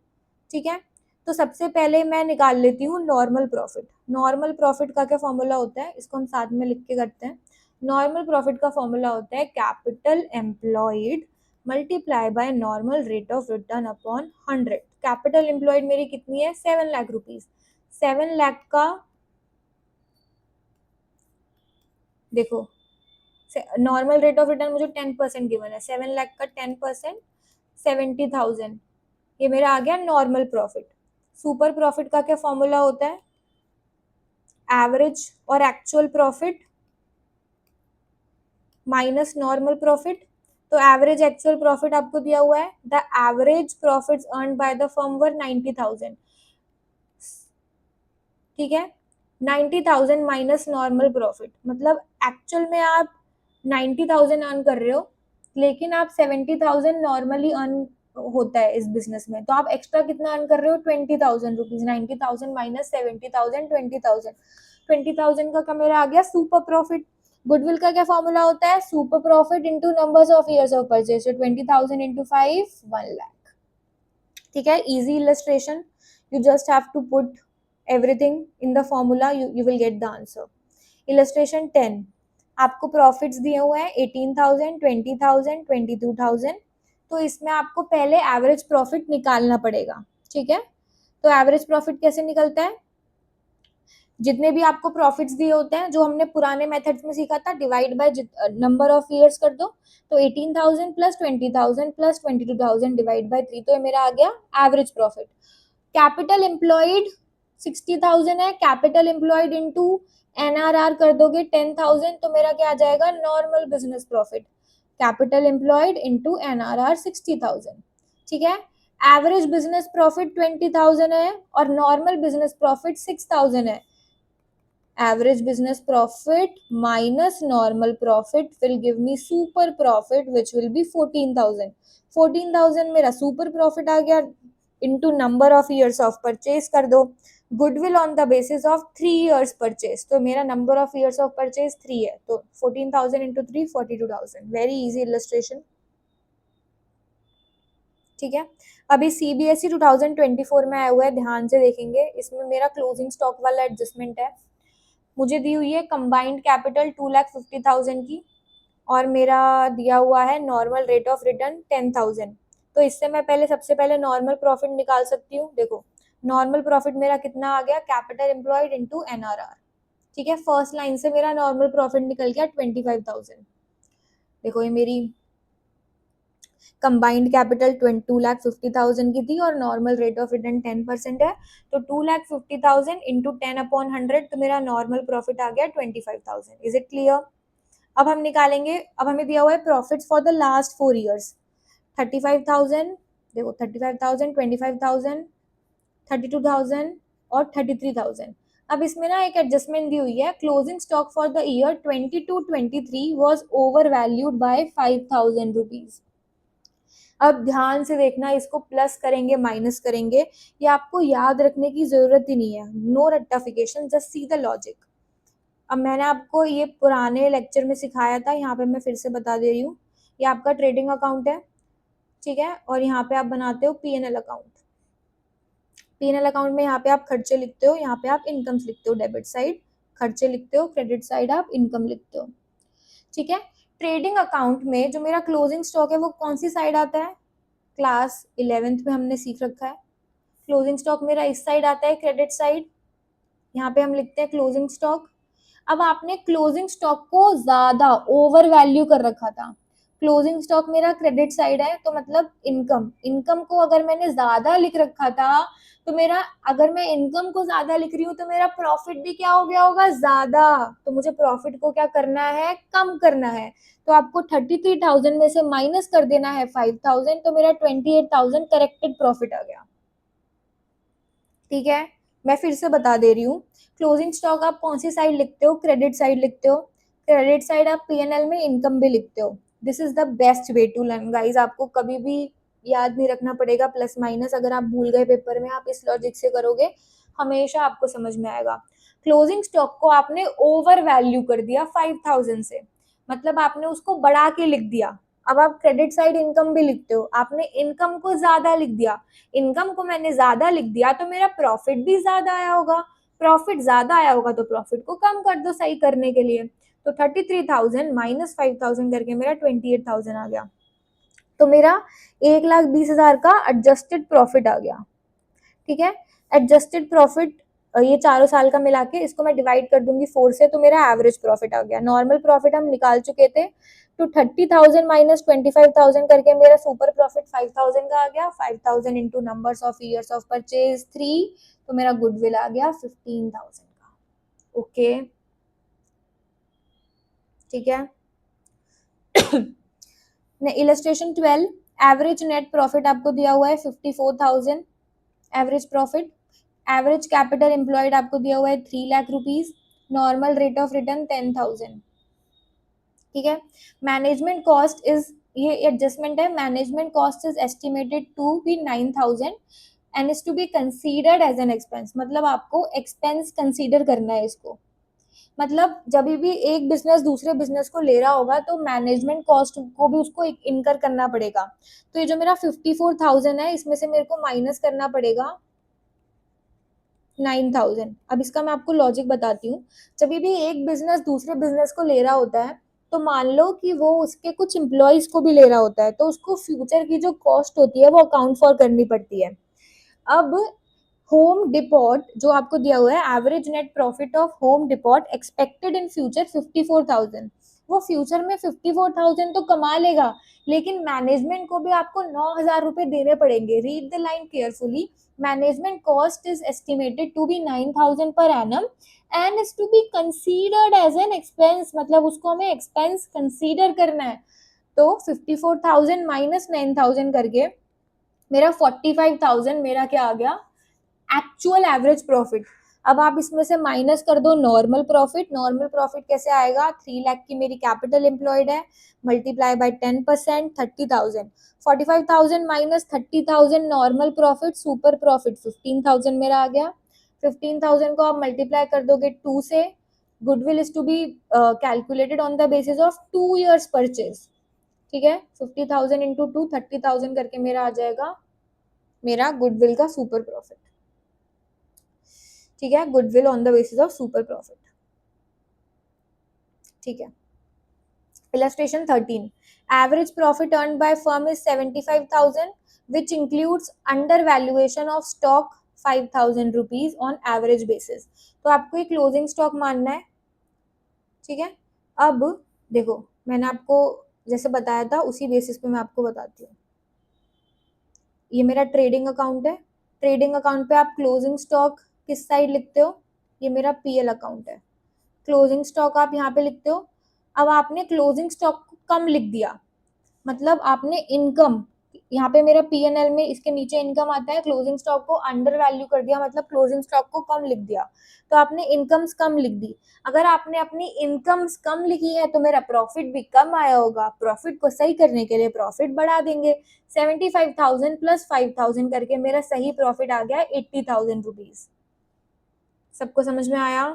ठीक है, तो सबसे पहले मैं निकाल लेती हूँ नॉर्मल प्रॉफिट। नॉर्मल प्रॉफिट का क्या फॉर्मूला होता है, इसको हम साथ में लिख के करते हैं। नॉर्मल प्रॉफिट का फॉर्मूला होता है capital employed multiply by normal rate of return upon 100। Capital employed मेरी कितनी है? 7 लाख रुपीज। 7 लाख का देखो नॉर्मल रेट ऑफ रिटर्न मुझे 10% गिवन है, 7 लाख का 10% 70,000, ये मेरा आ गया नॉर्मल प्रॉफिट। सुपर प्रॉफिट का क्या फॉर्मूला होता है, एवरेज और actual profit minus normal profit. तो एवरेज एक्चुअल प्रॉफिट आपको दिया हुआ है, the average profits earn by the firm were 90,000, ठीक है। 90,000 माइनस नॉर्मल प्रॉफिट, मतलब एक्चुअल में आप 90,000 अर्न कर रहे हो, लेकिन आप 70,000 नॉर्मली अर्न होता है इस बिजनेस में, तो आप एक्स्ट्रा कितना अर्न कर रहे हो, 20,000 रुपीज। 90,000 माइनस 70,000, 20,000। 20,000 का मेरा आ गया सुपर प्रॉफिट। गुडविल का क्या फॉर्मूला होता है, super profit into numbers of years of purchase, 20,000 into 5, 1 lakh, ठीक है। Easy illustration, you just have to put everything in the formula, you will get the answer। illustration 10, आपको प्रॉफिट्स दिए हुए हैं 18,000, 20,000, 22,000। तो इसमें आपको पहले एवरेज प्रॉफिट निकालना पड़ेगा, ठीक है। तो एवरेज प्रॉफिट कैसे निकलता है, जितने भी आपको प्रॉफिट्स दिए होते हैं, जो हमने पुराने मेथड्स में सीखा था, divide by number of years कर दो। तो 18,000 प्लस 20,000 प्लस 22,000 डिवाइड बाय 3, तो ये मेरा आ गया एवरेज प्रॉफिट। कैपिटल एम्प्लॉयड 60,000 है, कैपिटल एम्प्लॉयड इनटू एनआरआर कर दोगे 10,000, तो मेरा क्या आ जाएगा, normal business profit. Capital employed into NRR 60,000, ठीक है। एवरेज बिजनेस प्रॉफिट 20,000 है और नॉर्मल बिजनेस प्रॉफिट 6,000 है। Average business profit minus normal profit will give me super profit which will be 14,000। 14,000 मेरा super profit आ गया, into number of years of purchase कर दो, goodwill on the basis of 3 years purchase, तो मेरा number of years of purchase 3 है, तो 14,000 into 3, 42,000। very easy illustration, ठीक है। अभी सीबीएसई 2024 में आया हुआ है, ध्यान से देखेंगे, इसमें मेरा क्लोजिंग स्टॉक वाला एडजस्टमेंट है। मुझे दी हुई है कंबाइंड कैपिटल 2,50,000 की, और मेरा दिया हुआ है नॉर्मल रेट ऑफ रिटर्न 10,000। तो इससे मैं पहले सबसे पहले नॉर्मल प्रॉफिट निकाल सकती हूँ। देखो नॉर्मल प्रॉफिट मेरा कितना आ गया, कैपिटल एम्प्लॉयड इनटू एनआरआर, ठीक है। फर्स्ट लाइन से मेरा नॉर्मल प्रॉफिट निकल गया 25,000। देखो ये मेरी कंबाइंड कैपिटल 2,50,000 की थी और नॉर्मल रेट ऑफ रिटर्न 10% है, तो 2,50,000 इंटू 10/100, तो मेरा नॉर्मल प्रॉफिट आ गया 25,000। Is it clear. अब हम निकालेंगे, अब हमें दिया हुआ है profits for the last 4 years. 35,000, देखो 35,000, 25,000, 32,000 और 33,000। अब इसमें ना एक एडजस्टमेंट दी हुई है, closing stock for the year 22-23 was over valued bye 5,000 rupees. अब ध्यान से देखना, इसको प्लस करेंगे माइनस करेंगे, ये आपको याद रखने की जरूरत ही नहीं है, नो रट्टाफिकेशन, जस्ट सी द लॉजिक। अब मैंने आपको ये पुराने लेक्चर में सिखाया था, यहाँ पे मैं फिर से बता दे रही हूँ। ये आपका ट्रेडिंग अकाउंट है, ठीक है, और यहाँ पे आप बनाते हो पीएनएल अकाउंट। पीएनएल अकाउंट में यहाँ पे आप खर्चे लिखते हो, यहाँ पे आप इनकम्स लिखते हो, डेबिट साइड खर्चे लिखते हो, क्रेडिट साइड आप इनकम लिखते हो, ठीक है। ट्रेडिंग अकाउंट में जो मेरा क्लोजिंग स्टॉक है वो कौन सी साइड आता है, क्लास 11th में हमने सीख रखा है। क्लोजिंग स्टॉक मेरा इस साइड आता है, क्रेडिट साइड, यहाँ पे हम लिखते हैं क्लोजिंग स्टॉक। अब आपने क्लोजिंग स्टॉक को ज्यादा ओवर वैल्यू कर रखा था, क्लोजिंग स्टॉक मेरा क्रेडिट साइड है, तो मतलब इनकम, इनकम को अगर मैंने ज्यादा लिख रखा था, तो मेरा, अगर मैं इनकम को ज्यादा लिख रही हूँ तो मेरा प्रॉफिट भी क्या हो गया होगा, ज्यादा। तो मुझे प्रॉफिट को क्या करना है, कम करना है। तो आपको 33,000 में से माइनस कर देना है 5,000, तो मेरा 28,000 करेक्टेड प्रॉफिट आ गया, ठीक है। मैं फिर से बता दे रही हूँ, क्लोजिंग स्टॉक आप कौन सी साइड लिखते हो, क्रेडिट साइड लिखते हो, क्रेडिट साइड आप पीएनएल में इनकम भी लिखते हो। This is the best way to learn guys, आपको कभी भी याद नहीं रखना पड़ेगा प्लस माइनस, अगर आप भूल गए पेपर में, आप इस लॉजिक से करोगे हमेशा आपको समझ में आएगा। क्लोजिंग स्टॉक को आपने ओवर वैल्यू कर दिया 5,000 से, मतलब आपने उसको बढ़ा के लिख दिया। अब आप क्रेडिट साइड इनकम भी लिखते हो, आपने इनकम को ज्यादा लिख दिया, इनकम को मैंने ज्यादा लिख दिया, तो मेरा प्रॉफिट भी ज्यादा आया होगा, प्रॉफिट ज्यादा आया होगा तो प्रॉफिट को कम कर दो सही करने के लिए। तो 33,000 माइनस 5,000 करके मेरा 28,000 आ गया, तो मेरा 1,20,000 का एडजस्टेड प्रॉफिट आ गया, ठीक है। एडजस्टेड प्रॉफिट ये चारों साल का मिला के इसको मैं डिवाइड कर दूंगी 4 से, तो मेरा एवरेज प्रॉफिट आ गया। नॉर्मल प्रॉफिट हम निकाल चुके थे, तो 30,000 माइनस 25,000 करके मेरा सुपर प्रॉफिट 5,000 का आ गया। 5,000 into numbers of years of purchase 3, तो मेरा गुडविल आ गया 15,000 का। ओके, ठीक है। इलस्ट्रेशन 12, एवरेज नेट प्रॉफिट आपको दिया हुआ है 54,000 average profit. Average capital employed आपको दिया हुआ है 3 lakh rupees. Normal rate of return 10,000, ठीक है। मैनेजमेंट कॉस्ट इज, ये एडजस्टमेंट है, management cost is estimated to be 9,000 and is to be considered as an expense. मतलब आपको एक्सपेंस कंसीडर करना है इसको। मतलब जब भी एक बिजनेस दूसरे बिजनेस को ले रहा होगा तो मैनेजमेंट कॉस्ट को भी उसको इनकर करना पड़ेगा। तो ये जो मेरा 54,000 है, इसमें से मेरे को माइनस करना पड़ेगा 9,000। अब इसका मैं आपको लॉजिक बताती हूँ। जब भी एक बिजनेस दूसरे बिजनेस को ले रहा होता है, तो मान लो कि वो उसके कुछ एम्प्लॉयज को भी ले रहा होता है, तो उसको फ्यूचर की जो कॉस्ट होती है वो अकाउंट फॉर करनी पड़ती है। अब होम डिपॉट जो आपको दिया हुआ है, average net profit of home depot expected in future 54,000। वो फ्यूचर में 54,000 तो कमा लेगा, लेकिन मैनेजमेंट को भी आपको 9,000 रुपए देने पड़ेंगे। Read the line carefully. Management cost is estimated to be 9,000 per annum and is to be considered as an expense. मतलब उसको हमें एक्सपेंस कंसीडर करना है। तो 54,000 माइनस 9,000 करके मेरा 45,000 मेरा क्या आ गया, एक्चुअल एवरेज प्रॉफिट। अब आप इसमें से माइनस कर दो नॉर्मल प्रॉफिट। नॉर्मल प्रॉफिट कैसे आएगा, 3 लाख की मेरी कैपिटल एम्प्लॉयड है, multiply by 10%, 30,000। 45,000 minus 30,000 normal profit, super profit 15,000 मेरा आ गया। 15,000 को आप मल्टीप्लाई कर दोगे 2 से। Goodwill is to be calculated on the basis of 2 years purchase, ठीक है। 50,000 इंटू 2, 30,000 करके मेरा आ जाएगा मेरा गुडविल का सुपर प्रॉफिट, ठीक है। Goodwill on the basis of super profit, ठीक है। Illustration 13, average profit earn by firm is 75,000 which includes under valuation of stock 5,000 rupees on average basis. तो आपको एक क्लोजिंग स्टॉक मानना है, ठीक है। अब देखो, मैंने आपको जैसे बताया था उसी बेसिस पे मैं आपको बताती हूँ। ये मेरा ट्रेडिंग अकाउंट है। ट्रेडिंग अकाउंट पे आप क्लोजिंग स्टॉक किस साइड लिखते हो, ये मेरा पीएल अकाउंट है। क्लोजिंग स्टॉक आप यहाँ पे लिखते हो। अब आपने क्लोजिंग स्टॉक को कम लिख दिया, मतलब आपने इनकम, यहाँ पे मेरा पीएनएल में इसके नीचे इनकम आता है, क्लोजिंग स्टॉक को अंडर वैल्यू कर दिया, मतलब क्लोजिंग स्टॉक को कम लिख दिया। तो आपने इनकम्स कम लिख दी। अगर आपने अपनी इनकम्स कम लिखी है तो मेरा प्रॉफिट भी कम आया होगा। प्रॉफिट को सही करने के लिए प्रॉफिट बढ़ा देंगे। 75,000 प्लस 5,000 करके मेरा सही प्रॉफिट आ गया 80,000 रुपीज। सबको समझ में आया,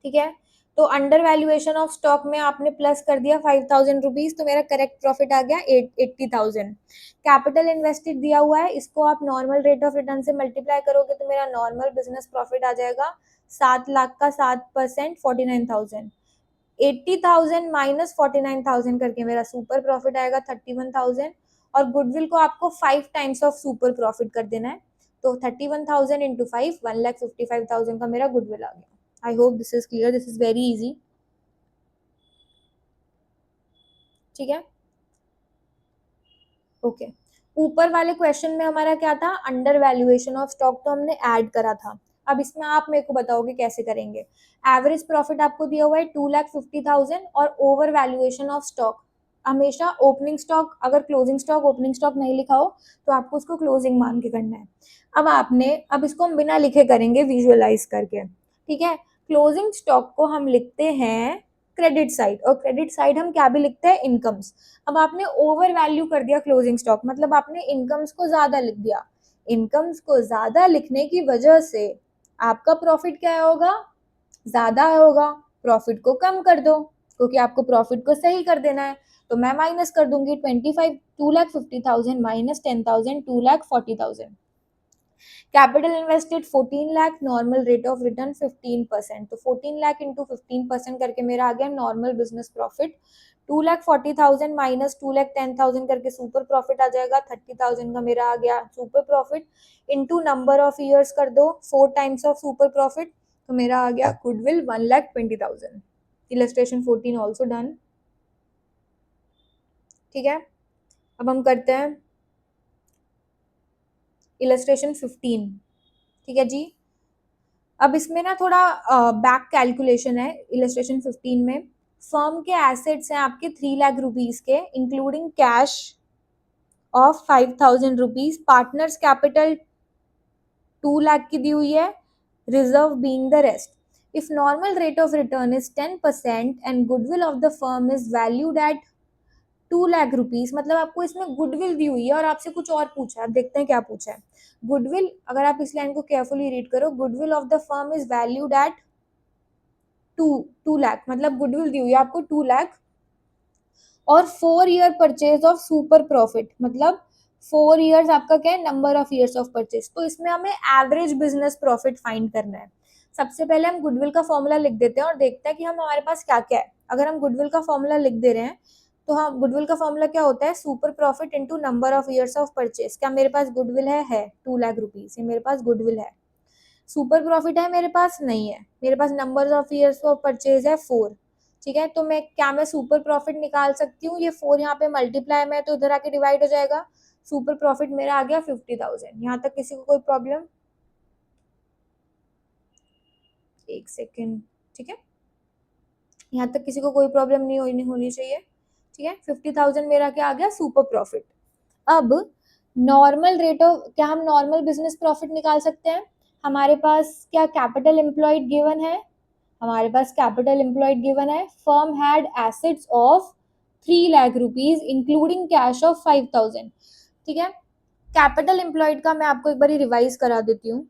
ठीक है। तो अंडर वैल्यूएशन ऑफ स्टॉक में आपने प्लस कर दिया 5,000 रुपीज, तो मेरा करेक्ट प्रॉफिट आ गया 80,000। कैपिटल इन्वेस्टेड दिया हुआ है, इसको आप नॉर्मल रेट ऑफ रिटर्न से मल्टीप्लाई करोगे तो मेरा नॉर्मल बिजनेस प्रॉफिट आ जाएगा 7 लाख का 7%, 49,000। 80,000 माइनस 49,000 करके मेरा सुपर प्रॉफिट आएगा 31,000। और गुडविल को आपको 5 टाइम्स ऑफ सुपर प्रॉफिट कर देना है। तो 31,000 इंटू 5, 1,55,000 का मेरा गुडविल आ गया। I hope this is clear. This is very easy. ठीक है, ओके। ऊपर वाले क्वेश्चन में हमारा क्या था, अंडर वैल्यूएशन ऑफ स्टॉक, तो हमने ऐड करा था। अब इसमें आप मेरे को बताओगे कैसे करेंगे। एवरेज प्रॉफिट आपको दिया हुआ है 2,50,000 और ओवर वैल्यूएशन ऑफ स्टॉक। हमेशा ओपनिंग स्टॉक, अगर क्लोजिंग स्टॉक ओपनिंग स्टॉक नहीं लिखा हो तो आपको उसको क्लोजिंग मान के करना है। अब इसको हम बिना लिखे करेंगे, विजुअलाइज करके, ठीक है। क्लोजिंग स्टॉक को हम लिखते हैं क्रेडिट साइड, और क्रेडिट साइड हम क्या भी लिखते हैं, इनकम्स। अब आपने ओवर वैल्यू कर दिया क्लोजिंग स्टॉक, मतलब आपने इनकम्स को ज्यादा लिख दिया। इनकम्स को ज्यादा लिखने की वजह से आपका प्रॉफिट क्या होगा, ज्यादा होगा। प्रॉफिट को कम कर दो, क्योंकि आपको प्रॉफिट को सही कर देना है। तो मैं माइनस कर दूंगी 25, 2,50,000 minus 10,000, 2,40,000। Capital invested 14 lakh, normal rate of return 15%। तो 14 लाख इंटू 15% करके मेरा आ गया नॉर्मल बिजनेस प्रॉफिट 2,40,000 माइनस 2,10,000 करके सुपर प्रॉफिट आ जाएगा, 30,000 का मेरा आ गया super profit, into number of years कर दो 4 टाइम्स ऑफ सुपर प्रॉफिट, तो मेरा आ गया गुडविल 1,20,000। Illustration 14 also done. ठीक है, अब हम करते हैं इलस्ट्रेशन 15। ठीक है जी, अब इसमें ना थोड़ा बैक कैलकुलेशन है। इलस्ट्रेशन 15 में फर्म के एसेट्स हैं आपके 3 लाख रुपीज के, including cash of 5,000 rupees, partners capital 2 lakh की दी हुई है, reserve being the rest. If normal rate of return is 10% and goodwill of the firm is valued at 2 lakh rupees, मतलब आपको इसमें गुडविल दी हुई है और आपसे कुछ और पूछा है। अब देखते हैं क्या पूछा है। गुडविल, अगर आप इस लाइन को केयरफुली रीड करो, goodwill of the firm is valued at two lakh, मतलब गुडविल दी हुई है आपको 2 लाख, और 4 year purchase of super profit, मतलब 4 ईयर्स आपका क्या है, number of years of purchase. तो इसमें हमें एवरेज बिजनेस प्रॉफिट फाइंड करना है। सबसे पहले हम गुडविल का फॉर्मूला लिख देते हैं और देखते हैं कि हम हमारे पास क्या क्या है। अगर हम गुडविल का फॉर्मूला लिख दे रहे हैं तो हम, गुडविल का फॉर्मूला क्या होता है, super profit into number of years of purchase. क्या मेरे पास गुडविल है 2 लाख रुपीज, ये मेरे पास गुडविल है। सुपर प्रॉफिट है मेरे पास, नहीं है। मेरे पास number of years of purchase है 4। ठीक है, तो मैं सुपर प्रॉफिट निकाल सकती हूँ, ये 4 यहाँ पे मल्टीप्लाई में है तो इधर आके डिवाइड हो जाएगा। सुपर प्रॉफिट मेरा आ गया 50,000। यहाँ तक किसी को कोई प्रॉब्लम? एक सेकेंड। ठीक है, यहाँ तक किसी को कोई प्रॉब्लम नहीं होनी चाहिए। ठीक है, 50,000 मेरा क्या आ गया, सुपर प्रॉफिट। अब नॉर्मल रेट ऑफ, क्या हम नॉर्मल बिजनेस प्रॉफिट निकाल सकते हैं? हमारे पास क्या कैपिटल एम्प्लॉयड गिवन है? हमारे पास कैपिटल एम्प्लॉयड गिवन है। Firm had assets of 3 lakh rupees including cash of 5,000। ठीक है, कैपिटल एम्प्लॉयड का मैं आपको एक बार रिवाइज करा देती हूँ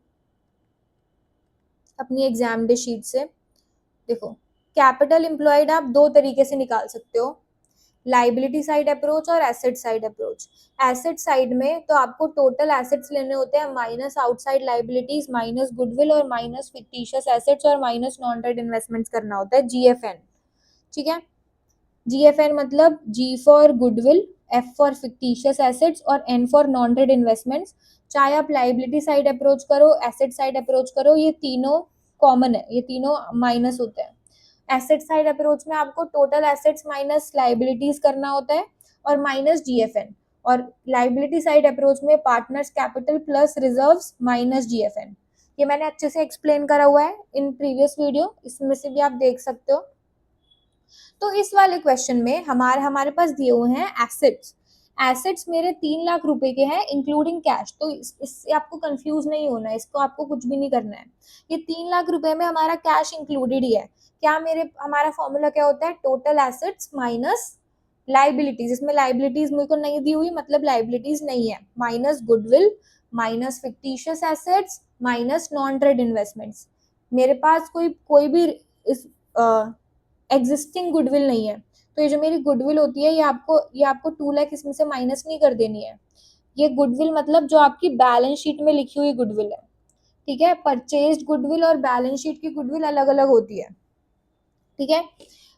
अपनी एग्जाम डे शीट से। देखो, कैपिटल एम्प्लॉयड आप दो तरीके से निकाल सकते हो, लाइबिलिटी साइड अप्रोच और asset side approach. Asset side में तो आपको टोटल एसेट्स लेने होते हैं minus outside liabilities minus goodwill और माइनस फिक्टिशियस एसेट्स और माइनस नॉन ट्रेड इन्वेस्टमेंट्स करना होता है, जीएफएन। ठीक है, जीएफएन मतलब G for goodwill, F for fictitious assets और N for non trade investments. चाहे आप लाइबिलिटी साइड अप्रोच करो, एसेट साइड अप्रोच करो, ये तीनों कॉमन है, ये तीनों माइनस होते हैं। एसेट साइड अप्रोच में आपको टोटल एसेट्स माइनस लाइबिलिटीज करना होता है और माइनस जीएफएन, और लाइबिलिटी साइड अप्रोच में partners capital plus reserves minus GFN. ये मैंने अच्छे से एक्सप्लेन करा हुआ है इन प्रीवियस वीडियो, इसमें से भी आप देख सकते हो। तो इस वाले क्वेश्चन में हमारे पास दिए हुए हैं एसेट्स। एसेट्स मेरे 3 लाख रुपए के हैं इंक्लूडिंग कैश, तो इससे आपको कंफ्यूज नहीं होना है, इसको आपको कुछ भी नहीं करना है। ये 3 लाख रुपए में हमारा कैश इंक्लूडेड ही है। क्या हमारा फॉर्मूला क्या होता है, टोटल एसेट्स माइनस लाइबिलिटीज। इसमें लाइबिलिटीज मेरे को नहीं दी हुई, मतलब लाइबिलिटीज नहीं है, minus goodwill minus fictitious assets minus non trade investments. मेरे पास कोई भी इस एग्जिस्टिंग गुडविल नहीं है, तो ये जो मेरी गुडविल होती है ये आपको 2 लाख इसमें से माइनस नहीं कर देनी है। ये गुडविल मतलब जो आपकी बैलेंस शीट में लिखी हुई गुडविल है। ठीक है, परचेज्ड गुडविल और बैलेंस शीट की गुडविल अलग अलग होती है। ठीक है,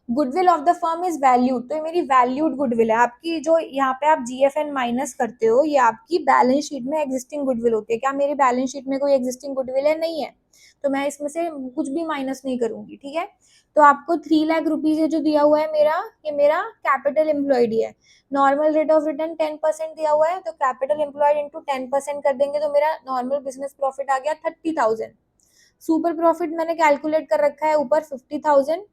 goodwill of the firm is valued, तो ये मेरी वैल्यूड गुडविल है। आपकी जो यहाँ पे आप जीएफएन माइनस करते हो, ये आपकी बैलेंस शीट में एग्जिस्टिंग गुडविल होती है। क्या मेरी बैलेंस शीट में कोई एग्जिस्टिंग गुडविल है? नहीं है, तो मैं इसमें से कुछ भी माइनस नहीं करूंगी। ठीक है, तो आपको 3 लाख रुपीज जो दिया हुआ है मेरा, ये मेरा कैपिटल एम्प्लॉयड है। नॉर्मल रेट ऑफ रिटर्न 10% दिया हुआ है, तो कैपिटल एम्प्लॉयड इंटू 10% कर देंगे तो मेरा नॉर्मल बिजनेस प्रॉफिट आ गया 30,000। सुपर प्रॉफिट मैंने कैलकुलेट कर रखा है ऊपर 50,000।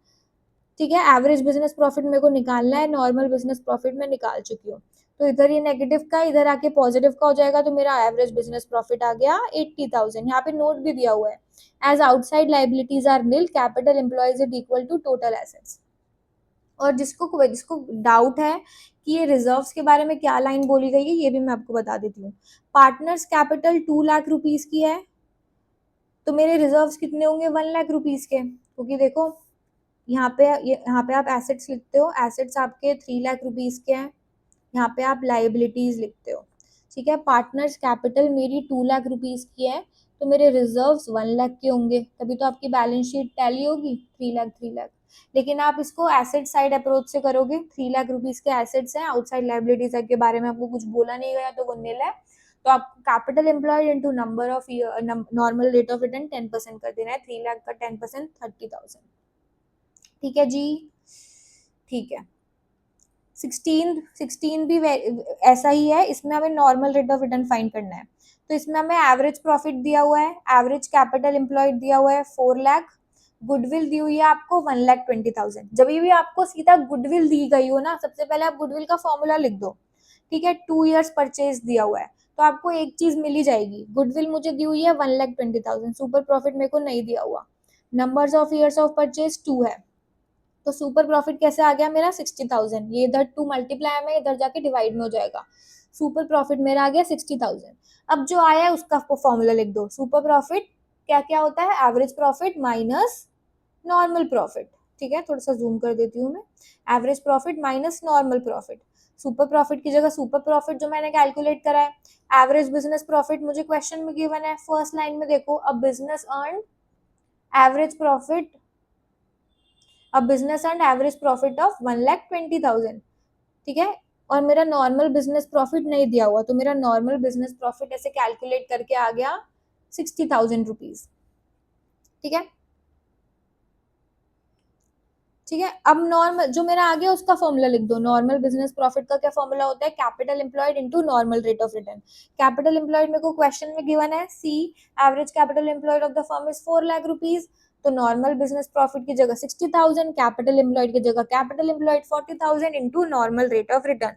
ठीक है, एवरेज बिजनेस प्रॉफिट मेरे को निकालना है, नॉर्मल बिजनेस प्रॉफिट मैं निकाल चुकी हूँ। तो इधर ये नेगेटिव का इधर आके पॉजिटिव का हो जाएगा, तो मेरा एवरेज बिजनेस प्रॉफिट आ गया 80,000। यहाँ पे नोट भी दिया हुआ है, as outside liabilities are nil capital employed is equal to total assets. और जिसको डाउट है कि ये रिजर्व्स के बारे में क्या लाइन बोली गई है, ये भी मैं आपको बता देती हूँ। पार्टनर्स कैपिटल 2 लाख रुपीज की है, तो मेरे रिजर्व्स कितने होंगे, 1 लाख रुपीज के, क्योंकि देखो यहाँ पे आप एसेट्स लिखते हो, एसेट्स आपके 3 लाख रुपीज के हैं, यहाँ पे आप लाइबिलिटीज लिखते हो। ठीक है, पार्टनर्स कैपिटल मेरी 2 लाख रुपीज की है, तो मेरे रिजर्व्स 1 लाख के होंगे, तभी तो आपकी बैलेंस शीट टैली होगी 3 लाख 3 लाख। लेकिन आप इसको एसेट साइड अप्रोच से करोगे, 3 लाख रुपीज के एसेट्स हैं, आउटसाइड लाइबिलिटीज के बारे में आपको कुछ बोला नहीं गया तो वो नील है, तो आपको capital employed into number of normal rate of return 10% कर देना है, 3 लाख का 10% 30,000। ठीक है जी, ठीक है। 16 भी ऐसा ही है, इसमें हमें normal rate of return find करना है। तो इसमें हमें एवरेज प्रॉफिट दिया हुआ है, एवरेज कैपिटल एम्प्लॉयड दिया हुआ है 4 लाख, गुडविल दी हुई है आपको 1,20,000। जब भी आपको सीधा गुडविल दी गई हो ना, सबसे पहले आप गुडविल का फॉर्मूला लिख दो, ठीक है। 2 years परचेज दिया हुआ है तो आपको एक चीज मिल ही जाएगी, गुडविल मुझे दी हुई है 1,20,000, सुपर प्रॉफिट मेरे को नहीं दिया हुआ, numbers of years of purchase 2 है, तो सुपर प्रॉफिट कैसे आ गया मेरा 60,000, ये इधर 2 मल्टीप्लाई में इधर जाके डिवाइड में हो जाएगा, सुपर प्रॉफिट मेरा आ गया 60,000। अब जो आया है उसका फॉर्मूला लिख दो, सुपर प्रॉफिट क्या क्या होता है, average profit minus normal profit, ठीक है, थोड़ा सा जूम कर देती हूँ मैं, average profit minus normal profit, super profit की जगह सुपर प्रॉफिट जो मैंने कैलकुलेट करा है, एवरेज बिजनेस प्रॉफिट मुझे क्वेश्चन में गिवन है, फर्स्ट लाइन में देखो, अब बिजनेस अर्न एवरेज प्रॉफिट, अब business earn average profit of 1,20,000, ठीक है, और मेरा नॉर्मल बिजनेस प्रॉफिट नहीं दिया हुआ, तो मेरा नॉर्मल बिजनेस प्रॉफिट ऐसे कैलकुलेट करके आ गया 60,000 रुपीज, ठीक है, ठीक है। अब नॉर्मल जो मेरा आ गया उसका फॉर्मूला लिख दो, नॉर्मल बिजनेस प्रॉफिट का क्या फॉर्मूला होता है, capital employed into normal rate of return, capital employed मेरे को क्वेश्चन में गिवन है, see average capital employed of the firm is 4 lakh rupees, तो नॉर्मल बिजनेस प्रॉफिट की जगह 60,000, कैपिटल एम्प्लॉयड की जगह capital employed 40,000 into normal rate of return,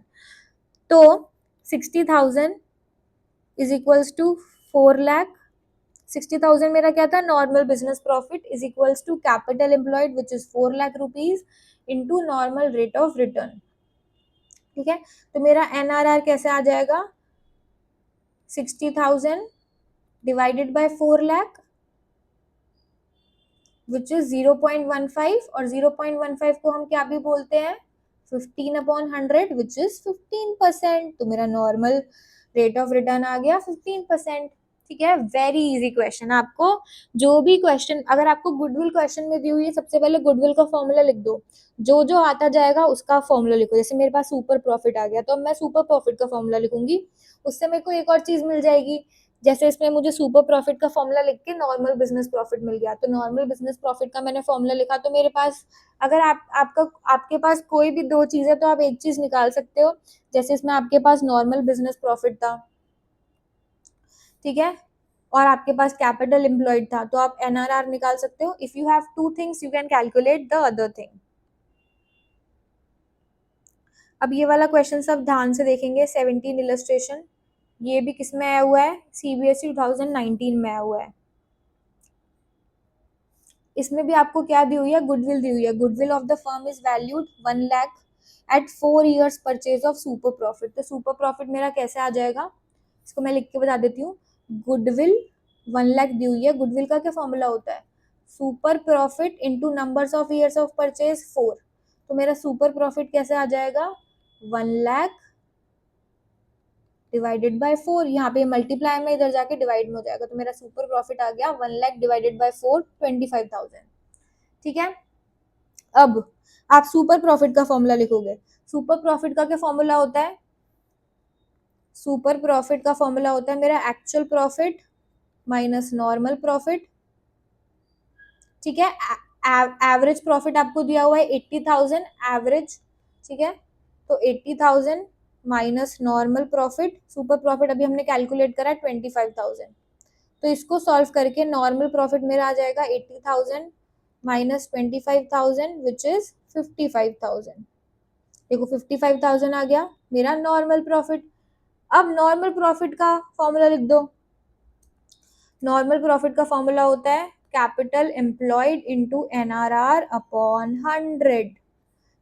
तो 60,000 इज इक्वल्स टू 4 लाख, 60,000 मेरा क्या था, normal business profit is equals to capital employed which is 4 lakh rupees into normal rate of return, ठीक है। तो मेरा एनआरआर कैसे आ जाएगा, 60,000 divided by 4 lakh which is 0.15, और 0.15 को हम क्या भी बोलते हैं, 15/100 विच इज 15%, तो मेरा नॉर्मल रेट ऑफ रिटर्न आ गया 15%, ठीक है। वेरी इजी क्वेश्चन, आपको जो भी क्वेश्चन, अगर आपको गुडविल क्वेश्चन में दी हुई है, सबसे पहले गुडविल का फॉर्मूला लिख दो, जो जो आता जाएगा उसका फॉर्मूला लिखो, जैसे मेरे पास सुपर प्रॉफिट आ गया तो अब मैं सुपर प्रॉफिट का फॉर्मूला लिखूंगी, उससे मेरे को एक और चीज मिल जाएगी, जैसे इसमें मुझे सुपर प्रॉफिट का फॉर्मूला लिख के नॉर्मल बिजनेस प्रॉफिट मिल गया, तो नॉर्मल बिजनेस प्रॉफिट का मैंने फॉर्मूला लिखा, तो मेरे पास अगर आपके पास कोई भी दो चीज है तो आप एक चीज निकाल सकते हो, जैसे इसमें आपके पास नॉर्मल बिजनेस प्रॉफिट था, ठीक है, और आपके पास कैपिटल एम्प्लॉयड था, तो आप एनआरआर निकाल सकते हो, if you have two things you can calculate the other thing. अब ये वाला क्वेश्चन सब ध्यान से देखेंगे, 17 इलस्ट्रेशन, ये भी किस में आया हुआ है, सीबीएसई 2019 में आया हुआ है, इसमें भी आपको क्या दी हुई है, गुडविल दी हुई है, goodwill of the firm is valued 1 lakh at 4 years purchase of super profit, तो सुपर प्रॉफिट मेरा कैसे आ जाएगा, इसको मैं लिख के बता देती हूँ, गुडविल 1 लाख दी हुई है, गुडविल का क्या फॉर्मूला होता है, super profit into numbers of years of purchase 4, तो मेरा सुपर प्रॉफिट कैसे आ जाएगा, 1 लाख डिवाइडेड बाय 4, यहाँ पे मल्टीप्लाई में इधर जाके डिवाइड में हो जाएगा, तो मेरा सुपर प्रॉफिट आ गया 1 लाख डिवाइडेड बाय 4, 25,000, ठीक है। अब आप सुपर प्रॉफिट का फॉर्मूला लिखोगे, सुपर प्रॉफिट का क्या फॉर्मूला होता है, सुपर प्रॉफिट का फॉर्मूला होता है मेरा actual profit minus normal profit, ठीक है। एवरेज प्रॉफिट आपको दिया हुआ है 80,000 एवरेज, ठीक है, तो 80,000 minus normal profit, super profit अभी हमने कैलकुलेट करा 25,000, तो इसको सॉल्व करके नॉर्मल प्रॉफिट मेरा आ जाएगा 80,000 माइनस 25,000 विच इज 55,000, देखो 55,000 आ गया मेरा नॉर्मल प्रॉफिट। अब नॉर्मल प्रॉफिट का फॉर्मूला लिख दो, नॉर्मल प्रॉफिट का फॉर्मूला होता है capital employed into NRR upon 100,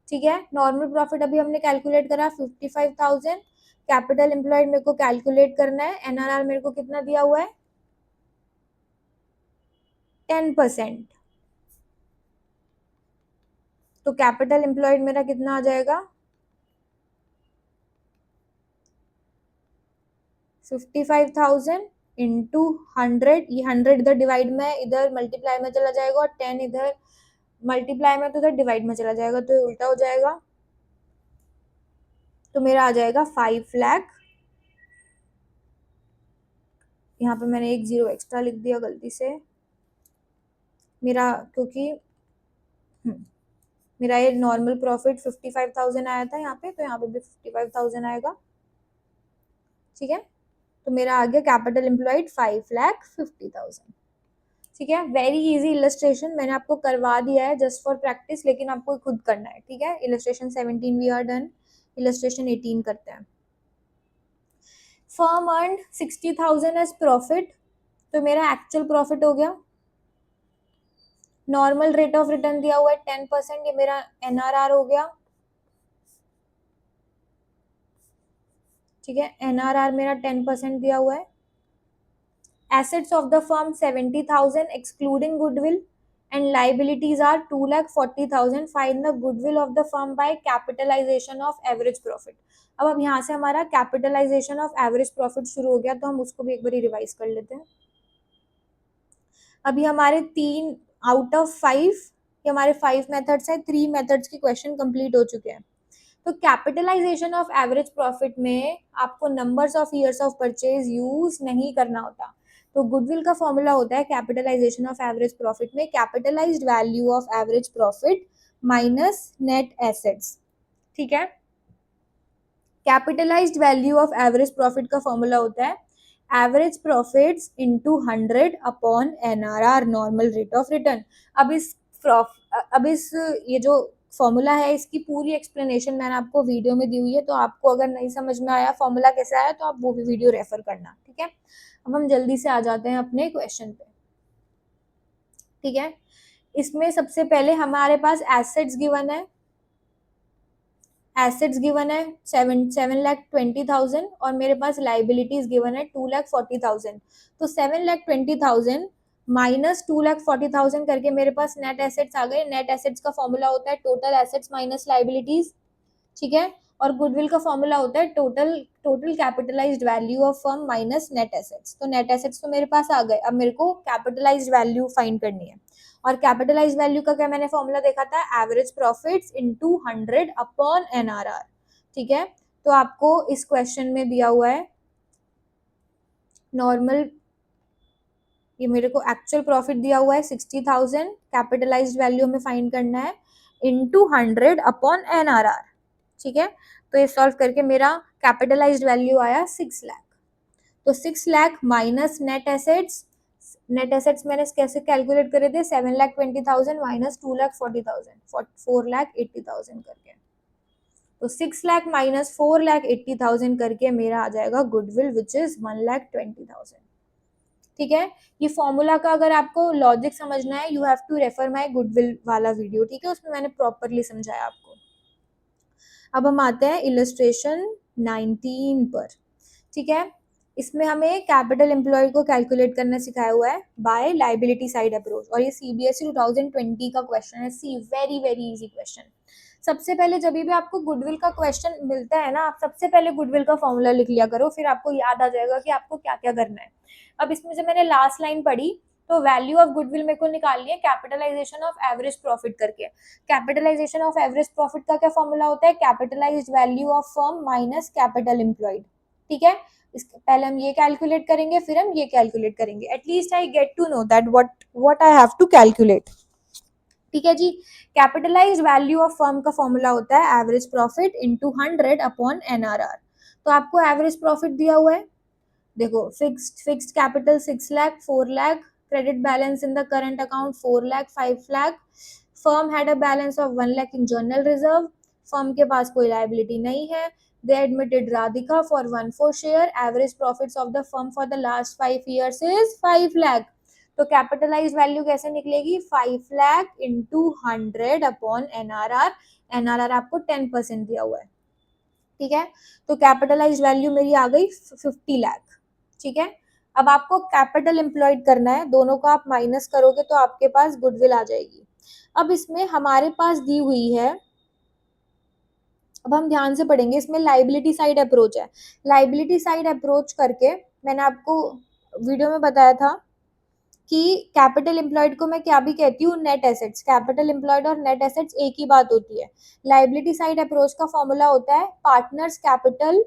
ठीक है। नॉर्मल प्रॉफिट अभी हमने कैलकुलेट करा 55,000, कैपिटल एम्प्लॉयड मेरे को कैलकुलेट करना है, एनआरआर मेरे को कितना दिया हुआ है 10%, तो कैपिटल एम्प्लॉयड मेरा कितना आ जाएगा 55,000 इंटू 100, ये 100 इधर डिवाइड में इधर मल्टीप्लाई में चला जाएगा और 10 इधर मल्टीप्लाई में तो उधर डिवाइड में चला जाएगा, तो ये उल्टा हो जाएगा, तो मेरा आ जाएगा 5 लाख। यहाँ पे मैंने एक जीरो एक्स्ट्रा लिख दिया गलती से, मेरा क्योंकि मेरा ये नॉर्मल प्रॉफिट 55,000 आया था यहाँ पे, तो यहाँ पे भी 55,000 आएगा, ठीक है। तो मेरा आ गया कैपिटल एम्प्लॉयड 5,50,000, ठीक है। वेरी इजी इलस्ट्रेशन, मैंने आपको करवा दिया है जस्ट फॉर प्रैक्टिस, लेकिन आपको खुद करना है, ठीक है। Illustration 17 we are done, illustration 18 करते हैं। फर्म अर्न 60,000 एज प्रॉफिट, तो मेरा एक्चुअल प्रॉफिट हो गया। नॉर्मल रेट ऑफ रिटर्न दिया हुआ है 10%, ये मेरा एनआरआर हो गया, ठीक है। एनआरआर मेरा 10% दिया हुआ है। Assets of the firm 70,000 excluding goodwill and liabilities are 2,40,000. Find the goodwill of the firm by capitalization of average profit. अब यहाँ से हमारा कैपिटलाइजेशन ऑफ एवरेज प्रॉफिट शुरू हो गया, तो हम उसको भी एक बार रिवाइज कर लेते हैं। अभी हमारे 3 आउट ऑफ 5, ये हमारे 5 मेथड्स हैं, 3 मेथड्स की क्वेश्चन कंप्लीट हो चुके हैं। तो कैपिटलाइजेशन ऑफ एवरेज प्रॉफिट में आपको numbers of years of purchase use नहीं करना होता। तो गुडविल का फॉर्मूला होता है कैपिटलाइजेशन ऑफ एवरेज प्रॉफिट में capitalised value of average profit minus net assets, ठीक है। Capitalised value of average profit का फॉर्मूला होता है average profits into 100 upon NRR, normal rate of return. अब इस ये जो फॉर्मूला है, इसकी पूरी एक्सप्लेनेशन मैंने आपको वीडियो में दी हुई है, तो आपको अगर नहीं समझ में आया फॉर्मूला कैसे आया, तो आप वो भी वीडियो रेफर करना, ठीक है। अब हम जल्दी से आ जाते हैं अपने क्वेश्चन पे, ठीक है। इसमें सबसे पहले हमारे पास एसेट्स गिवन है, एसेट्स गिवन है 7,20,000 और मेरे पास लाइबिलिटीज गिवन है 2,40,000। तो 7,20,000 माइनस 2,40,000 करके मेरे पास नेट एसेट्स आ गए। नेट एसेट्स का फॉर्मूला होता है टोटल एसेट्स माइनस लाइबिलिटीज, ठीक है। और गुडविल का फॉर्मूला होता है total capitalised value of firm minus net assets. तो नेट एसेट्स तो मेरे पास आ गए, अब मेरे को कैपिटलाइज्ड वैल्यू फाइंड करनी है। और कैपिटलाइज्ड वैल्यू का क्या मैंने फॉर्मूला देखा था, average profits into 100 upon NRR, ठीक है। तो आपको इस क्वेश्चन में दिया हुआ है नॉर्मल, ये मेरे को एक्चुअल प्रॉफिट दिया हुआ है 60,000, कैपिटलाइज्ड वैल्यू हमें फाइंड करना है इनटू 100 अपॉन एनआरआर, ठीक है। तो ये सॉल्व करके मेरा कैपिटलाइज्ड वैल्यू आया 6 लाख। तो 6 lakh minus net assets, net assets मैंने कैसे कैलकुलेट करे थे, 7,20,000 माइनस 2,40,000, 4,80,000 करके। तो 6 लाख माइनस 4,80,000 करके मेरा आ जाएगा गुडविल विच इज 1,20,000, ठीक है। ये फॉर्मूला का अगर आपको लॉजिक समझना है, you have to refer my goodwill वाला वीडियो, ठीक है, उसमें मैंने प्रॉपरली समझाया आपको। अब हम आते हैं इलस्ट्रेशन 19 पर, ठीक है। इसमें हमें कैपिटल एम्प्लॉय को कैलकुलेट करना सिखाया हुआ है बाय लाइबिलिटी साइड अप्रोच, और ये सीबीएसई 2020 का क्वेश्चन है। सी वेरी वेरी इजी क्वेश्चन। सबसे पहले जब भी आपको गुडविल का क्वेश्चन मिलता है ना, आप सबसे पहले गुडविल का फॉर्मूला लिख लिया करो, फिर आपको याद आ जाएगा कि आपको क्या क्या करना है। अब इसमें जब मैंने लास्ट लाइन पढ़ी, तो वैल्यू ऑफ गुडविल मेरे को निकालनी है कैपिटलाइजेशन ऑफ एवरेज प्रॉफिट करके। कैपिटलाइजेशन ऑफ एवरेज प्रॉफिट का क्या फॉर्मूला होता है, capitalised value of firm minus capital employed, ठीक है। इसके पहले हम ये कैलकुलेट करेंगे, फिर हम ये कैलकुलेट करेंगे। At least I get to know that what I have to calculate, ठीक है जी। कैपिटलाइज्ड वैल्यू ऑफ फर्म का फॉर्मूला होता है average profit into 100 upon NRR. तो आपको एवरेज प्रॉफिट दिया हुआ है, देखो fixed capital 6 lakh, 4 lakh, credit balance in the current account 4 lakh, 5 lakh, firm had a balance of 1 lakh in general reserve, firm के पास कोई लाइबिलिटी नहीं है। They admitted Radhika for 1/4 share, average profits of the firm for the last 5 years is 5 lakh. तो capitalise value कैसे निकलेगी, 5 lakh into 100 upon NRR, NRR आपको 10% दिया हुआ है, ठीक है। तो कैपिटलाइज वैल्यू मेरी आ गई 50 लाख, ठीक है। अब आपको कैपिटल एम्प्लॉयड करना है, दोनों का आप माइनस करोगे तो आपके पास गुडविल आ जाएगी। अब इसमें हमारे पास दी हुई है, अब हम ध्यान से पढ़ेंगे, इसमें लाइबिलिटी साइड अप्रोच है। लाइबिलिटी साइड अप्रोच करके मैंने आपको वीडियो में बताया था कि कैपिटल एम्प्लॉयड को मैं क्या भी कहती हूँ, नेट एसेट्स। कैपिटल एम्प्लॉयड और नेट एसेट्स एक ही बात होती है। लाइबिलिटी साइड अप्रोच का फॉर्मूला होता है partners capital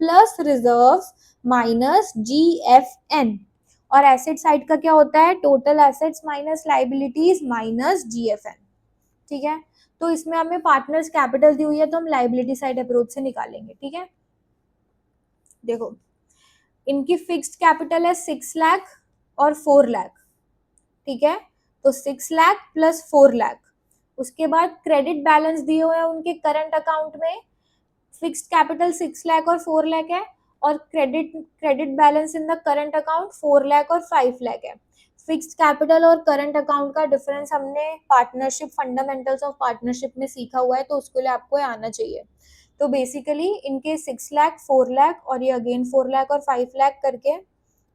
plus reserves minus GFN, और एसेट साइड का क्या होता है, total assets minus liabilities minus GFN। ठीक है, तो इसमें हमें पार्टनर्स कैपिटल दी हुई है तो हम लाइबिलिटी साइड अप्रोच से निकालेंगे। ठीक है, देखो इनकी फिक्स्ड कैपिटल है 6 लाख और 4 लाख। ठीक है, तो 6 लाख प्लस 4 लाख। उसके बाद क्रेडिट बैलेंस दिए हुए हैं उनके करंट अकाउंट में, फिक्स्ड कैपिटल 6 लाख और 4 लाख है, और credit balance in the current account 4 lakh और 5 लाख है। फिक्स्ड कैपिटल और करंट अकाउंट का डिफरेंस हमने पार्टनरशिप फंडामेंटल्स ऑफ पार्टनरशिप में सीखा हुआ है, तो उसके लिए आपको आना चाहिए। तो बेसिकली इनके 6 लाख 4 लाख और ये अगेन 4 लाख और 5 लाख करके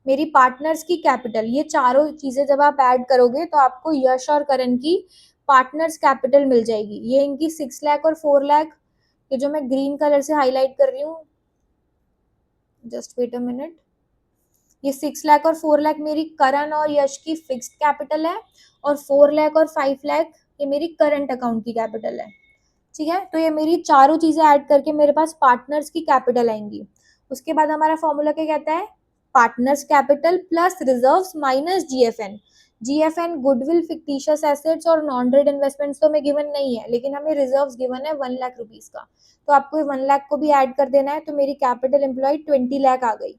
मेरी पार्टनर्स की कैपिटल, ये चारों चीजें जब आप ऐड करोगे तो आपको यश और करण की पार्टनर्स कैपिटल मिल जाएगी। ये इनकी 6 लाख और 4 लाख, ये जो मैं ग्रीन कलर से हाईलाइट कर रही हूँ, जस्ट वेट अ मिनट, ये 6 लाख और 4 लाख मेरी करण और यश की फिक्स्ड कैपिटल है, और 4 लाख और 5 लाख ये मेरी करंट अकाउंट की कैपिटल है। ठीक है, तो ये मेरी चारों चीजें ऐड करके मेरे पास पार्टनर्स की कैपिटल आएंगी। उसके बाद हमारा फॉर्मूला क्या कहता है, partners capital plus reserves minus GFN। GFN goodwill, fictitious assets और नॉन ट्रेड इन्वेस्टमेंट्स तो हमें गिवन नहीं है, लेकिन हमें रिजर्व्स गिवन है 1 लाख रुपीज का, तो आपको 1 लाख को भी ऐड कर देना है, तो मेरी कैपिटल एम्प्लॉयड 20 लाख आ गई।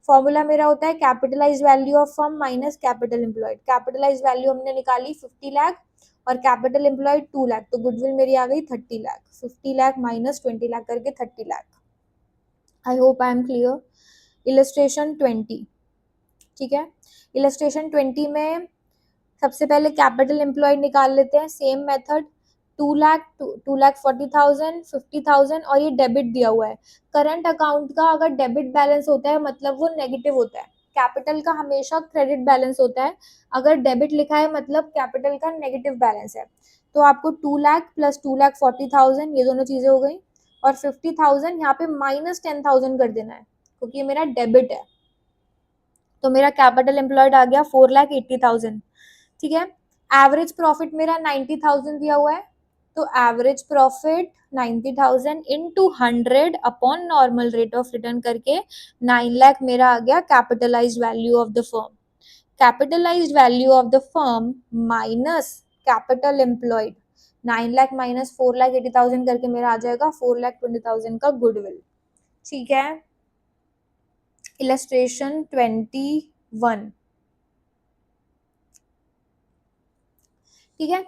फॉर्मूला मेरा होता है capitalized value of firm minus capital employed. Capitalized value हमने निकाली 50 लाख और कैपिटल एम्प्लॉयड 2 लाख, तो गुडविल मेरी आ गई 30 लाख। 50 लाख माइनस 20 लाख करके 30 lakh. I hope I am clear. Illustration 20। ठीक है, इलस्ट्रेशन 20 में सबसे पहले कैपिटल एम्प्लॉयड निकाल लेते हैं, सेम मेथड। 2 लाख 2,40,000 50,000, और ये डेबिट दिया हुआ है। करंट अकाउंट का अगर डेबिट बैलेंस होता है मतलब वो नेगेटिव होता है, कैपिटल का हमेशा क्रेडिट बैलेंस होता है, अगर डेबिट लिखा है मतलब कैपिटल का नेगेटिव बैलेंस है। तो आपको 2 लाख प्लस 2,40,000 ये दोनों चीजें हो गई, और 50,000 यहाँ पे माइनस 10,000 कर देना है क्योंकि ये मेरा डेबिट है। तो मेरा कैपिटल एम्प्लॉयड आ गया 4,80,000। ठीक है, एवरेज प्रॉफिट मेरा 90,000 दिया हुआ है, तो average profit 90,000 into 100 upon normal rate of return करके 9 लाख मेरा आ गया capitalise value of the firm. Capitalized value of the firm minus capital employed, 9 lakh minus 4,80,000 करके मेरा आ जाएगा 4,20,000 का गुडविल। ठीक है, इलस्ट्रेशन 21। ठीक है,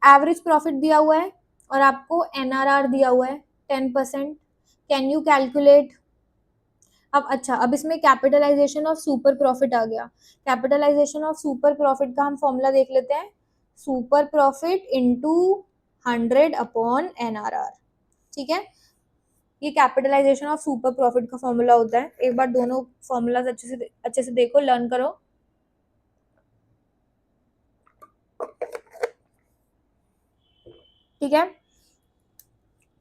एवरेज प्रॉफिट दिया हुआ है और आपको NRR दिया हुआ है 10%। Can you calculate. अब अच्छा, अब इसमें कैपिटलाइजेशन ऑफ सुपर प्रॉफिट आ गया। कैपिटलाइजेशन ऑफ सुपर प्रॉफिट का हम फॉर्मूला देख लेते हैं, super profit into 100 upon NRR। ठीक है, ये कैपिटलाइजेशन ऑफ सुपर प्रॉफिट का फॉर्मूला होता है। एक बार दोनों फॉर्मूलाज अच्छे से देखो, लर्न करो। ठीक है,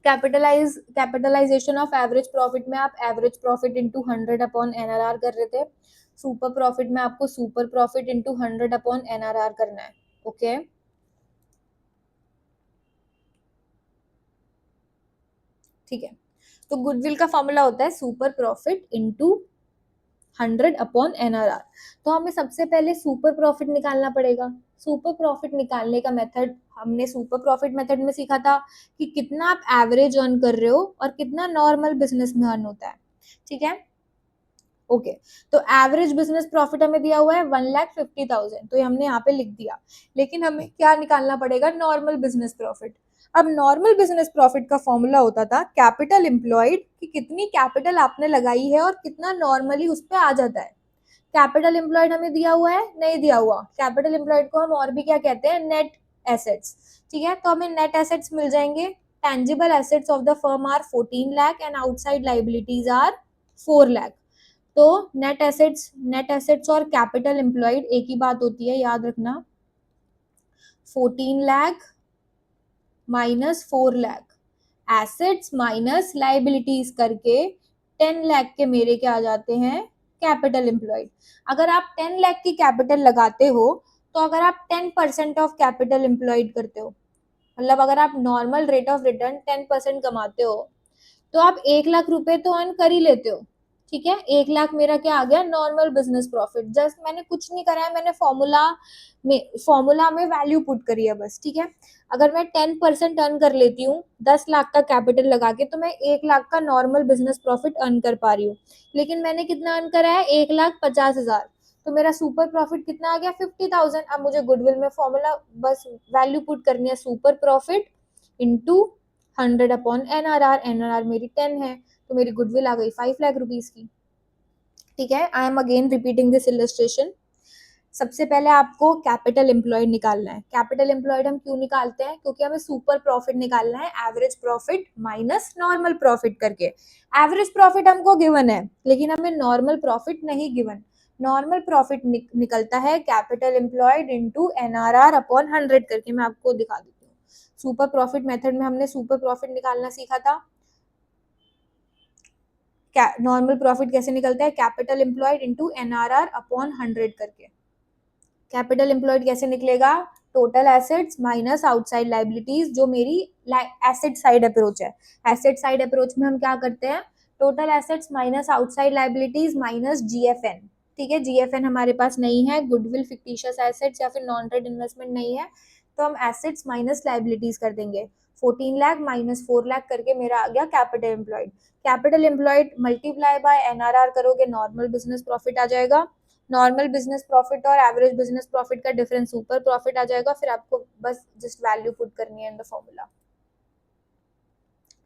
कैपिटलाइजेशन ऑफ एवरेज प्रॉफिट में आप average profit into 100 upon NRR कर रहे थे, सुपर प्रॉफिट में आपको super profit into 100 upon NRR करना है। ओके, ठीक है, तो गुडविल का फॉर्मूला होता है super profit into 100 upon NRR। तो हमें सबसे पहले सुपर प्रॉफिट निकालना पड़ेगा। सुपर प्रॉफिट निकालने का मेथड हमने सुपर प्रॉफिट मेथड में सीखा था कि कितना आप एवरेज अर्न कर रहे हो और कितना नॉर्मल बिजनेस में अर्न होता है। ठीक है, ओके, तो एवरेज बिजनेस प्रॉफिट हमें दिया हुआ है 1,50,000, तो ये हमने यहाँ पे लिख दिया। लेकिन हमें क्या निकालना पड़ेगा, नॉर्मल बिजनेस प्रॉफिट। अब नॉर्मल बिजनेस प्रॉफिट का फॉर्मूला होता था कैपिटल एम्प्लॉयड, कि कितनी कैपिटल आपने लगाई है और कितना नॉर्मली उस पर आ जाता है। कैपिटल एम्प्लॉयड हमें दिया हुआ है, नहीं दिया हुआ। कैपिटल एम्प्लॉयड को हम और भी क्या कहते हैं, नेट एसेट्स। ठीक है, तो हमें नेट एसेट्स मिल जाएंगे। Tangible assets of the firm are 14 lakh and outside liabilities are 4 lakh. तो नेट एसेट्स और कैपिटल एम्प्लॉयड एक ही बात होती है, याद रखना। 14 lakh minus 4 lakh, assets minus liabilities करके 10 लाख के मेरे क्या आ जाते हैं, कैपिटल एम्प्लॉयड। अगर आप 10 लाख की कैपिटल लगाते हो तो अगर आप 10% ऑफ कैपिटल एम्प्लॉयड करते हो, मतलब अगर आप नॉर्मल रेट ऑफ रिटर्न 10% कमाते हो तो आप 1 लाख रुपए तो अर्न कर ही लेते हो। ठीक है, 1 लाख मेरा क्या आ गया, नॉर्मल बिजनेस प्रॉफिट। जस्ट मैंने कुछ नहीं करा है, मैंने फॉर्मूला में वैल्यू पुट करी है बस। ठीक है, अगर मैं 10% अर्न कर लेती हूँ 10 लाख का कैपिटल लगा के, तो मैं 1 लाख का नॉर्मल बिजनेस प्रॉफिट अर्न कर पा रही हूँ। लेकिन मैंने कितना अर्न करा है, 1,50,000, तो मेरा सुपर प्रॉफिट कितना आ गया, 50,000। अब मुझे गुडविल में फॉर्मूला बस वैल्यू पुट करनी है, super profit into 100/NRR। NRR मेरी 10 है, तो मेरी गुडविल आ गई 5 लाख रुपीज की। ठीक है, I am again repeating this illustration. सबसे पहले आपको कैपिटल एम्प्लॉयड निकालना है। कैपिटल एम्प्लॉयड हम क्यों निकालते हैं, क्योंकि हमें सुपर प्रॉफिट निकालना है, average profit minus normal profit करके। एवरेज प्रॉफिट हमको गिवन है, लेकिन हमें नॉर्मल प्रॉफिट नहीं गिवन। नॉर्मल प्रॉफिट निकलता है कैपिटल एम्प्लॉयड इंटू NRR/100 करके। मैं आपको दिखा देती हूँ। सुपर प्रॉफिट मेथड में हमने सुपर प्रॉफिट निकालना सीखा था। नॉर्मल प्रॉफिट कैसे निकलता है, कैपिटल एम्प्लॉयड इंटू NRR/100 करके। कैपिटल एम्प्लॉयड कैसे निकलेगा, total assets minus outside liabilities, जो मेरी एसेट साइड अप्रोच है। एसेट साइड अप्रोच में हम क्या करते हैं, total assets minus outside liabilities minus GFN। ठीक है, GFN हमारे पास नहीं है, गुडविल फिक्टिशियस एसेट्स या फिर नॉन ट्रेड इन्वेस्टमेंट नहीं है, तो हम एसेट्स माइनस लाइबिलिटीज कर देंगे। 14 लाख माइनस 4 लाख करके मेरा आ गया capital employed. Capital employed multiply by NRR करोगे, नॉर्मल बिजनेस प्रॉफिट आ जाएगा। नॉर्मल बिजनेस प्रॉफिट और एवरेज बिजनेस प्रॉफिट का डिफरेंस सुपर प्रॉफिट आ जाएगा। फिर आपको बस जस्ट वैल्यू पुट करनी है इन द फॉर्मूला।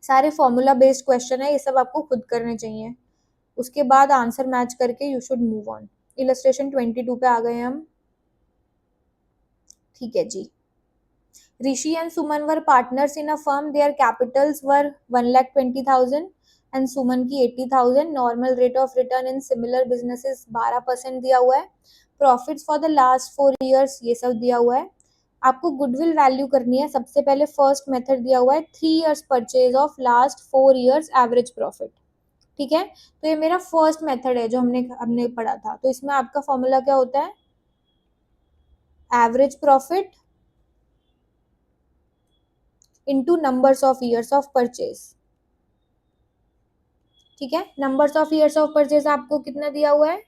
सारे फॉर्मूला बेस्ड क्वेश्चन है, ये सब आपको खुद करने चाहिए। उसके बाद आंसर मैच करके you should move on. Illustration 22 पे आ गए हम। ठीक है जी। Rishi and Suman were partners in a firm. Their capitals were 1,20,000 and सुमन की 80,000। Normal rate of return in similar businesses 12% दिया हुआ है। Profits for the last 4 years ये सब दिया हुआ है। आपको गुडविल वैल्यू करनी है। सबसे पहले फर्स्ट मेथड दिया हुआ है 3 years purchase of last 4 years average profit. ठीक है, तो ये मेरा फर्स्ट मेथड है जो हमने पढ़ा था। तो इसमें आपका फॉर्मूला क्या होता है, average profit into numbers of years of purchase. ठीक है, numbers of years of purchase आपको कितना दिया हुआ है,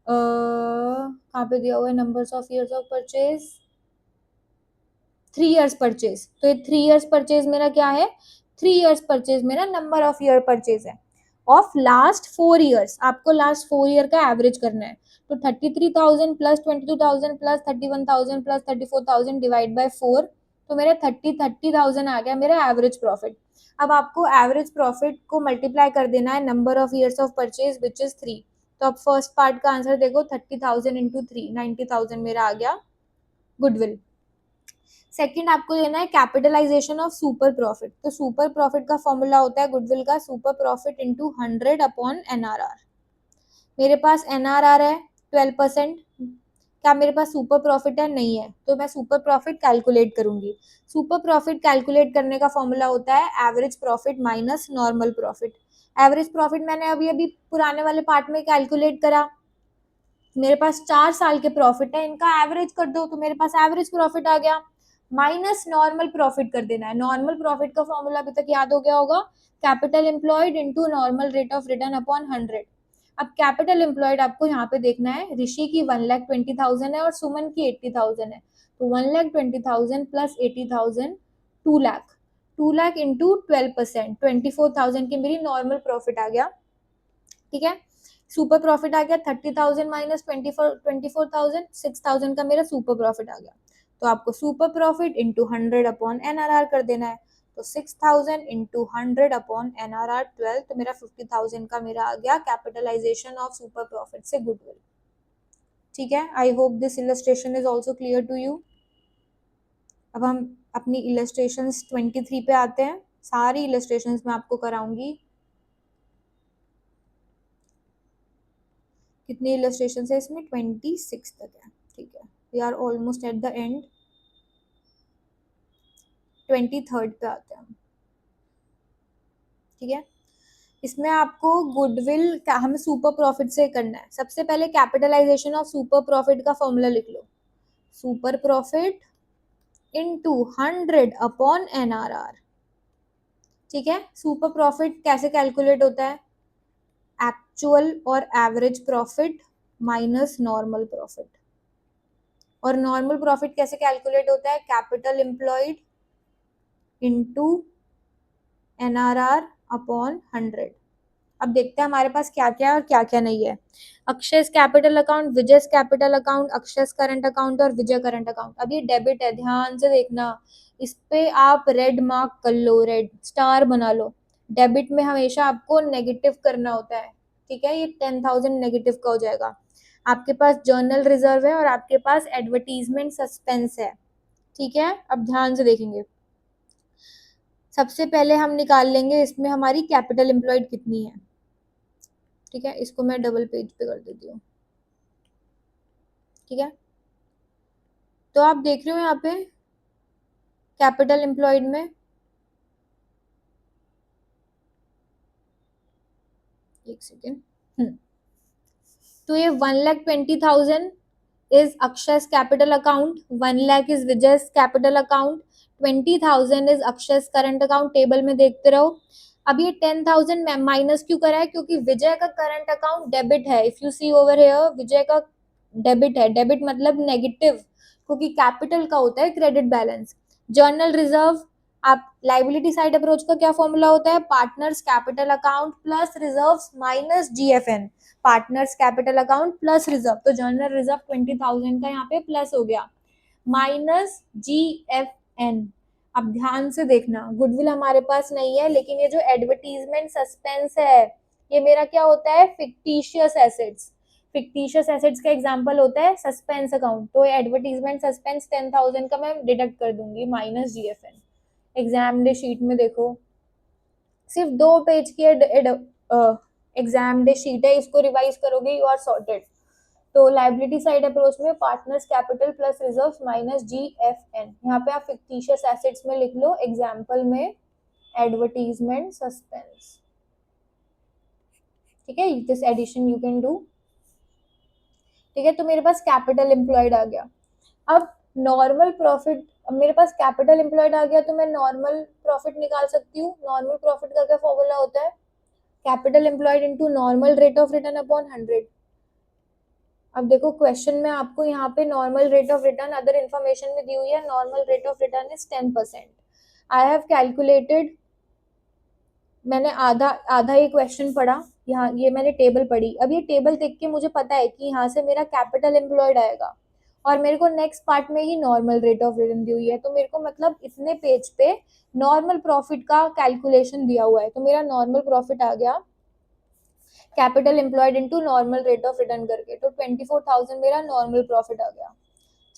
कहाँ पे दिया हुआ है numbers of years of purchase, 3 years purchase. तो ये 3 years परचेज मेरा क्या है, 3 years परचेज मेरा नंबर ऑफ ईयर परचेज है ऑफ लास्ट 4 years। आपको लास्ट 4 year का एवरेज करना है। तो 33,000 plus 22,000 plus 31,000 plus 34,000 divide by 4, तो मेरा 30,000 आ गया मेरा एवरेज प्रॉफिट। अब आपको एवरेज प्रॉफिट को मल्टीप्लाई कर देना है number of years of purchase which is 3। तो अब फर्स्ट पार्ट का आंसर देखो, 30,000 इंटू 3, 90,000 मेरा आ गया गुडविल। सेकंड आपको लेना है कैपिटलाइजेशन ऑफ सुपर प्रॉफिट। तो सुपर प्रॉफिट का फॉर्मूला होता है गुडविल का सुपर प्रॉफिट इंटू 100/NRR। मेरे पास NRR है 12%। क्या मेरे पास सुपर प्रॉफिट है, नहीं है, तो मैं सुपर प्रॉफिट कैलकुलेट करूंगी। सुपर प्रॉफिट कैलकुलेट करने का फॉर्मूला होता है average profit minus normal profit. Average profit मैंने अभी अभी पुराने वाले पार्ट में कैलकुलेट करा। मेरे पास 4 साल के प्रॉफिट है, इनका एवरेज कर दो तो मेरे पास एवरेज प्रॉफिट आ गया। माइनस नॉर्मल प्रॉफिट कर देना है। नॉर्मल प्रॉफिट का फॉर्मूला अभी तक याद हो गया होगा, capital employed into normal rate of return upon 100। अब कैपिटल एम्प्लॉयड आपको यहाँ पे देखना है, ऋषि की 1,20,000 है और सुमन की 80,000 है। तो 1,20,000 प्लस 80,000 2 लाख। 2 लाख इंटू 12%, 24,000 की मेरी नॉर्मल प्रॉफिट आ गया। ठीक है, सुपर प्रॉफिट आ गया 30,000 माइनस 24,000, 6,000 का मेरा सुपर प्रॉफिट आ गया। तो आपको सुपर प्रॉफिट इंटू 100/NRR कर देना है। तो 6,000 इंटू 100/NRR 12, तो मेरा 50,000 का मेरा आ गया कैपिटलाइजेशन ऑफ सुपर प्रॉफिट से गुडविल। ठीक है, I hope this illustration is also clear to you. अब हम अपनी इलस्ट्रेशंस 23 पे आते हैं। सारी इलस्ट्रेशंस मैं आपको कराऊंगी। कितने इलस्ट्रेशन है इसमें, 26 तक है। ठीक है, we are almost at the end. 23rd पे आते हैं हम। ठीक है, इसमें आपको गुडविल हमें सुपर प्रॉफिट से करना है। सबसे पहले कैपिटलाइजेशन ऑफ सुपर प्रॉफिट का फॉर्मूला लिख लो, super profit into 100 upon NRR। ठीक है, सुपर प्रॉफिट कैसे कैलकुलेट होता है, एक्चुअल और average profit minus normal profit. और नॉर्मल प्रॉफिट कैसे कैलकुलेट होता है, capital employed into NRR upon 100। अब देखते हैं हमारे पास क्या क्या है और क्या क्या नहीं है। Akshay capital account, Vijay capital account, Akshay current account और विजय करंट अकाउंट। अब ये डेबिट है, ध्यान से देखना, इस पे आप रेड मार्क कर लो, रेड स्टार बना लो। डेबिट में हमेशा आपको नेगेटिव करना होता है, ठीक है। ये 10,000 नेगेटिव का हो जाएगा। आपके पास जर्नल रिजर्व है और आपके पास एडवर्टीजमेंट सस्पेंस है, ठीक है। अब ध्यान से देखेंगे, सबसे पहले हम निकाल लेंगे इसमें हमारी कैपिटल एम्प्लॉयड कितनी है, ठीक है। इसको मैं डबल पेज पे कर देती हूँ, ठीक है। तो आप देख रहे हो यहाँ पे कैपिटल एम्प्लॉयड में, एक सेकेंड, तो ये 1,20,000 is Akshay capital account, 1 lakh is Vijay capital account, 20,000 is Akshay current account. Table में देखते रहो। अब ये 10,000 माइनस क्यों करा है, क्योंकि विजय का करंट अकाउंट डेबिट है। If you see over here, Vijay का डेबिट है, डेबिट मतलब नेगेटिव, क्योंकि कैपिटल का होता है क्रेडिट बैलेंस। जर्नल रिजर्व, आप लाइबिलिटी साइड अप्रोच का क्या फॉर्मूला होता है, partners capital account plus reserves minus GFN। Partners capital account plus reserve, तो जर्नल रिजर्व 20,000 का यहाँ पे प्लस हो गया, माइनस GFN। अब ध्यान से देखना, गुडविल हमारे पास नहीं है, लेकिन ये जो एडवर्टीजमेंट सस्पेंस है, ये मेरा क्या होता है, फिक्टिशियस एसेट्स। फिक्टिशियस एसेट्स का एग्जांपल होता है सस्पेंस अकाउंट। तो एडवर्टीजमेंट सस्पेंस 10,000 का मैं डिडक्ट कर दूंगी, minus GFN। Exam day sheet में देखो, सिर्फ 2 पेज की एग्जाम डे शीट है, इसको रिवाइज करोगे यू आर सॉर्टेड। तो लाइबिलिटी साइड अप्रोच में partners capital plus reserves minus GFN। यहाँ पे आप फिक्टिशियस एसेट्स में लिख लो, एग्जाम्पल में एडवर्टीजमेंट सस्पेंस, ठीक है। This addition you can do, ठीक है। तो मेरे पास कैपिटल एम्प्लॉयड आ गया। अब नॉर्मल प्रॉफिट, अब मेरे पास कैपिटल एम्प्लॉयड आ गया, तो मैं नॉर्मल प्रॉफिट निकाल सकती हूँ। नॉर्मल प्रॉफिट का क्या फॉर्मूला होता है, capital employed into normal rate of return upon 100। अब देखो क्वेश्चन में आपको यहाँ पे normal rate of return other information में दी हुई है, normal rate of return is 10%। I have calculated, मैंने आधा आधा ये क्वेश्चन पढ़ा, यहाँ ये मैंने टेबल पढ़ी। अब ये टेबल देख के मुझे पता है कि यहाँ से मेरा कैपिटल एम्प्लॉयड आएगा, और मेरे को नेक्स्ट पार्ट में ही normal rate of return the हुई है। तो मेरे को मतलब इतने पेज पे नॉर्मल प्रॉफिट का कैलकुलेशन दिया हुआ है, तो मेरा नॉर्मल प्रॉफिट आ गया capital employed into normal rate of return करके, तो 24,000 मेरा नॉर्मल प्रॉफिट आ गया,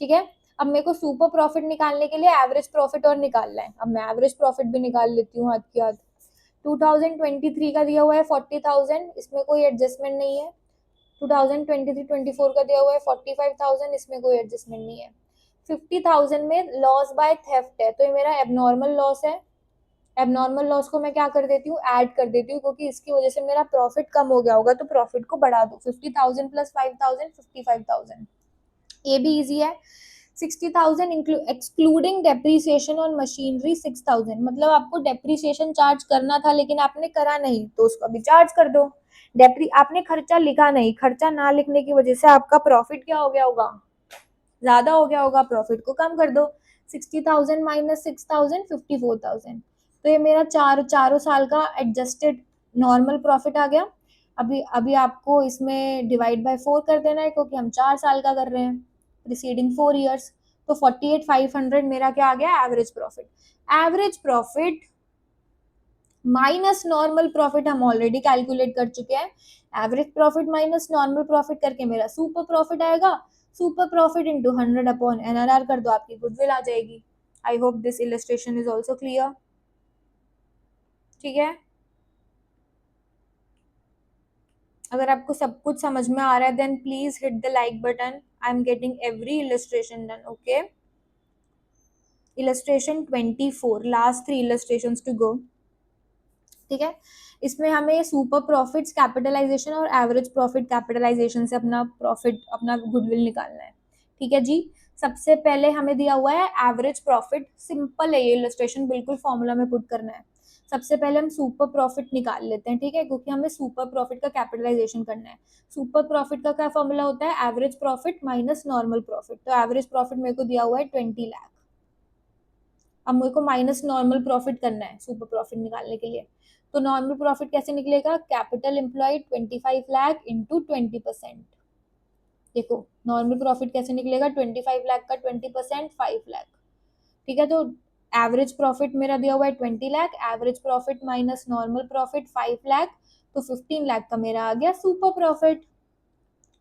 ठीक है। अब मेरे को सुपर प्रॉफिट निकालने के लिए एवरेज प्रॉफिट और निकालना है। अब मैं एवरेज प्रॉफिट भी निकाल लेती हूँ हाथ की हाथ। 2023 का दिया हुआ है 40,000, इसमें कोई एडजस्टमेंट नहीं है। 2023-24 का दिया हुआ है 45,000, इसमें कोई एडजस्टमेंट नहीं है। 50,000 में लॉस बाय थेफ्ट है, तो ये मेरा एबनॉर्मल लॉस है। एबनॉर्मल लॉस को मैं क्या कर देती हूँ, ऐड कर देती हूँ, क्योंकि इसकी वजह से मेरा प्रॉफिट कम हो गया होगा, तो प्रॉफिट को बढ़ा दो। 50,000 प्लस 5,000, 55,000। ये भी इजी है। 60,000 एक्सक्लूडिंग डेप्रीसिएशन ऑन मशीनरी 6,000, मतलब आपको डेप्रीसिएशन चार्ज करना था लेकिन आपने करा नहीं, तो उसको भी चार्ज कर दो। आपने खर्चा लिखा नहीं, खर्चा ना लिखने की वजह से आपका प्रॉफिट क्या हो गया होगा, ज्यादा हो गया होगा, प्रॉफिट को कम कर दो। 60,000 माइनस 6,000, 54,000। तो ये मेरा चारों साल का एडजस्टेड नॉर्मल प्रॉफिट आ गया। अभी अभी आपको इसमें डिवाइड बाय 4 कर देना है, क्योंकि हम 4 साल का कर रहे हैं, प्रीसीडिंग 4 ईयर्स। तो 48,500 मेरा क्या आ गया, average profit. Average profit minus normal profit हम ऑलरेडी कैलकुलेट कर चुके हैं। Average profit minus normal profit करके मेरा सुपर प्रॉफिट आएगा। Super profit into 100 upon NRR कर दो, आपकी गुडविल आ जाएगी। आई hope this illustration is also clear, ठीक है। अगर आपको सब कुछ समझ में आ रहा है, then please hit the like button. I am getting every illustration done, okay. Illustration 24, last 3 illustrations to go. ठीक है। इसमें हमें सुपर प्रॉफिट्स कैपिटलाइजेशन और एवरेज प्रॉफिट कैपिटलाइजेशन से अपना प्रॉफिट, अपना गुडविल निकालना है। ठीक है जी। सबसे पहले हमें दिया हुआ है एवरेज प्रॉफिट, सिंपल है ये इलस्ट्रेशन, बिल्कुल फॉर्मूला में पुट करना है। सबसे पहले हम सुपर प्रॉफिट निकाल लेते हैं, ठीक है, क्योंकि हमें सुपर प्रॉफिट का कैपिटलाइजेशन करना है। सुपर प्रॉफिट का क्या फॉर्मूला होता है, average profit minus normal profit. तो एवरेज प्रॉफिट मेरे को दिया हुआ है 20 लाख। अब मेरे को माइनस नॉर्मल प्रॉफिट करना है सुपर प्रॉफिट निकालने के लिए। तो नॉर्मल प्रॉफिट कैसे निकलेगा, कैपिटल एम्प्लॉयड 25 लाख इंटू 20%। देखो नॉर्मल प्रॉफिट कैसे निकलेगा, 25 लाख का 20% 5 लाख। ठीक है, तो एवरेज प्रॉफिट मेरा दिया हुआ है 20 lakh, average profit minus normal profit 5 lakh, तो 15 लाख का मेरा आ गया सुपर प्रॉफिट।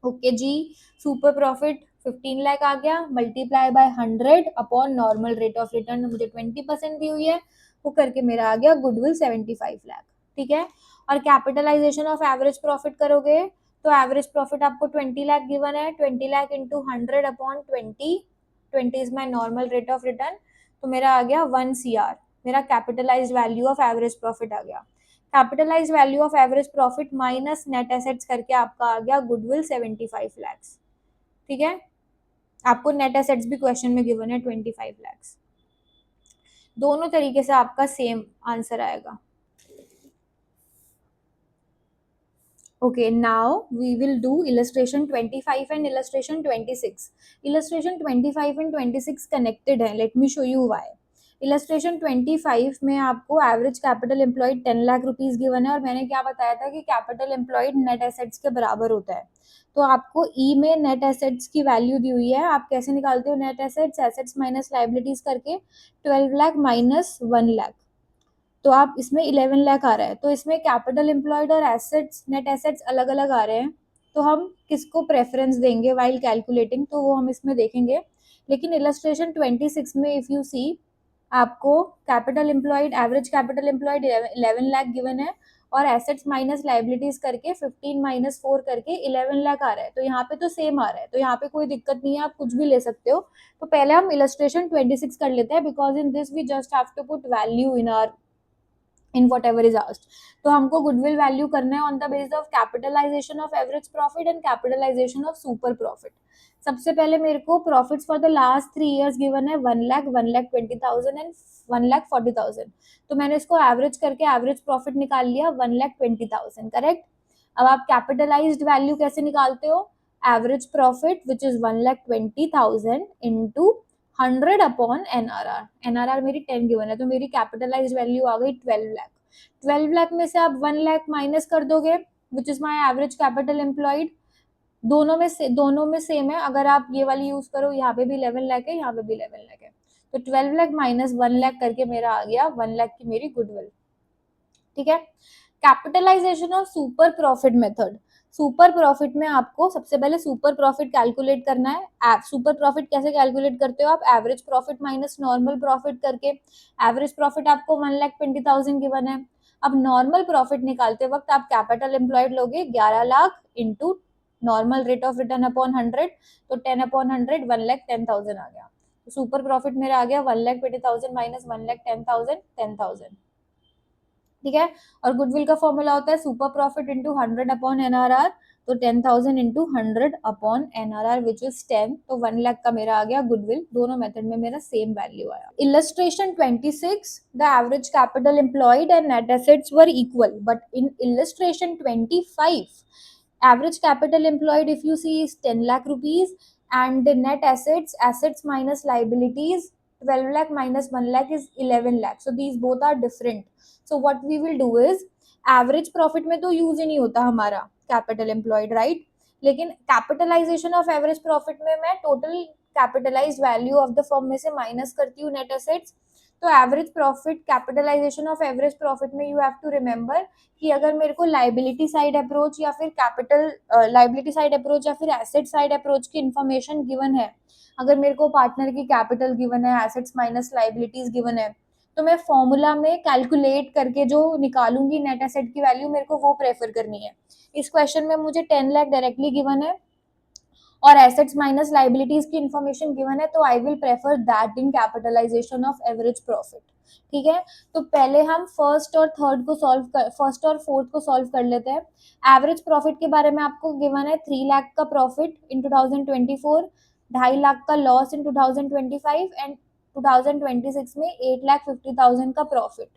ओके जी। सुपर प्रॉफिट 15 लाख आ गया, multiply by 100 upon normal rate of return मुझे 20% दी हुई है, वो करके मेरा आ गया गुडविल 75 लाख। ठीक है। और कैपिटलाइजेशन ऑफ एवरेज प्रॉफिट करोगे तो एवरेज प्रॉफिट आपको 20 लाख गिवन है, 20 lakh into 100 upon 20 is my normal rate of return, तो मेरा आ गया 1 CR। मेरा capitalise value of average profit आ गया। Capitalise value of average profit minus net assets करके आपका आ गया गुडविल 75 लाख। ठीक है। आपको नेट एसेट्स भी क्वेश्चन में गिवन है 25 लाख। दोनों तरीके से आपका सेम आंसर आएगा। Okay, now we will do illustration 25 and illustration 26. Illustration 25 and 26 connected है, let me show you why. Illustration 25 में आपको average capital employed 10 lakh rupees given है, और मैंने क्या बताया था कि कैपिटल एम्प्लॉयड नेट एसेट्स के बराबर होता है। तो आपको ई में नेट एसेट्स की वैल्यू दी हुई है, आप कैसे निकालते हो net assets, assets minus liabilities करके 12 लाख माइनस 1 लाख, तो आप इसमें 11 लाख आ रहा है। तो इसमें कैपिटल एम्प्लॉयड और एसेट्स, नेट एसेट्स अलग अलग आ रहे हैं, तो हम किसको प्रेफरेंस देंगे वाइल कैलकुलेटिंग, तो वो हम इसमें देखेंगे। लेकिन इलस्ट्रेशन 26 में इफ यू सी, आपको capital employed, average capital employed 11 lakh given है, और एसेट्स माइनस लाइबिलिटीज करके 15 माइनस 4 करके 11 लाख आ रहा है। तो यहाँ पे तो सेम आ रहा है, तो यहाँ पे कोई दिक्कत नहीं है, आप कुछ भी ले सकते हो। तो पहले हम इलस्ट्रेशन 26 कर लेते हैं, because in this we just have to put value in are in whatever is asked. तो हमको गुडविल वैल्यू करना है on the base of capitalization of average profit and capitalization of super profit. सबसे पहले मेरे को profits for the last 3 years given है 1 lakh, 1,20,000 and 1,40,000। तो मैंने इसको एवरेज करके एवरेज प्रॉफिट निकाल लिया 1,20,000, करेक्ट। अब आप कैपिटलाइज्ड वैल्यू कैसे निकालते हो, average profit which is 1,20,000 into 100 upon NRR. NRR मेरी 10 गिवन है, तो मेरी कैपिटलाइज वैल्यू आ गई 12 लाख। 12 लाख में से आप 1 लाख माइनस कर दोगे which is my average capital employed. दोनों में सेम है, अगर आप ये वाली यूज करो, यहाँ पे भी 11 लाख है, यहाँ पे भी 11 लाख है, तो 12 लाख माइनस 1 लाख करके मेरा आ गया 1 लाख की मेरी गुडविल। ठीक है। Capitalization of super profit method. Super profit में आपको सबसे पहले सुपर प्रॉफिट कैलकुलेट करना है। सुपर प्रॉफिट कैसे कैलकुलेट करते हो आप, average profit minus normal profit करके। एवरेज प्रॉफिट आपको 1,20,000 गिवन है। अब नॉर्मल प्रॉफिट निकालते वक्त आप कैपिटल एम्प्लॉयड लोगे 11 lakh into normal rate of return upon 100, तो 10 अपॉन 100 1,10,000 आ गया। तो सुपर प्रॉफिट मेरा आ गया 1,20,000 माइनस 1,10,000, 10,000। ठीक है। और गुडविल का फॉर्मूला होता है super profit into 100 upon NRR, तो 10,000 into 100 upon NRR which is 10, तो 1 लाख का मेरा आ गया गुडविल। दोनों मेथड में मेरा सेम वैल्यू आया। Illustration 26, the average capital employed and net assets were equal, but in illustration 25 average capital employed if you see is 10 lakh rupees, and the net assets minus liabilities 12 lakh minus 1 lakh is 11 lakh. So these both are different. So what we will do is, average profit में तो use ही नहीं होता हमारा capital employed, right, लेकिन capitalization of average profit में मैं total capitalized value of the firm में से माइनस करती हूँ नेट एसेट्स। तो average profit, capitalization of average profit में यू हैव टू रिमेंबर कि अगर मेरे को लाइबिलिटी साइड अप्रोच या फिर कैपिटल लाइबिलिटी साइड अप्रोच या फिर एसेट साइड अप्रोच की इंफॉर्मेशन गिवन है, अगर मेरे को पार्टनर की कैपिटल गिवन है, एसेट्स माइनस लाइबिलिटीज गिवन है, तो मैं फॉर्मूला में कैलकुलेट करके जो निकालूंगी नेट एसेट की वैल्यू, मेरे को वो प्रेफर करनी है। इस क्वेश्चन में मुझे 10 लाख डायरेक्टली गिवन है, और एसेट्स माइनस लाइबिलिटीज की इन्फॉर्मेशन गिवन है, तो I will prefer that in capitalization of average profit. ठीक है, तो पहले हम फर्स्ट और फोर्थ को सॉल्व कर लेते हैं। एवरेज प्रॉफिट के बारे में आपको गिवन है 3 लाख का प्रॉफिट इन 2024, 2.5 लाख का लॉस इन 2025 एंड 2026 में 8,50,000 का प्रॉफिट।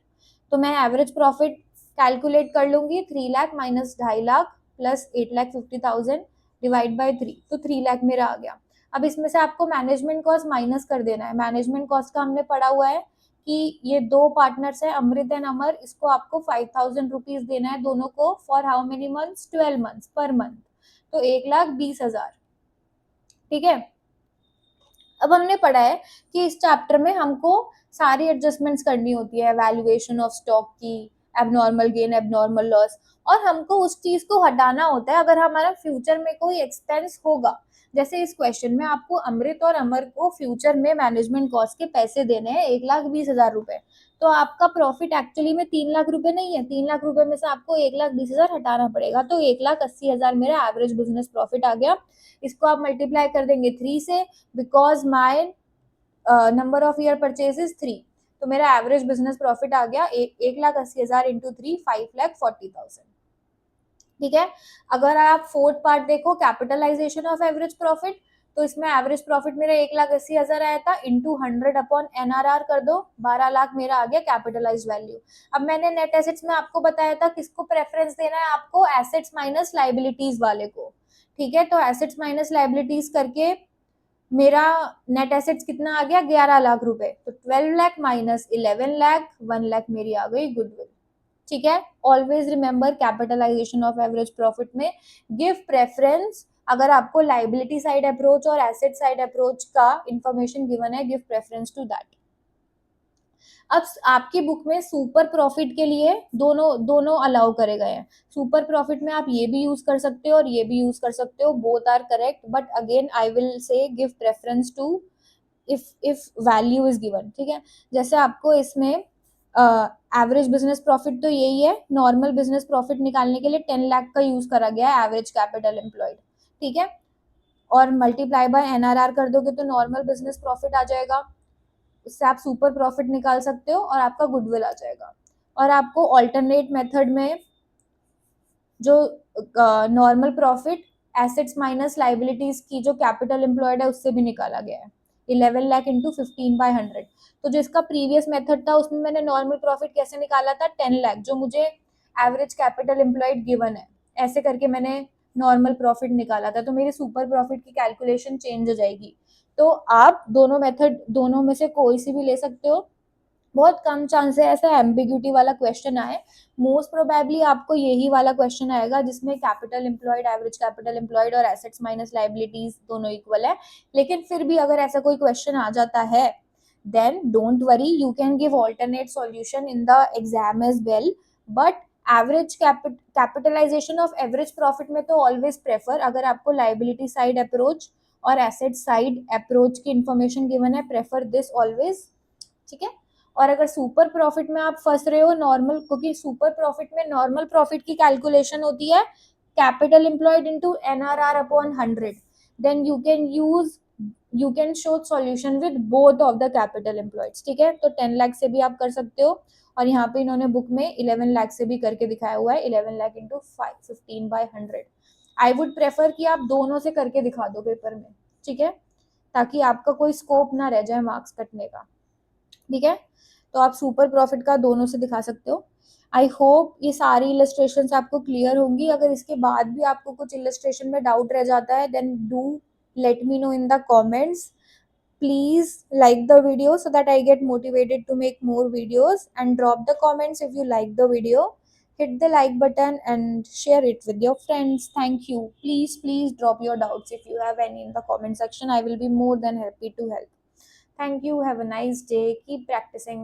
तो मैं एवरेज प्रॉफिट कैलकुलेट कर लूंगी, 3 lakh minus 2.5 lakh plus 8,50,000 divide by 3, तो 3 लाख मेरा आ गया। अब इसमें से आपको मैनेजमेंट कॉस्ट माइनस कर देना है। मैनेजमेंट कॉस्ट का हमने पढ़ा हुआ है कि ये दो पार्टनर्स है अमृत एंड अमर, इसको आपको 5,000 रुपीज देना है दोनों को for how many months, 12 months per month, तो 1,20,000। ठीक है, अब हमने पढ़ा है कि इस चैप्टर में हमको सारी एडजस्टमेंट्स करनी होती है, वैल्यूएशन ऑफ स्टॉक की, एबनॉर्मल गेन, एबनॉर्मल लॉस, और हमको उस चीज को हटाना होता है अगर हमारा फ्यूचर में कोई एक्सपेंस होगा। जैसे इस क्वेश्चन में आपको अमृत और अमर को फ्यूचर में मैनेजमेंट कॉस्ट के पैसे देने हैं 1,20,000 रुपए, तो आपका प्रॉफिट एक्चुअली में 3 लाख रुपए नहीं है, 3 लाख रुपए में से आपको 1,20,000 हटाना पड़ेगा, तो 1,80,000 मेरा एवरेज बिजनेस प्रॉफिट आ गया। इसको आप मल्टीप्लाई कर देंगे 3 से, because my number of year purchase is 3, तो मेरा एवरेज बिजनेस प्रॉफिट आ गया 1,80,000 इंटू 3, 5,40,000। ठीक है, अगर आप फोर्थ पार्ट देखो कैपिटलाइजेशन ऑफ एवरेज प्रॉफिट, तो इसमें एवरेज प्रॉफिट मेरा 1,80,000 आया था, इंटू 100 अपॉन NRR कर दो, 12 लाख मेरा आ गया कैपिटलाइज वैल्यू। अब मैंने नेट एसेट्स में आपको बताया था किसको प्रेफरेंस देना है, आपको एसेट्स माइनस लाइबिलिटीज वाले को। ठीक है, तो एसेट्स माइनस लाइबिलिटीज करके मेरा नेट एसेट्स कितना आ गया, 11 लाख रुपए, तो 12 लाख माइनस 11 लाख, 1 लाख मेरी आ गई गुडविल। ठीक है, always remember capitalization of average profit में गिव प्रेफरेंस, अगर आपको लाइबिलिटी साइड अप्रोच और एसेट साइड अप्रोच का इंफॉर्मेशन गिवन है, गिव प्रेफरेंस टू दैट। अब आपकी बुक में सुपर प्रॉफिट के लिए दोनों दोनों अलाउ करे गए हैं। सुपर प्रॉफिट में आप ये भी यूज कर सकते हो और ये भी यूज कर सकते हो, both are correct, but again I will say give preference to if value is given. ठीक है, जैसे आपको इसमें एवरेज बिजनेस प्रॉफिट तो यही है, नॉर्मल बिजनेस प्रॉफिट निकालने के लिए 10 लाख का यूज करा गया है एवरेज कैपिटल एम्प्लॉयड। ठीक है, और मल्टीप्लाई बाय NRR कर दोगे तो नॉर्मल बिजनेस प्रॉफिट आ जाएगा, इससे आप सुपर प्रॉफिट निकाल सकते हो और आपका गुडविल आ जाएगा। और आपको ऑल्टरनेट मेथड में जो normal profit assets minus liabilities की जो कैपिटल एम्प्लॉयड है उससे भी निकाला गया है, 11 लाख इंटू 15/100। तो जिसका प्रीवियस मेथड था उसमें मैंने नॉर्मल प्रॉफिट कैसे निकाला था, 10 लाख, जो मुझे एवरेज कैपिटल एम्प्लॉयड गिवन है, ऐसे करके मैंने नॉर्मल प्रॉफिट निकाला था, तो मेरी सुपर प्रॉफिट की कैलकुलेशन चेंज हो जाएगी। तो आप दोनों मेथड, दोनों में से कोई सी भी ले सकते हो, बहुत कम चांस है ऐसा एम्बिग्यूटी वाला क्वेश्चन आए, मोस्ट प्रोबेबली आपको यही वाला क्वेश्चन आएगा जिसमें capital employed, average capital employed और एसेट्स माइनस लाइबिलिटीज दोनों इक्वल है। लेकिन फिर भी अगर ऐसा कोई क्वेश्चन आ जाता है, then don't worry, you can give alternate solution in the exam as well, but average capitalization of average profit में तो ऑलवेज प्रेफर, अगर आपको लाइबिलिटी साइड अप्रोच और एसेट साइड अप्रोच की इंफॉर्मेशन गिवन है, प्रेफर दिस ऑलवेज। ठीक है, और अगर सुपर प्रॉफिट में आप फंस रहे हो नॉर्मल, क्योंकि सुपर प्रॉफिट में नॉर्मल प्रॉफिट की कैलकुलेशन होती है capital employed into NRR upon 100, then you can show solution with both of the capital employeds. ठीक है, तो 10 लाख से भी आप कर सकते हो, और यहाँ पे इन्होंने बुक में 11 लाख से भी करके दिखाया हुआ है, 11 lakh into 15/100। I would prefer कि आप दोनों से करके दिखा दो पेपर में। ठीक है, ताकि आपका कोई स्कोप ना रह जाए मार्क्स कटने का। ठीक है, तो आप सुपर प्रॉफिट का दोनों से दिखा सकते हो। आई होप ये सारी इलस्ट्रेशन आपको क्लियर होंगी। अगर इसके बाद भी आपको कुछ इलस्ट्रेशन में डाउट रह जाता है, then do let me know in the comments. Please like the video so that I get motivated to make more videos, and drop the comments if you like the video. Hit the like button and share it with your friends. Thank you. Please drop your doubts if you have any in the comment section. I will be more than happy to help. Thank you. Have a nice day. Keep practicing.